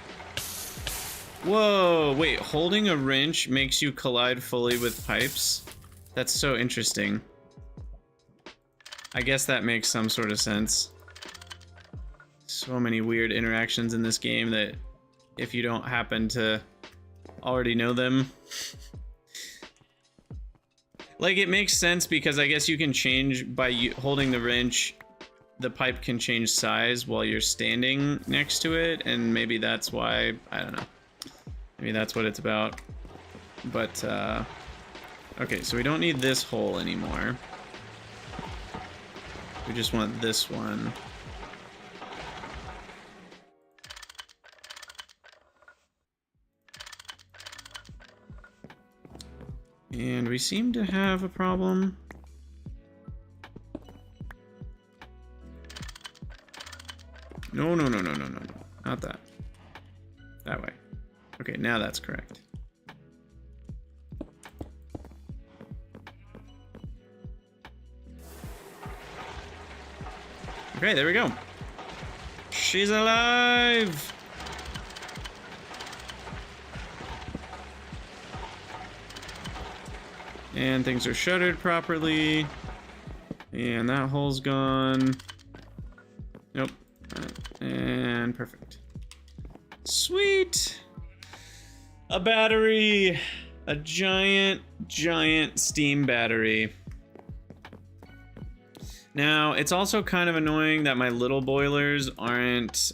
Whoa, wait, holding a wrench makes you collide fully with pipes? That's so interesting. I guess that makes some sort of sense. So many weird interactions in this game that if you don't happen to already know them. Like, it makes sense because I guess you can change by holding the wrench. The pipe can change size while you're standing next to it, and maybe that's why, I don't know. Maybe that's what it's about. But, okay, so we don't need this hole anymore. We just want this one. And we seem to have a problem. No, not that. That way. Okay, now that's correct. Okay, there we go. She's alive! And things are shuttered properly. And that hole's gone. Nope. And perfect. Sweet! A battery! A giant steam battery. Now, it's also kind of annoying that my little boilers aren't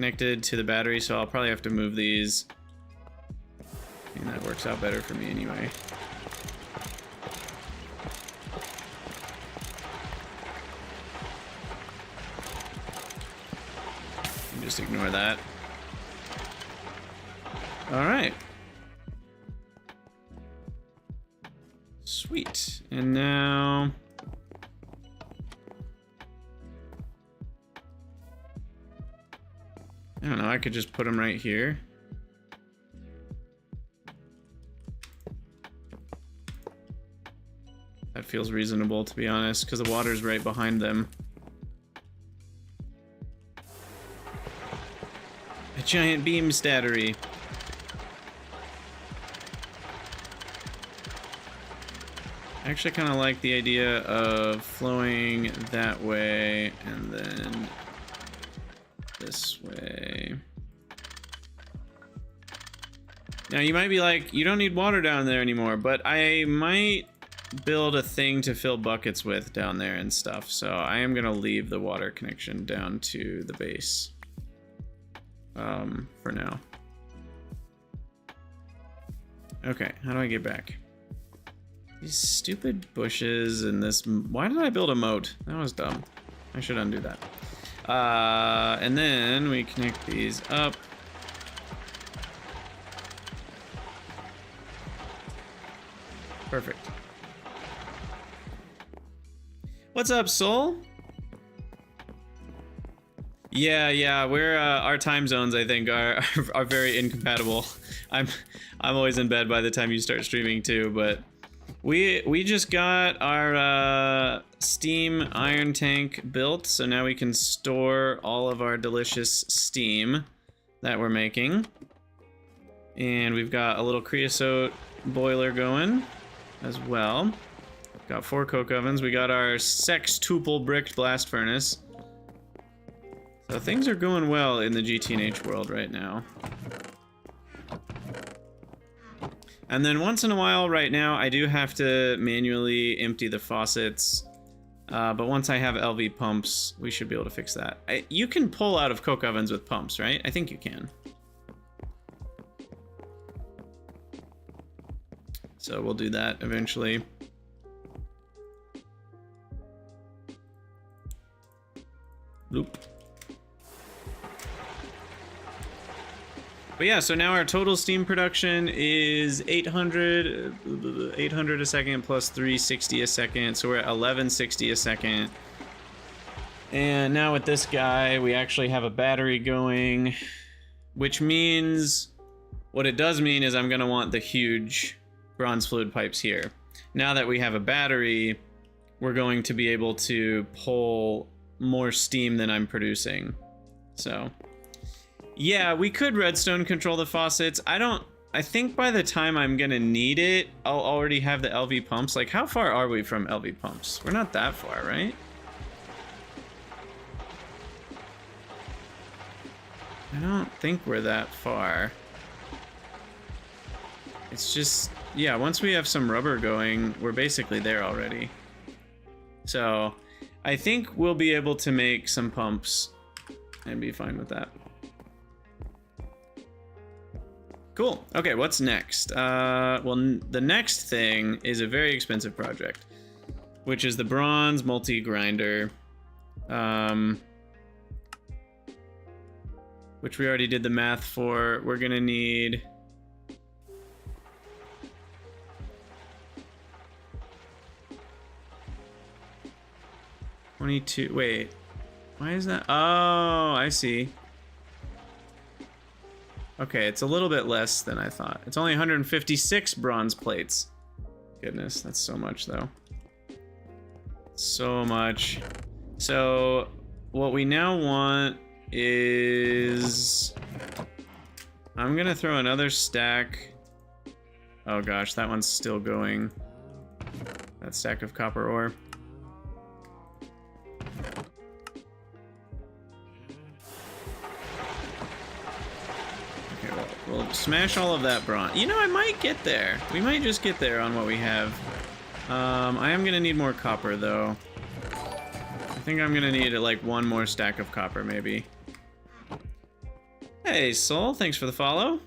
connected to the battery, so I'll probably have to move these. And that works out better for me anyway. Just ignore that. All right. Sweet. And now... I don't know, I could just put them right here. That feels reasonable, to be honest, because the water's right behind them. A giant beam stattery. I actually kind of like the idea of flowing that way and then this way. Now you might be like, you don't need water down there anymore, but I might build a thing to fill buckets with down there and stuff. So I am gonna leave the water connection down to the base. For now. Okay, how do I get back? These stupid bushes and this... Why did I build a moat? That was dumb. I should undo that. And then we connect these up. Perfect. What's up, Soul? Yeah, we're our time zones, I think, are very incompatible. I'm always in bed by the time you start streaming too, but we just got our steam iron tank built, so now we can store all of our delicious steam that we're making. And we've got a little creosote boiler going as well. Got 4 coke ovens. We got our sextuple bricked blast furnace. So things are going well in the GTNH world right now. And then once in a while right now, I do have to manually empty the faucets. But once I have LV pumps, we should be able to fix that. You can pull out of coke ovens with pumps, right? I think you can. So we'll do that eventually. Loop. But yeah, so now our total steam production is 800 a second plus 360 a second. So we're at 1160 a second. And now with this guy, we actually have a battery going, which means, what it does mean is I'm gonna want the huge bronze fluid pipes here. Now that we have a battery, we're going to be able to pull more steam than I'm producing. So yeah, we could redstone control the faucets. I think by the time I'm gonna need it, I'll already have the LV pumps. Like, how far are we from LV pumps? We're not that far, right? I don't think we're that far. It's just, yeah, once we have some rubber going, we're basically there already. So I think we'll be able to make some pumps and be fine with that. Cool. Okay, what's next? Well, the next thing is a very expensive project, which is the bronze multi-grinder, which we already did the math for. We're gonna need... $22, wait, why is that? Oh, I see. Okay, it's a little bit less than I thought. It's only 156 bronze plates. Goodness, that's so much though. So much. So what we now want is... I'm gonna throw another stack. Oh gosh, that one's still going. That stack of copper ore. We'll smash all of that bronze. You know, I might get there. We might just get there on what we have. I am gonna need more copper though. I think I'm gonna need like one more stack of copper maybe. Hey, Soul, thanks for the follow.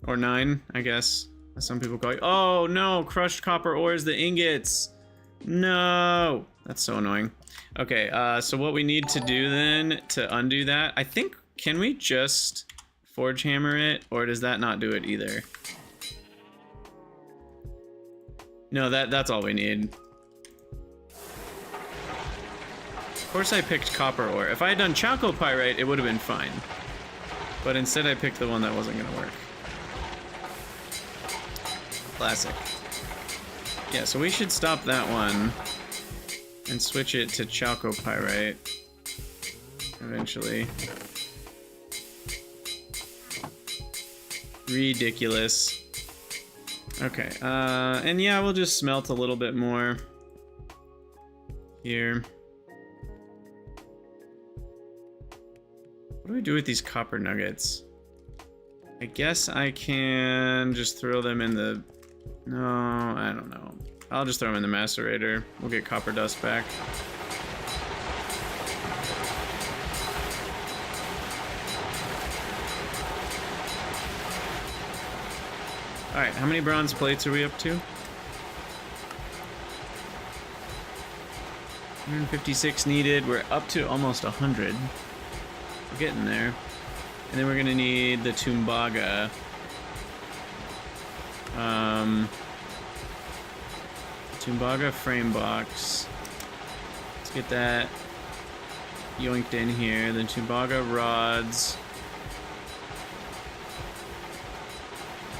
Or 9, I guess, as some people call it. Oh no, crushed copper ores, the ingots. No, that's so annoying. Okay, so what we need to do then to undo that, I think, can we just forge hammer it, or does that not do it either? No, that's all we need. Of course I picked copper ore. If I had done chalcopyrite, it would have been fine. But instead I picked the one that wasn't gonna work. Classic. Yeah, so we should stop that one and switch it to chalcopyrite eventually. Ridiculous. Okay, and yeah, we'll just smelt a little bit more here. What do we do with these copper nuggets? I guess I can just throw them in the... No, I don't know. I'll just throw them in the macerator. We'll get copper dust back. Alright, how many bronze plates are we up to? 156 needed. We're up to almost 100. We're getting there. And then we're gonna need the Tumbaga. Tumbaga frame box. Let's get that yoinked in here. Then Tumbaga rods.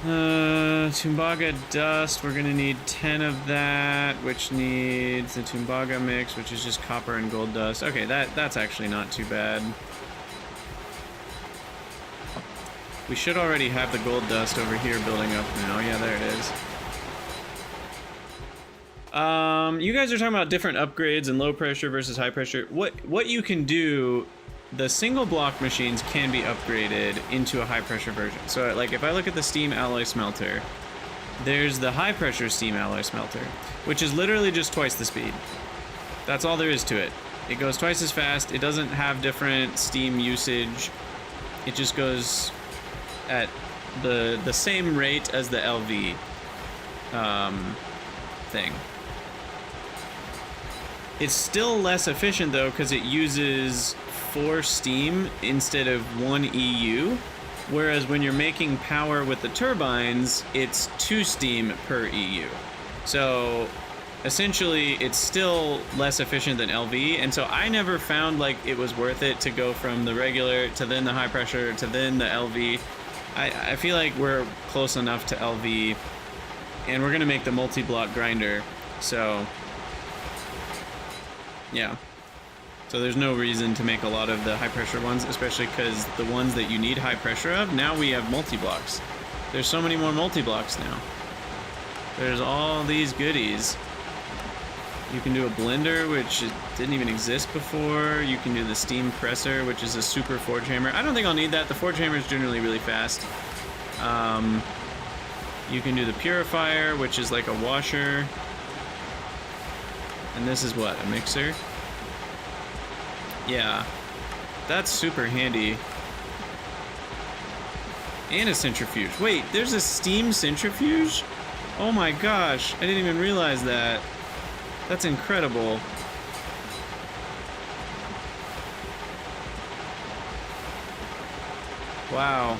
Tumbaga dust, we're gonna need 10 of that, which needs the Tumbaga mix, which is just copper and gold dust. Okay, that's actually not too bad. We should already have the gold dust over here building up now. Yeah, there it is. You guys are talking about different upgrades and low pressure versus high pressure. What you can do, the single block machines can be upgraded into a high pressure version. So like if I look at the steam alloy smelter, there's the high pressure steam alloy smelter, which is literally just twice the speed. That's all there is to it. It goes twice as fast. It doesn't have different steam usage. It just goes at the same rate as the LV thing. It's still less efficient though because it uses 4 steam instead of 1 EU, whereas when you're making power with the turbines, it's 2 steam per EU. So essentially it's still less efficient than LV, and so I never found like it was worth it to go from the regular to then the high pressure to then the LV. I feel like we're close enough to LV, and we're gonna make the multi-block grinder, so yeah. So there's no reason to make a lot of the high pressure ones, especially because the ones that you need high pressure of, now we have multi-blocks. There's so many more multi-blocks now. There's all these goodies. You can do a blender, which didn't even exist before. You can do the steam presser, which is a super forge hammer. I don't think I'll need that. The forge hammer is generally really fast. You can do the purifier, which is like a washer. And this is what, a mixer? Yeah, that's super handy. And a centrifuge. Wait, there's a steam centrifuge? Oh my gosh, I didn't even realize that. That's incredible. Wow.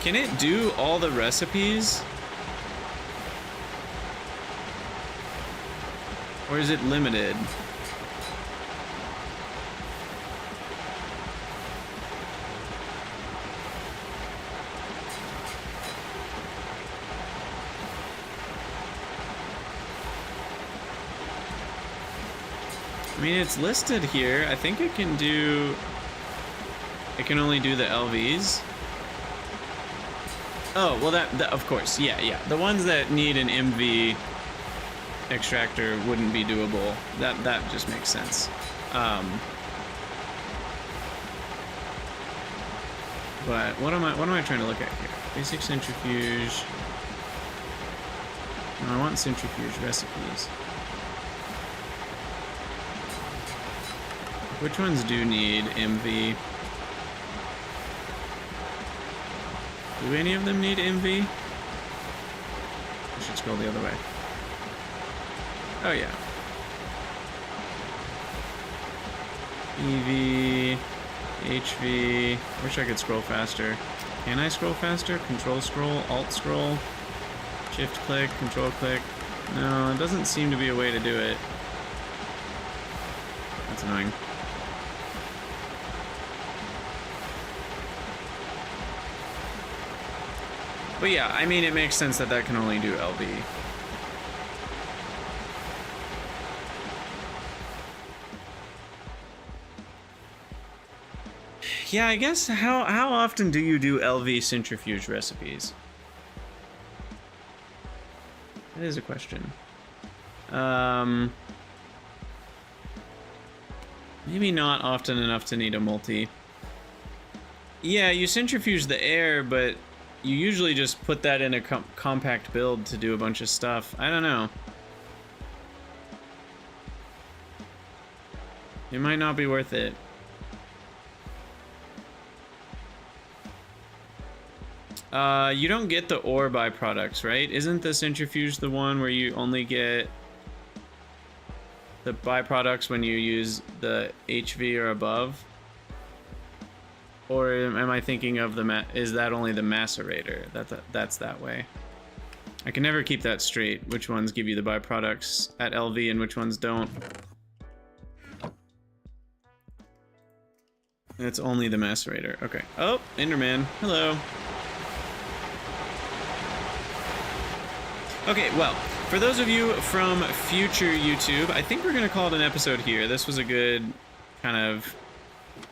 Can it do all the recipes? Or is it limited? I mean, it's listed here. I think it can do... It can only do the LVs. Oh, well that of course, yeah. The ones that need an MV extractor wouldn't be doable. That just makes sense. But what am I trying to look at here? Basic centrifuge. No, I want centrifuge recipes. Which ones do need MV? Do any of them need MV? I should scroll the other way. Oh yeah. EV, HV. Wish I could scroll faster. Can I scroll faster? Control scroll, alt scroll, shift click, control click. No, it doesn't seem to be a way to do it. That's annoying. But yeah, I mean, it makes sense that that can only do LV. Yeah, I guess how often do you do LV centrifuge recipes? That is a question. Maybe not often enough to need a multi. Yeah, you centrifuge the air, but you usually just put that in a compact build to do a bunch of stuff. I don't know. It might not be worth it. You don't get the ore byproducts, right? Isn't the centrifuge the one where you only get the byproducts when you use the HV or above? Or am I thinking of the is that only the macerator? That's that way. I can never keep that straight. Which ones give you the byproducts at LV and which ones don't? It's only the macerator. Okay. Oh, Enderman. Hello. Okay, well, for those of you from future YouTube, I think we're going to call it an episode here. This was a good kind of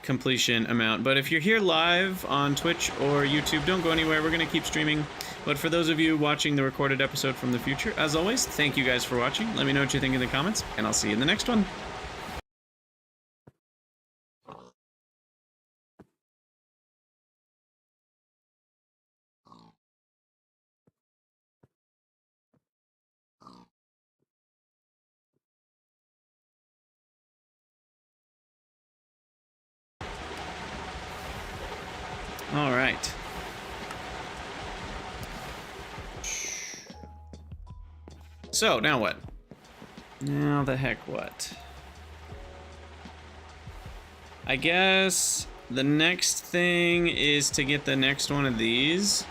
completion amount. But if you're here live on Twitch or YouTube, don't go anywhere. We're going to keep streaming. But for those of you watching the recorded episode from the future, as always, thank you guys for watching. Let me know what you think in the comments, and I'll see you in the next one. All right. So, now what? Now the heck what? I guess the next thing is to get the next one of these.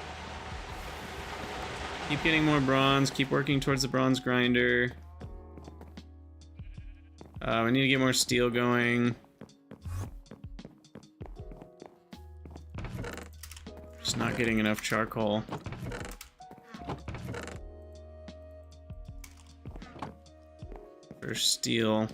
Keep getting more bronze, keep working towards the bronze grinder. We need to get more steel going. Just not getting enough charcoal. For steel.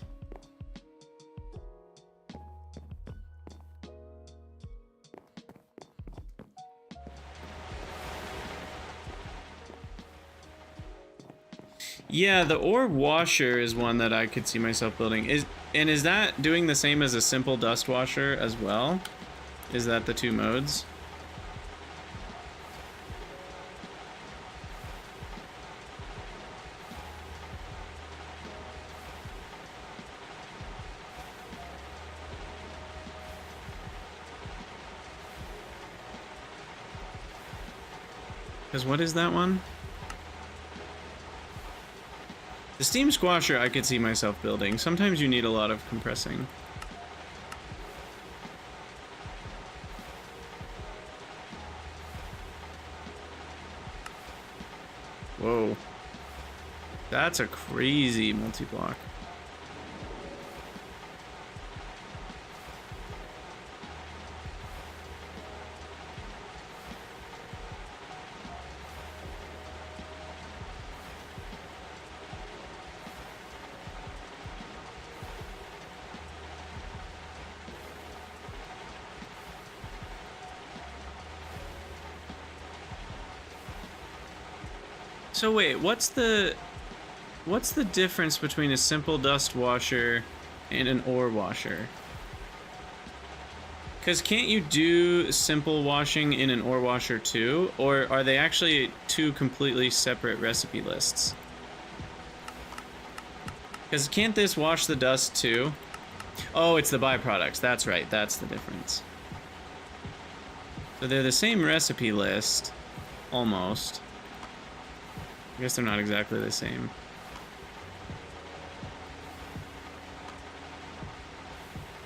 Yeah, the ore washer is one that I could see myself building. Is that doing the same as a simple dust washer as well? Is that the two modes? Because what is that one? The steam squasher I could see myself building. Sometimes you need a lot of compressing. Whoa. That's a crazy multi-block. So wait, what's the difference between a simple dust washer and an ore washer? Because can't you do simple washing in an ore washer too? Or are they actually two completely separate recipe lists? Because can't this wash the dust too? Oh, it's the byproducts. That's right. That's the difference. So they're the same recipe list, almost. I guess they're not exactly the same.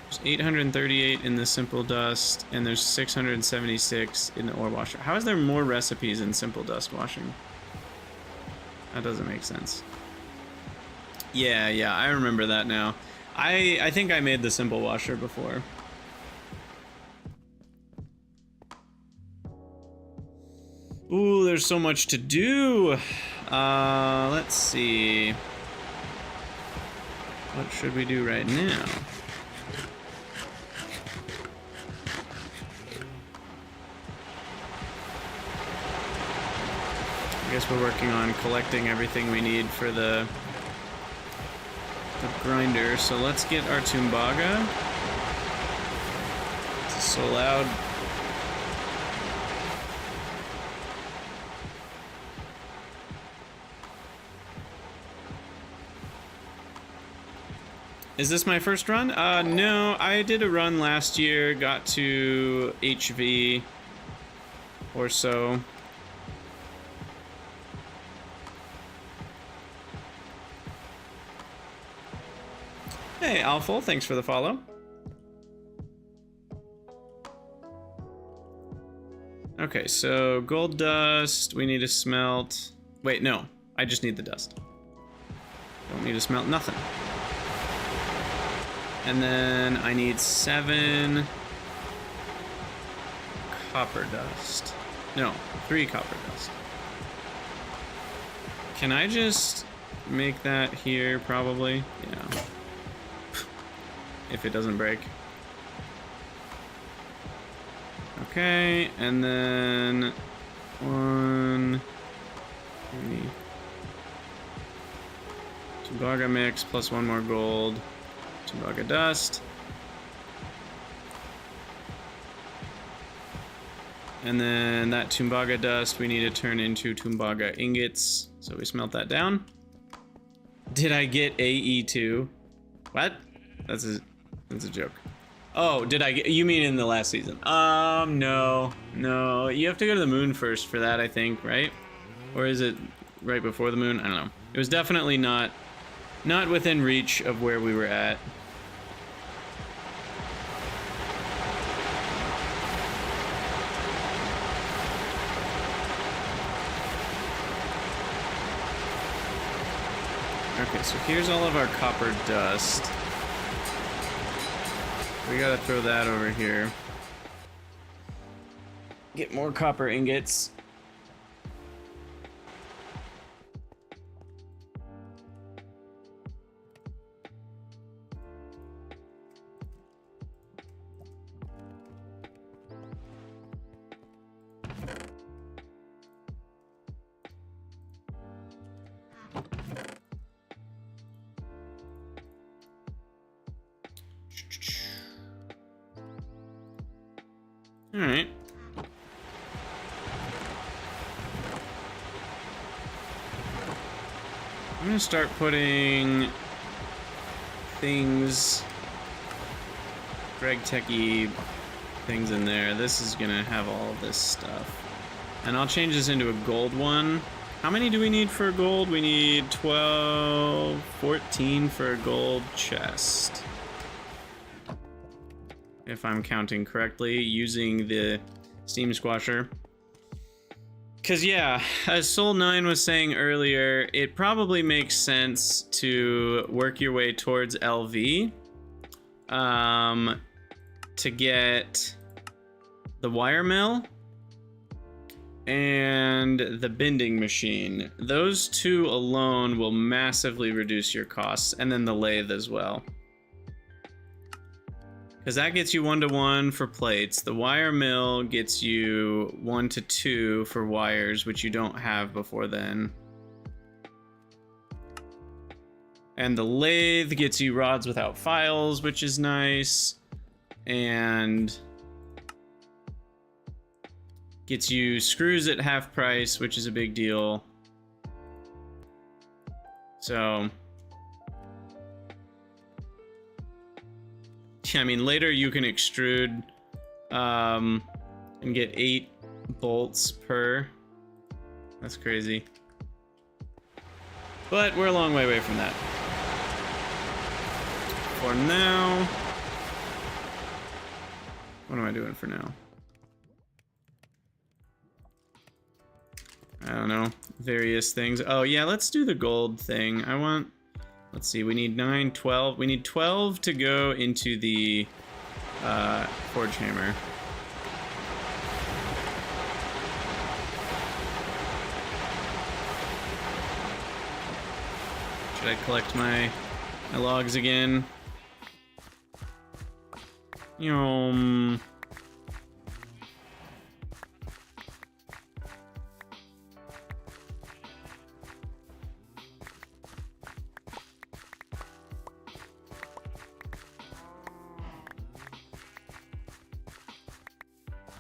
There's 838 in the simple dust, and there's 676 in the ore washer. How is there more recipes in simple dust washing? That doesn't make sense. Yeah, I remember that now. I think I made the simple washer before. Ooh, there's so much to do. Let's see. What should we do right now? I guess we're working on collecting everything we need for the grinder. So let's get our Tumbaga. It's so loud. Is this my first run? No, I did a run last year, got to HV or so. Hey, Alful, thanks for the follow. Okay, so gold dust, we need to smelt. Wait, no, I just need the dust. Don't need to smelt nothing. And then I need 7 copper dust. No, 3 copper dust. Can I just make that here, probably? Yeah. If it doesn't break. Okay, and then 1, 3. Tumbaga mix plus 1 more gold. Tumbaga dust. And then that Tumbaga dust we need to turn into Tumbaga ingots. So we smelt that down. Did I get AE2? What? That's a joke. Oh, did I get, you mean in the last season? No. You have to go to the moon first for that, I think, right? Or is it right before the moon? I don't know. It was definitely not within reach of where we were at. Okay, so here's all of our copper dust. We gotta throw that over here. Get more copper ingots. All right. I'm gonna start putting things, Gregtech-y things in there. This is gonna have all of this stuff. And I'll change this into a gold one. How many do we need for gold? We need 12, 14 for a gold chest. If I'm counting correctly, using the steam squasher. Cause yeah, as Soul9 was saying earlier, it probably makes sense to work your way towards LV to get the wire mill and the bending machine. Those two alone will massively reduce your costs, and then the lathe as well. Because that gets you 1-to-1 for plates. The wire mill gets you 1-to-2 for wires, which you don't have before then. And the lathe gets you rods without files, which is nice. And gets you screws at half price, which is a big deal. So yeah, I mean, later you can extrude and get 8 bolts per. That's crazy. But we're a long way away from that. For now, what am I doing for now? I don't know, various things. Oh yeah, let's do the gold thing. I want, let's see, we need 9, 12. We need 12 to go into the forge hammer. Should I collect my logs again? Yum.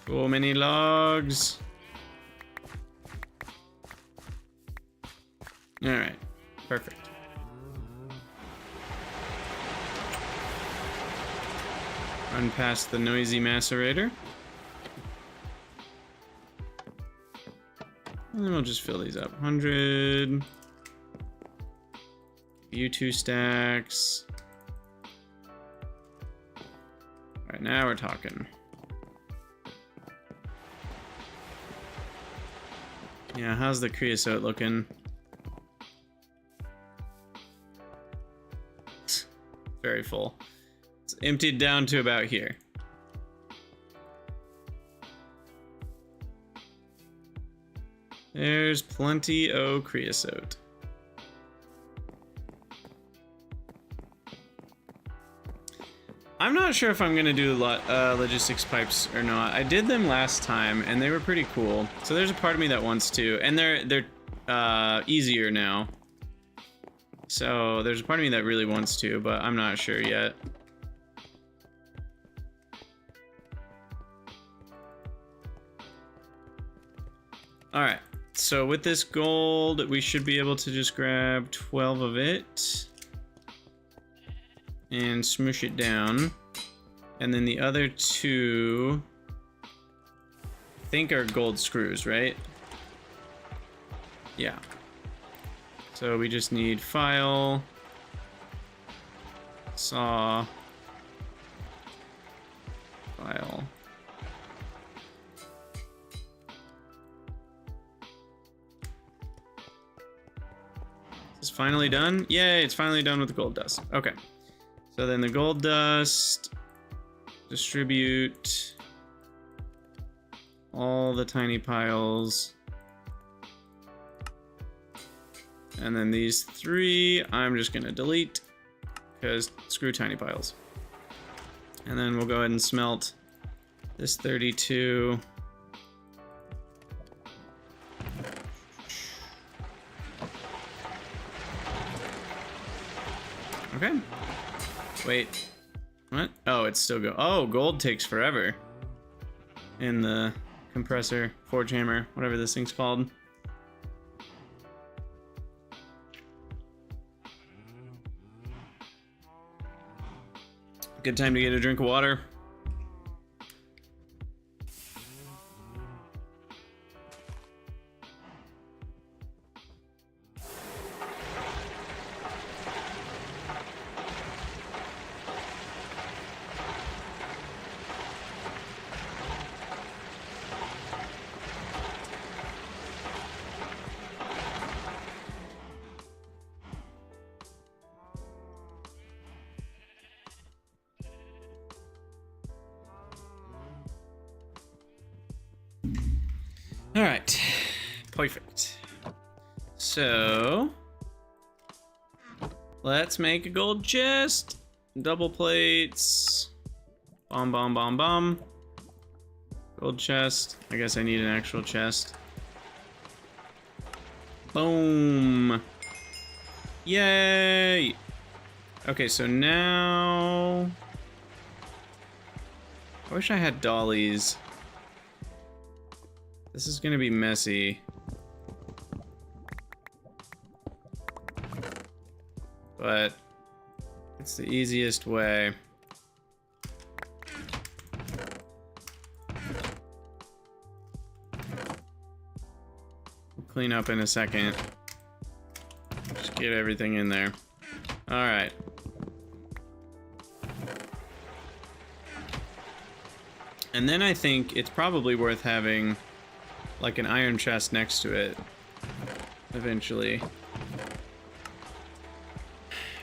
So many logs. All right, perfect. Run past the noisy macerator. And then we'll just fill these up. 100. You 2 stacks. All right, now we're talking. Yeah, how's the creosote looking? Very full. It's emptied down to about here. There's plenty of creosote. I'm not sure if I'm gonna do logistics pipes or not. I did them last time and they were pretty cool. So there's a part of me that wants to, and they're easier now. So there's a part of me that really wants to, but I'm not sure yet. All right, so with this gold, we should be able to just grab 12 of it and smoosh it down. And then the other 2, I think, are gold screws, right? Yeah. So we just need file, saw, file. Is this finally done? Yay, it's finally done with the gold dust. Okay. So then the gold dust, distribute all the tiny piles. And then these 3, I'm just gonna delete because screw tiny piles. And then we'll go ahead and smelt this 32. Okay. Wait. What? Oh, it's still go. Oh, gold takes forever. In the compressor, forge hammer, whatever this thing's called. Good time to get a drink of water. All right, perfect. So let's make a gold chest. Double plates. Bomb, bomb, bomb, bomb. Gold chest. I guess I need an actual chest. Boom. Yay. Okay, so now I wish I had dollies. This is gonna be messy. But it's the easiest way. clean up in a second. Just get everything in there. Alright. And then I think it's probably worth having like an iron chest next to it eventually.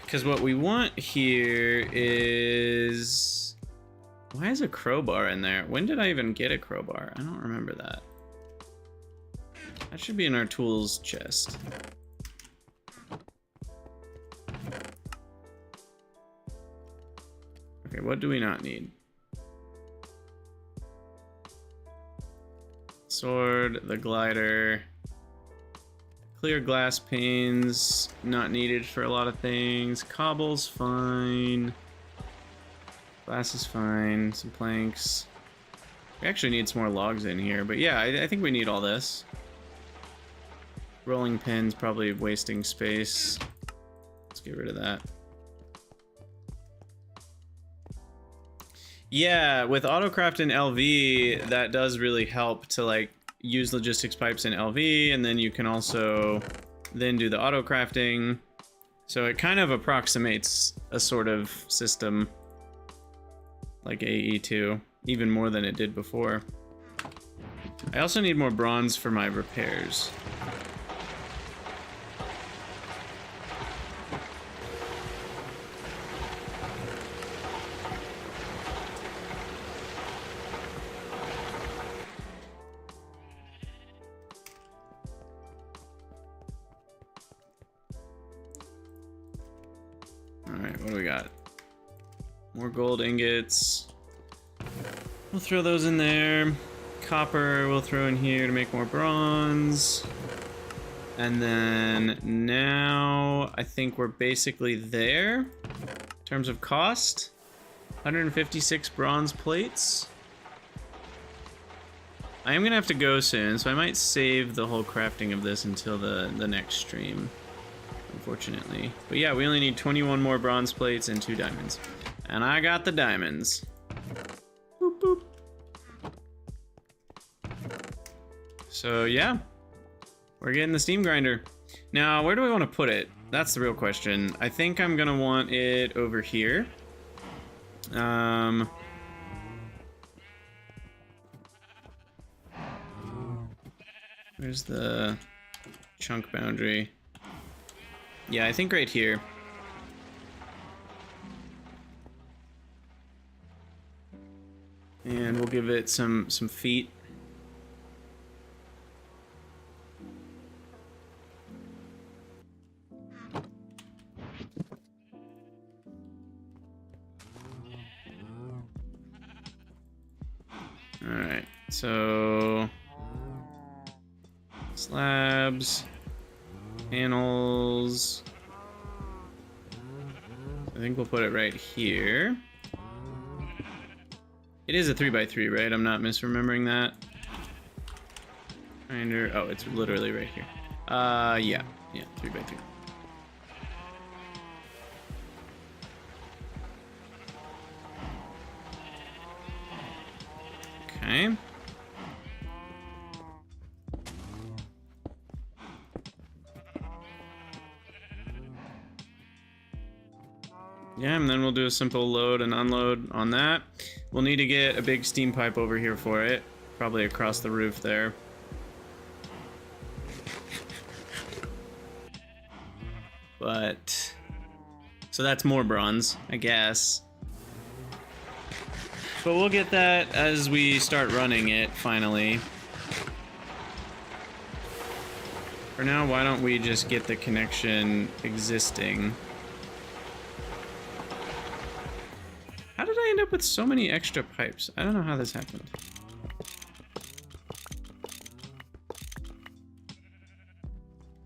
Because what we want here is... Why is a crowbar in there? When did I even get a crowbar? I don't remember that. That should be in our tools chest. Okay, what do we not need? Sword, the glider. Clear glass panes, not needed for a lot of things. Cobble's fine. Glass is fine. Some planks. We actually need some more logs in here, but yeah, I think we need all this. Rolling pins, probably wasting space. Let's get rid of that. Yeah, with autocraft in LV, that does really help to like use logistics pipes in LV, and then you can also then do the auto crafting. So it kind of approximates a sort of system like AE2, even more than it did before. I also need more bronze for my repairs. Alright, what do we got? More gold ingots. We'll throw those in there. Copper we'll throw in here to make more bronze. And then now I think we're basically there in terms of cost. 156 bronze plates. I am gonna have to go soon, so I might save the whole crafting of this until the next stream, unfortunately. But yeah, we only need 21 more bronze plates and 2 diamonds. And I got the diamonds. Boop, boop. So yeah, we're getting the steam grinder. Now, where do we want to put it? That's the real question. I think I'm gonna want it over here. Where's the chunk boundary? Yeah, I think right here. And we'll give it some feet. Alright, so slabs, panels. I think we'll put it right here. It is a 3x3, right? I'm not misremembering that. Grinder. Oh, it's literally right here. Yeah, 3x3. Okay. Yeah, and then we'll do a simple load and unload on that. We'll need to get a big steam pipe over here for it, probably across the roof there. But, so that's more bronze, I guess. But we'll get that as we start running it, finally. For now, why don't we just get the connection existing? How did I end up with so many extra pipes? I don't know how this happened.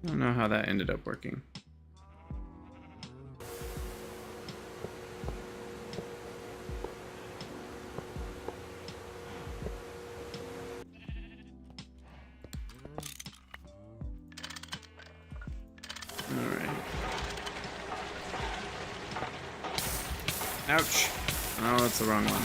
I don't know how that ended up working. Alright. Ouch. Oh, that's the wrong one.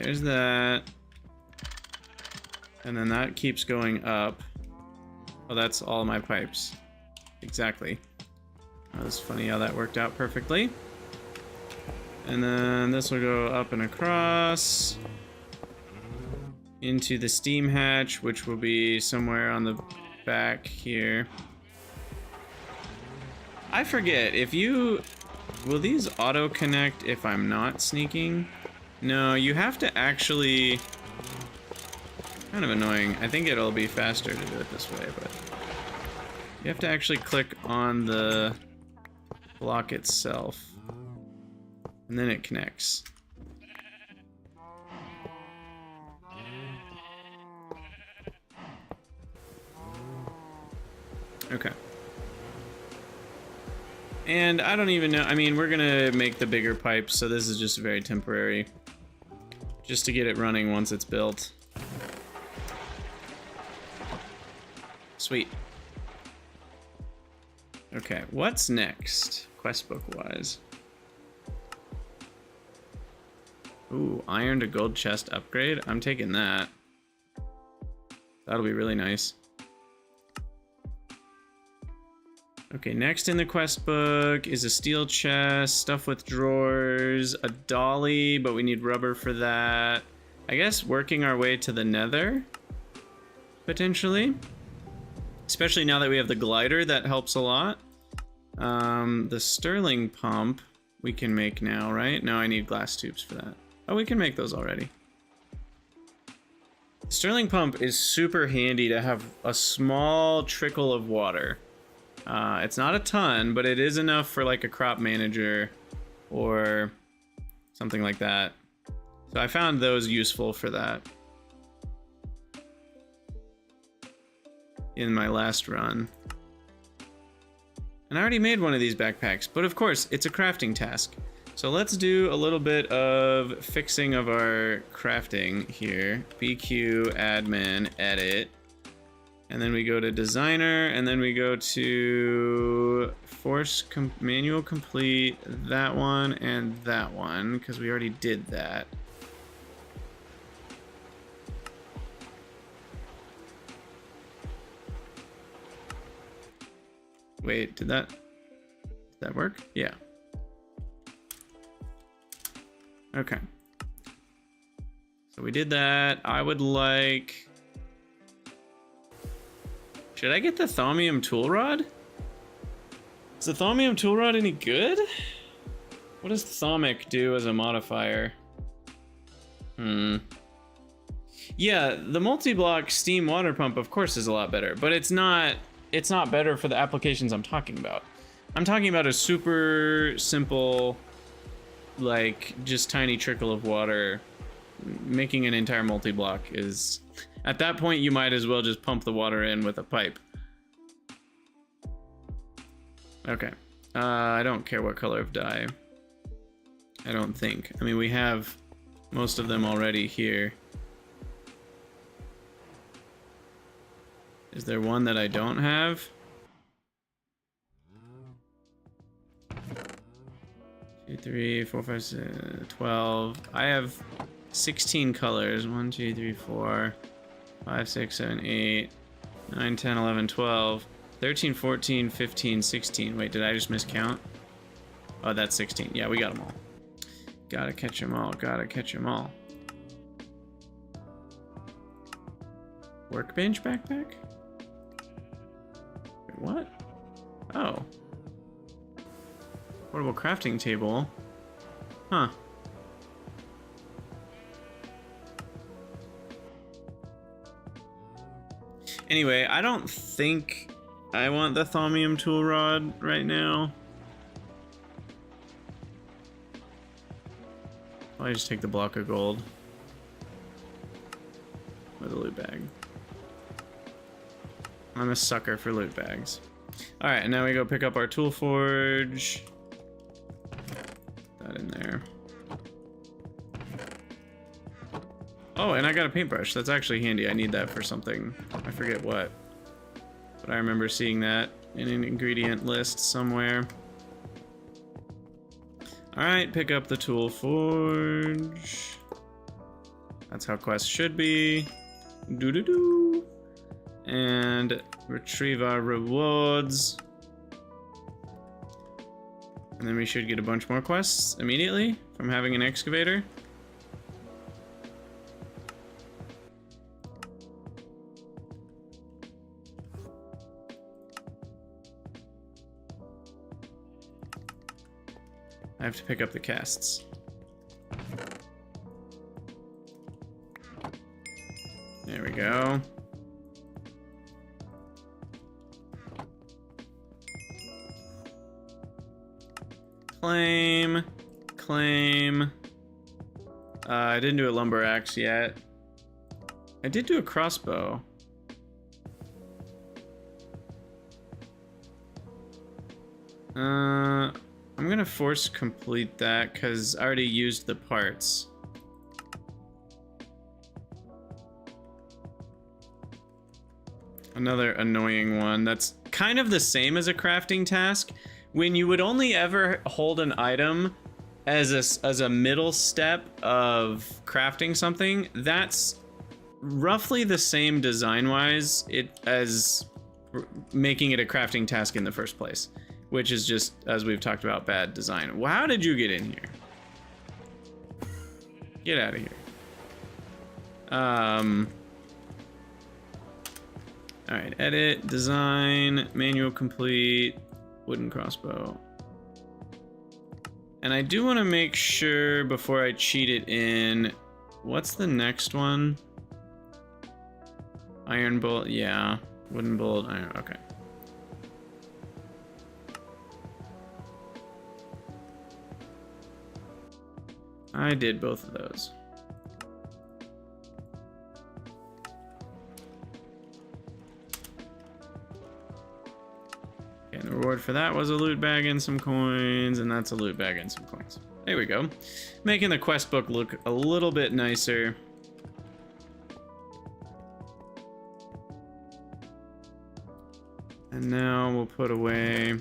There's that. And then that keeps going up. Oh, that's all my pipes. Exactly. That was funny how that worked out perfectly. And then this will go up and across into the steam hatch, which will be somewhere on the back here. I forget, if you... Will these auto-connect if I'm not sneaking? No, you have to actually... Kind of annoying. I think it'll be faster to do it this way, but... You have to actually click on the block itself. And then it connects. Okay. And I don't even know, I mean, we're gonna make the bigger pipes, so this is just very temporary. Just to get it running once it's built. Sweet. Okay, what's next, quest book wise? Ooh, iron to gold chest upgrade. I'm taking that. That'll be really nice. Okay, next in the quest book is a steel chest, stuff with drawers, a dolly, but we need rubber for that. I guess working our way to the nether, potentially. Especially now that we have the glider, that helps a lot. The sterling pump we can make now, right? No, I need glass tubes for that. Oh, we can make those already. Sterling pump is super handy to have a small trickle of water. It's not a ton, but it is enough for like a crop manager or something like that. So I found those useful for that in my last run. And I already made one of these backpacks, but of course it's a crafting task. So let's do a little bit of fixing of our crafting here. BQ, admin, edit. And then we go to designer, and then we go to manual complete, that one and that one, because we already did that. Wait, did that work? Yeah. Okay. So we did that. I would like... Should I get the thaumium tool rod? Is the thaumium tool rod any good? What does thaumic do as a modifier? Yeah, the multi-block steam water pump of course is a lot better, but it's not better for the applications I'm talking about. I'm talking about a super simple, like, just tiny trickle of water. Making an entire multi-block is... At that point, you might as well just pump the water in with a pipe. Okay. I don't care what color of dye. I don't think. I mean, we have most of them already here. Is there one that I don't have? 2, 3, 4, 5, 6, 12. I have 16 colors. 1, 2, 3, 4, 5, 6, 7, 8, 9, 10, 11, 12, 13, 14, 15, 16. Wait, did I just miscount? Oh, that's 16. Yeah, we got them all. Gotta catch them all. Gotta catch them all. Workbench backpack? Wait, what? Oh. Portable crafting table. Huh. Anyway, I don't think I want the thaumium tool rod right now. I'll just take the block of gold. With a loot bag. I'm a sucker for loot bags. Alright, and now we go pick up our tool forge. That in there. Oh, and I got a paintbrush. That's actually handy. I need that for something. I forget what. But I remember seeing that in an ingredient list somewhere. Alright, pick up the tool forge. That's how quests should be. Doo-doo-doo. And retrieve our rewards. And then we should get a bunch more quests immediately from having an excavator. I have to pick up the casts. There we go. Claim. Claim. I didn't do a lumber axe yet. I did do a crossbow. I'm gonna force complete that because I already used the parts. Another annoying one that's kind of the same as a crafting task. When you would only ever hold an item as a middle step of crafting something, that's roughly the same design-wise as making it a crafting task in the first place, which is just, as we've talked about, bad design. Well, how did you get in here? Get out of here. All right, edit, design, manual complete, wooden crossbow. And I do want to make sure before I cheat it in, what's the next one? Iron bolt, yeah. Wooden bolt, iron, okay. I did both of those. And the reward for that was a loot bag and some coins, and that's a loot bag and some coins. There we go. Making the quest book look a little bit nicer. And now we'll put away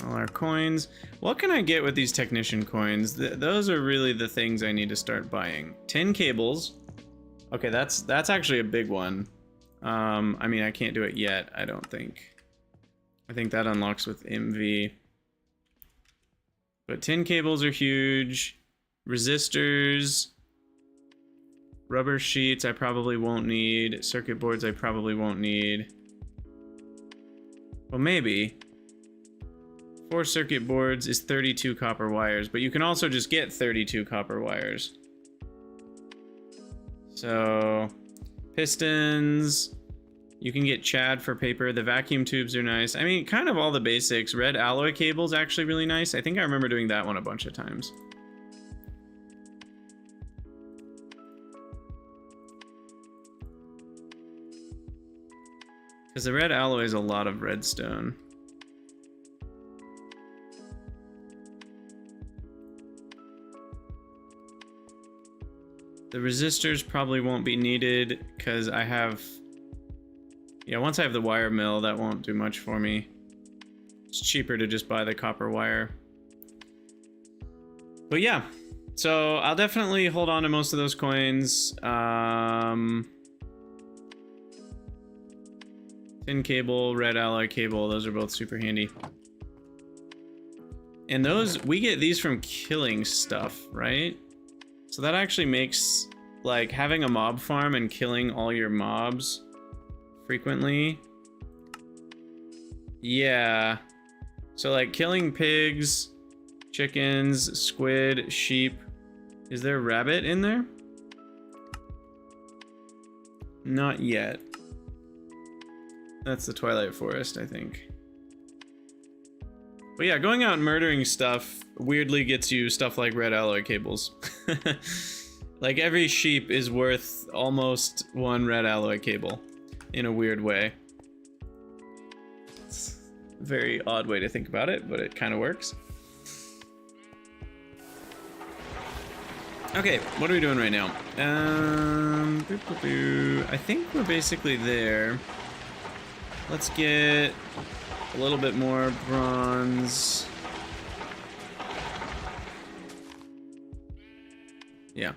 all our coins. What can I get with these technician coins? Those are really the things I need to start buying. 10 cables. Okay, that's actually a big one. I mean, I can't do it yet, I don't think. I think that unlocks with MV. But 10 cables are huge. Resistors. Rubber sheets I probably won't need. Circuit boards I probably won't need. Well, maybe. 4 circuit boards is 32 copper wires, but you can also just get 32 copper wires. So, pistons. You can get Chad for paper. The vacuum tubes are nice. I mean, kind of all the basics. Red alloy cable's actually really nice. I think I remember doing that one a bunch of times. Because the red alloy is a lot of redstone. The resistors probably won't be needed because I have... Yeah, once I have the wire mill, that won't do much for me. It's cheaper to just buy the copper wire. But yeah, so I'll definitely hold on to most of those coins. Tin cable, red alloy cable, those are both super handy. And those, we get these from killing stuff, right? So that actually makes, like, having a mob farm and killing all your mobs frequently. Yeah. So, like, killing pigs, chickens, squid, sheep. Is there a rabbit in there? Not yet. That's the Twilight Forest, I think. But yeah, going out and murdering stuff weirdly gets you stuff like red alloy cables. Like, every sheep is worth almost 1 red alloy cable in a weird way. It's a very odd way to think about it, but it kind of works. Okay, what are we doing right now? I think we're basically there. Let's get a little bit more bronze. Yeah.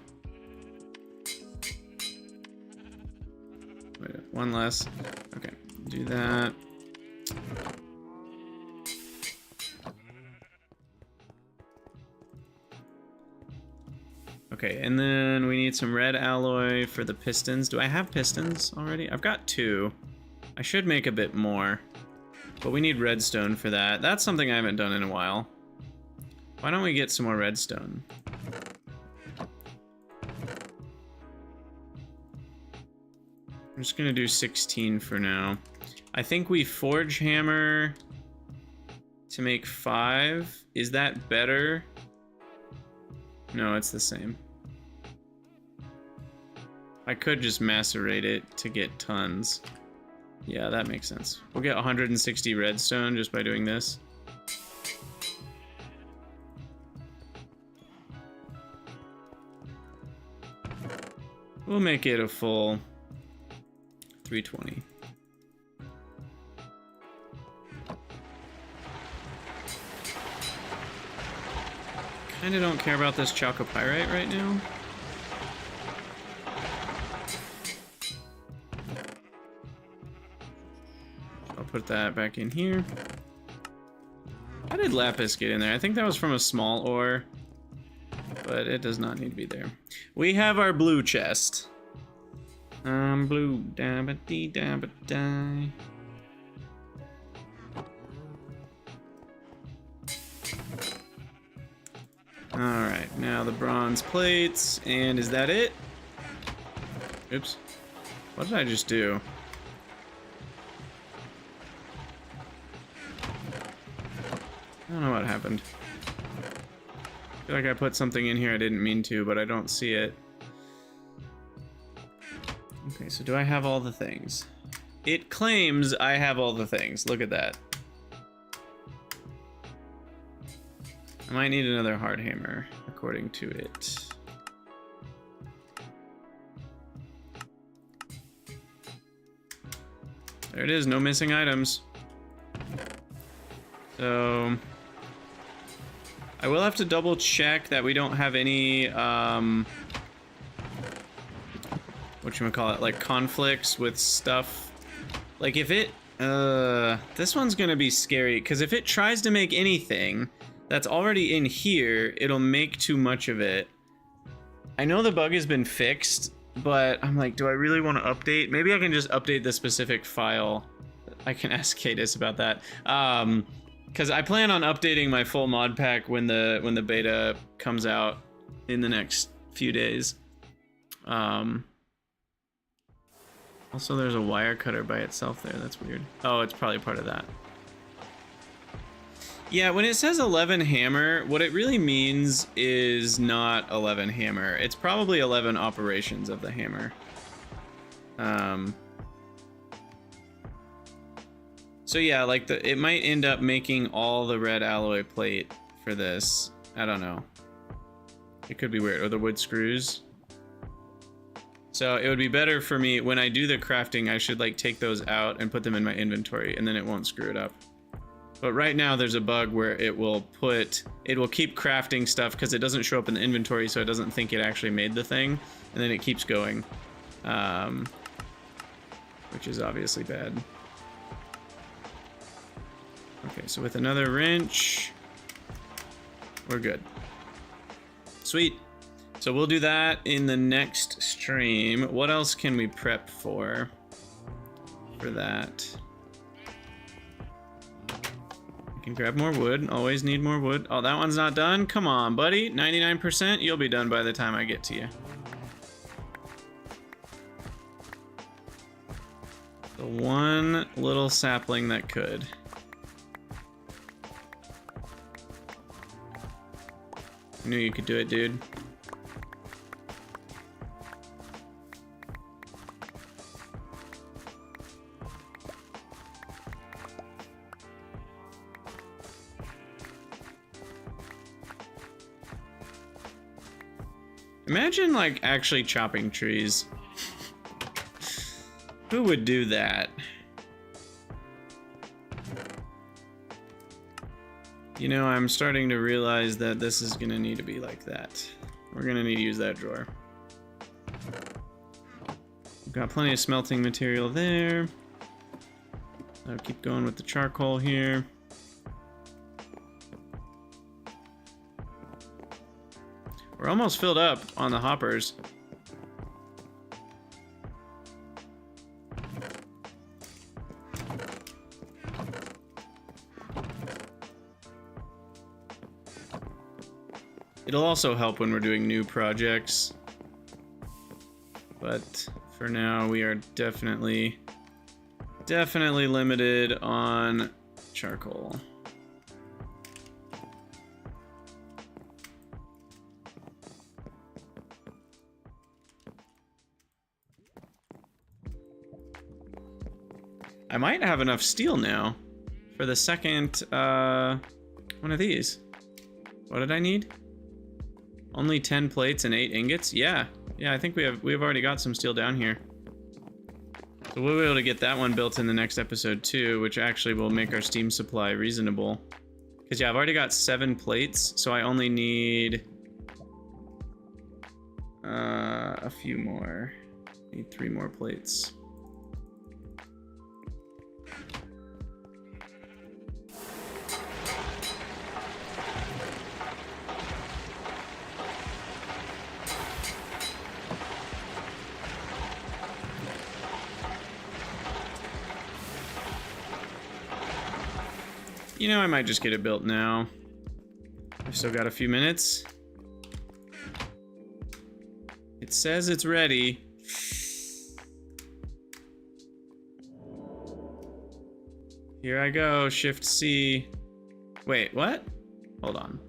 one less. Okay, do that. Okay, and then we need some red alloy for the pistons. Do I have pistons already? I've got 2. I should make a bit more, but we need redstone for that. That's something I haven't done in a while. Why don't we get some more redstone? I'm just gonna do 16 for now. I think we forge hammer to make 5. Is that better? No, it's the same. I could just macerate it to get tons. Yeah, that makes sense. We'll get 160 redstone just by doing this. We'll make it a full 320. Kinda don't care about this chalcopyrite right now. I'll put that back in here. How did lapis get in there? I think that was from a small ore, but it does not need to be there. We have our blue chest. Blue, da-ba-dee, da-ba-die. Alright, now the bronze plates, and is that it? Oops. What did I just do? I don't know what happened. I feel like I put something in here I didn't mean to, but I don't see it. Okay, so do I have all the things? It claims I have all the things. Look at that. I might need another hard hammer, according to it. There it is, no missing items. So I will have to double check that we don't have any whatchamacallit, like conflicts with stuff. Like if it this one's gonna be scary, because if it tries to make anything that's already in here, it'll make too much of it. I know the bug has been fixed, but I'm like, do I really want to update? Maybe I can just update the specific file. I can ask Cadis about that. Because I plan on updating my full mod pack when the beta comes out in the next few days. Also, there's a wire cutter by itself there. That's weird. Oh, it's probably part of that. Yeah, when it says 11 hammer, what it really means is not 11 hammer. It's probably 11 operations of the hammer. So yeah, like it might end up making all the red alloy plate for this. I don't know. It could be weird. Or the wood screws. So it would be better for me when I do the crafting, I should like take those out and put them in my inventory, and then it won't screw it up. But right now there's a bug where it will keep crafting stuff because it doesn't show up in the inventory, so it doesn't think it actually made the thing, and then it keeps going, which is obviously bad. Okay, so with another wrench, we're good. Sweet. So we'll do that in the next stream. What else can we prep for that? Can grab more wood. Always need more wood. Oh, that one's not done? Come on, buddy. 99%? You'll be done by the time I get to you. The one little sapling that could. I knew you could do it, dude. Imagine, like, actually chopping trees. Who would do that? You know, I'm starting to realize that this is gonna need to be like that. We're gonna need to use that drawer. got plenty of smelting material there. I'll keep going with the charcoal here. We're almost filled up on the hoppers. It'll also help when we're doing new projects. But for now, we are definitely limited on charcoal. I might have enough steel now for the second one of these. What did I need? Only 10 plates and 8 ingots? Yeah, I think we've already got some steel down here. So we'll be able to get that one built in the next episode too, which actually will make our steam supply reasonable. Because yeah, I've already got 7 plates, so I only need a few more. Need 3 more plates. You know, I might just get it built now. I've still got a few minutes. It says it's ready. Here I go, Shift C. Wait, what? Hold on.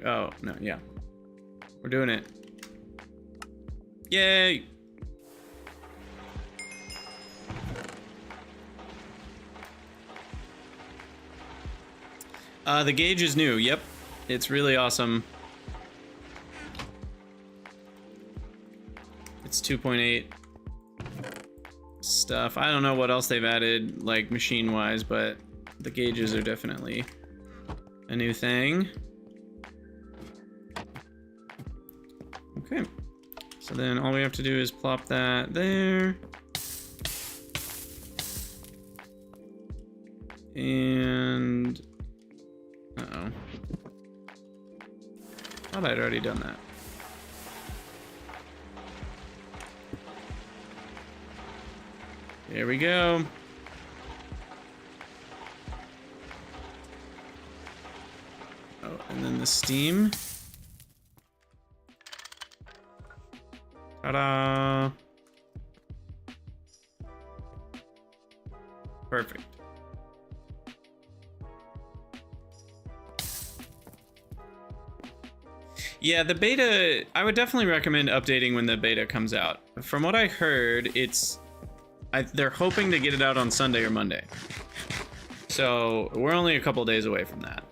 Oh, no, yeah. We're doing it. Yay! The gauge is new. Yep, it's really awesome. It's 2.8 stuff. I don't know what else they've added, like machine-wise, but the gauges are definitely a new thing. Okay, so then all we have to do is plop that there. And... uh-oh. Thought I'd already done that. There we go. Oh, and then the steam. Ta-da! Perfect. Yeah, the beta, I would definitely recommend updating when the beta comes out. From what I heard, they're hoping to get it out on Sunday or Monday. So we're only a couple days away from that.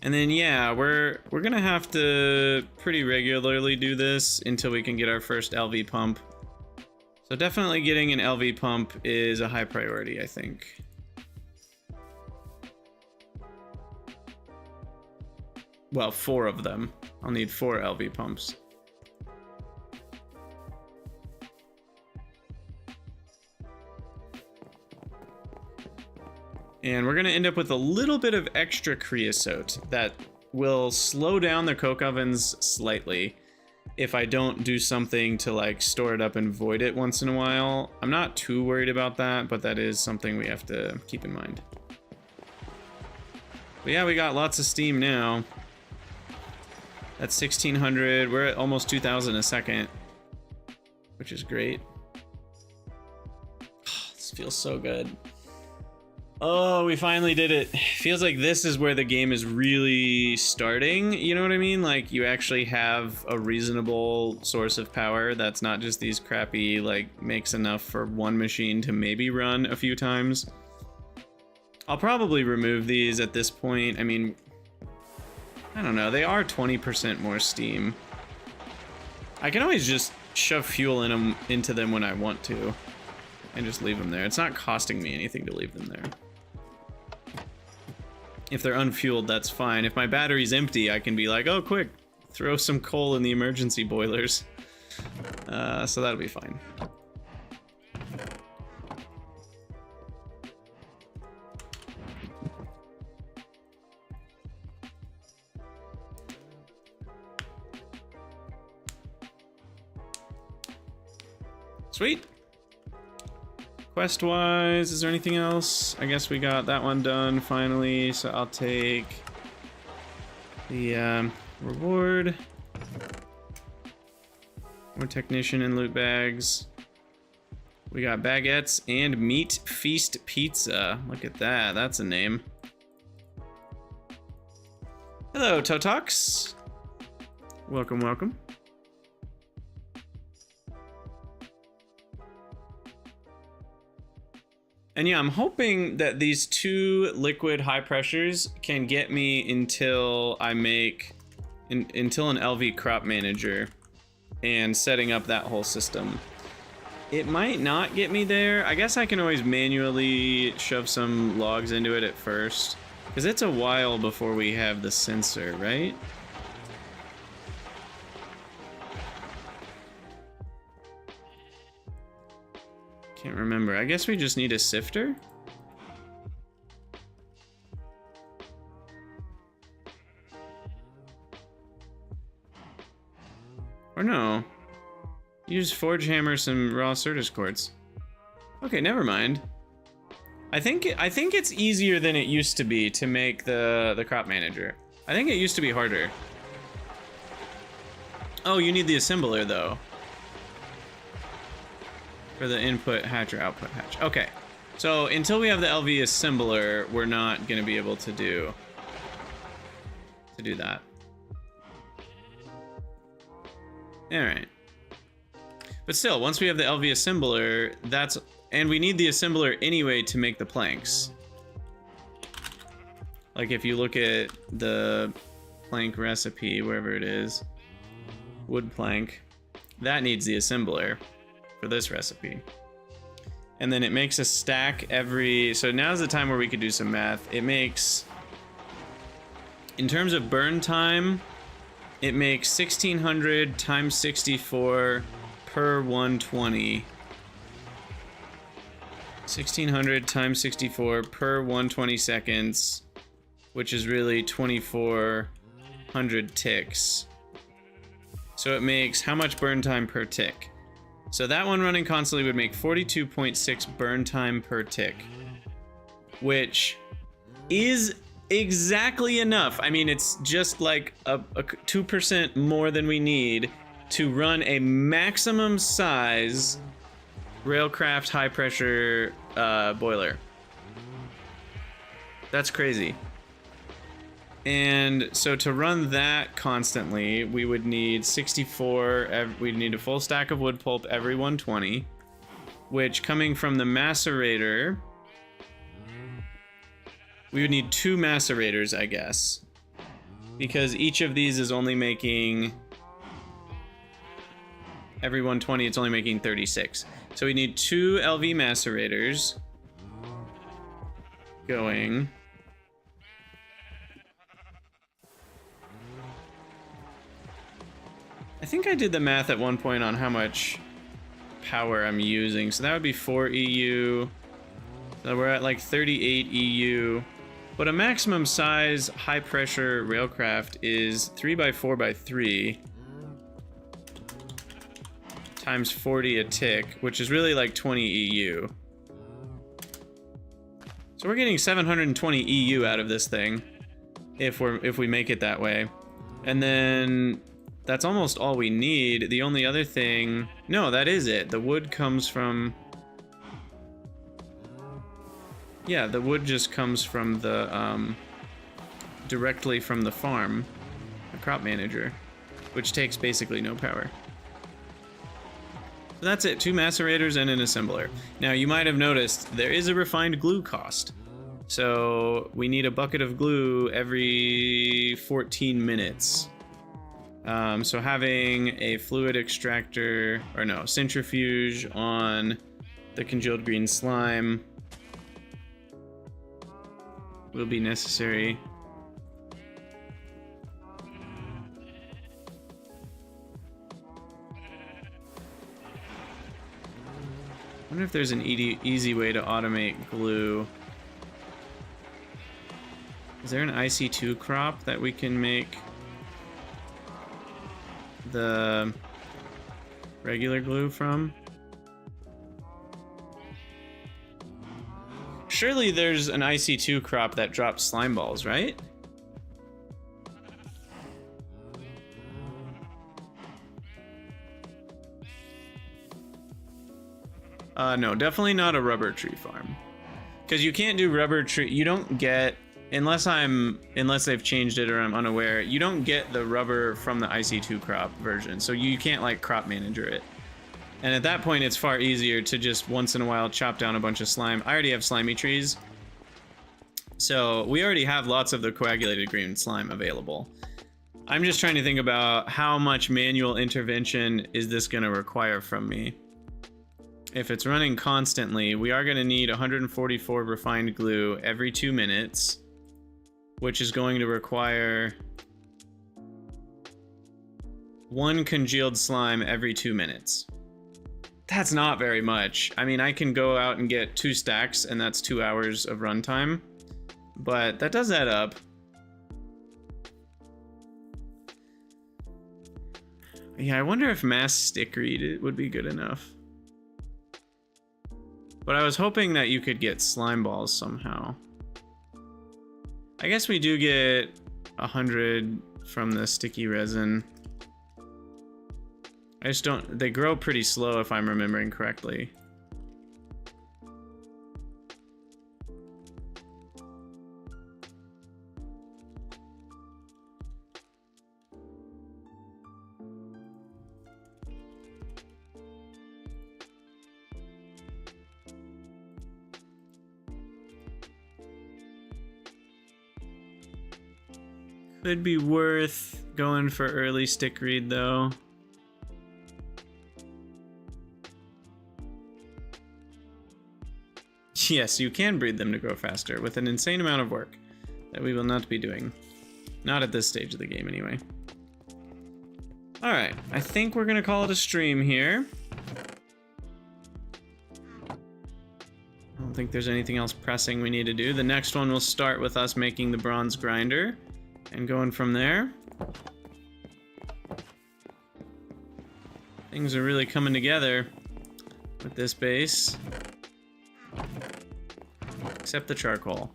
And then yeah, we're gonna have to pretty regularly do this until we can get our first LV pump. So definitely getting an LV pump is a high priority, I think. Well, 4 of them. I'll need 4 LV pumps. And we're gonna end up with a little bit of extra creosote that will slow down the coke ovens slightly if I don't do something to like store it up and void it once in a while. I'm not too worried about that, but that is something we have to keep in mind. But yeah, we got lots of steam now. That's 1600. We're at almost 2000 a second, which is great. This feels so good. Oh, we finally did it. Feels like this is where the game is really starting. You know what I mean? Like you actually have a reasonable source of power that's not just these crappy, like makes enough for one machine to maybe run a few times. I'll probably remove these at this point. I mean, I don't know, they are 20% more steam. I can always just shove fuel into them when I want to and just leave them there. It's not costing me anything to leave them there. If they're unfueled, that's fine. If my battery's empty, I can be like, oh, quick, throw some coal in the emergency boilers. So that'll be fine. Sweet. Quest-wise, is there anything else? I guess we got that one done finally, so I'll take the reward. More technician and loot bags. We got baguettes and meat feast pizza. Look at that, that's a name. Hello, Totox. Welcome, welcome. And yeah, I'm hoping that these 2 liquid high pressures can get me until I make until an LV crop manager and setting up that whole system. It might not get me there. I guess I can always manually shove some logs into it at first, because it's a while before we have the sensor, right? Can't remember. I guess we just need a sifter. Or no. Use forge hammer, some raw Certus quartz. Okay, never mind. I think it's easier than it used to be to make the crop manager. I think it used to be harder. Oh, you need the assembler though. For the input hatch or output hatch. Okay. So until we have the LV assembler, we're not gonna be able to do that. Alright. But still, once we have the LV assembler, and we need the assembler anyway to make the planks. Like if you look at the plank recipe, wherever it is, wood plank, that needs the assembler for this recipe. And then it makes a stack every, so now's the time where we could do some math. It makes, in terms of burn time, it makes 1600 times 64 per 120. 1600 times 64 per 120 seconds, which is really 2400 ticks. So it makes how much burn time per tick? So that one running constantly would make 42.6 burn time per tick, which is exactly enough. I mean, it's just like a 2% more than we need to run a maximum size Railcraft high pressure boiler. That's crazy. And so to run that constantly, we would need 64, we'd need a full stack of wood pulp every 120, which coming from the macerator, we would need 2 macerators, I guess, because each of these is only making, every 120, it's only making 36. So we need 2 LV macerators going. I think I did the math at one point on how much power I'm using. So that would be 4 EU. So we're at like 38 EU. But a maximum size high pressure railcraft is 3x4x3 times 40 a tick, which is really like 20 EU. So we're getting 720 EU out of this thing if we make it that way. And then that's almost all we need. The only other thing, no, that is it. The wood comes from, yeah, the wood just comes from the, directly from the farm, the crop manager, which takes basically no power. So that's it, 2 macerators and an assembler. Now you might have noticed there is a refined glue cost. So we need a bucket of glue every 14 minutes. So having a fluid extractor, or no, centrifuge on the congealed green slime will be necessary. wonder if there's an easy way to automate glue. Is there an IC2 crop that we can make the regular glue from? Surely there's an IC2 crop that drops slime balls, right? No, definitely not a rubber tree farm. Because you can't do rubber tree, you don't get, unless they've changed it or I'm unaware, you don't get the rubber from the IC2 crop version. So you can't like crop manager it. And at that point, it's far easier to just once in a while chop down a bunch of slime. I already have slimy trees. So we already have lots of the coagulated green slime available. I'm just trying to think about how much manual intervention is this going to require from me. If it's running constantly, we are going to need 144 refined glue every 2 minutes, which is going to require 1 congealed slime every 2 minutes. That's not very much. I mean, I can go out and get 2 stacks, and that's 2 hours of runtime, but that does add up. Yeah, I wonder if mass stick read would be good enough. But I was hoping that you could get slime balls somehow. I guess we do get 100 from the sticky resin. I just don't, they grow pretty slow if I'm remembering correctly. Could be worth going for early stick read though. Yes, you can breed them to grow faster with an insane amount of work that we will not be doing. Not at this stage of the game anyway. Alright, I think we're gonna call it a stream here. I don't think there's anything else pressing we need to do. The next one will start with us making the bronze grinder and going from there. Things are really coming together with this base. Except the charcoal.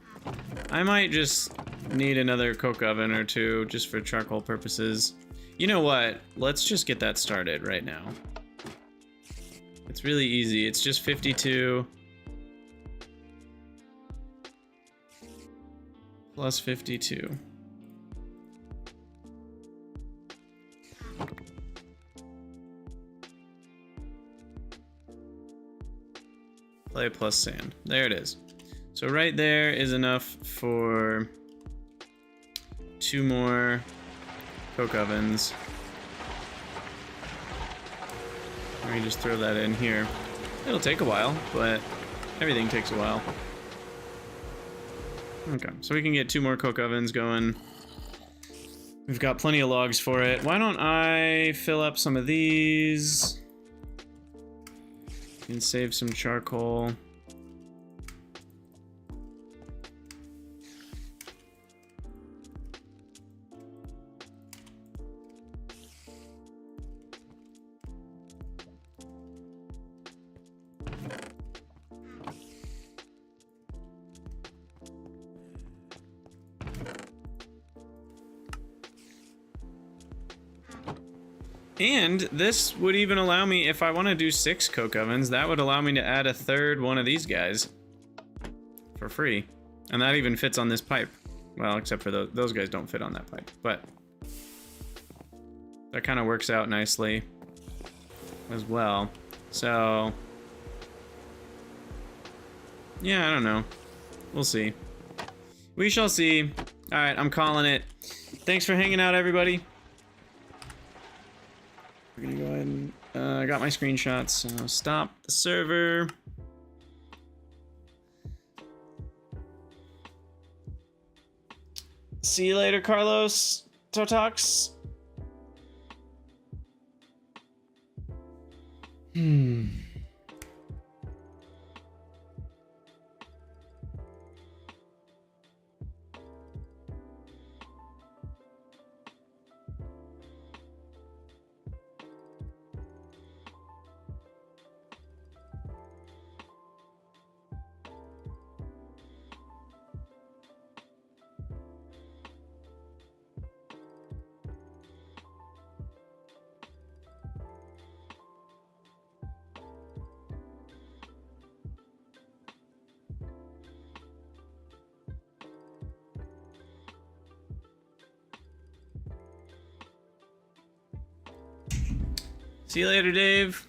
I might just need another coke oven or two just for charcoal purposes. You know what? Let's just get that started right now. It's really easy. It's just 52 plus 52. Clay plus sand. There it is. So right there is enough for 2 more coke ovens. Let me just throw that in here. It'll take a while, but everything takes a while. Okay, so we can get 2 more coke ovens going. We've got plenty of logs for it. Why don't I fill up some of these? And save some charcoal. And this would even allow me, if I want to do 6 coke ovens, that would allow me to add a 3rd one of these guys for free. And that even fits on this pipe. Well, except for those guys don't fit on that pipe, but that kind of works out nicely as well. So, yeah, I don't know. We'll see. We shall see. All right, I'm calling it. Thanks for hanging out, everybody. We're gonna go ahead and I got my screenshots, so stop the server. See you later, Carlos. Totox. See you later, Dave.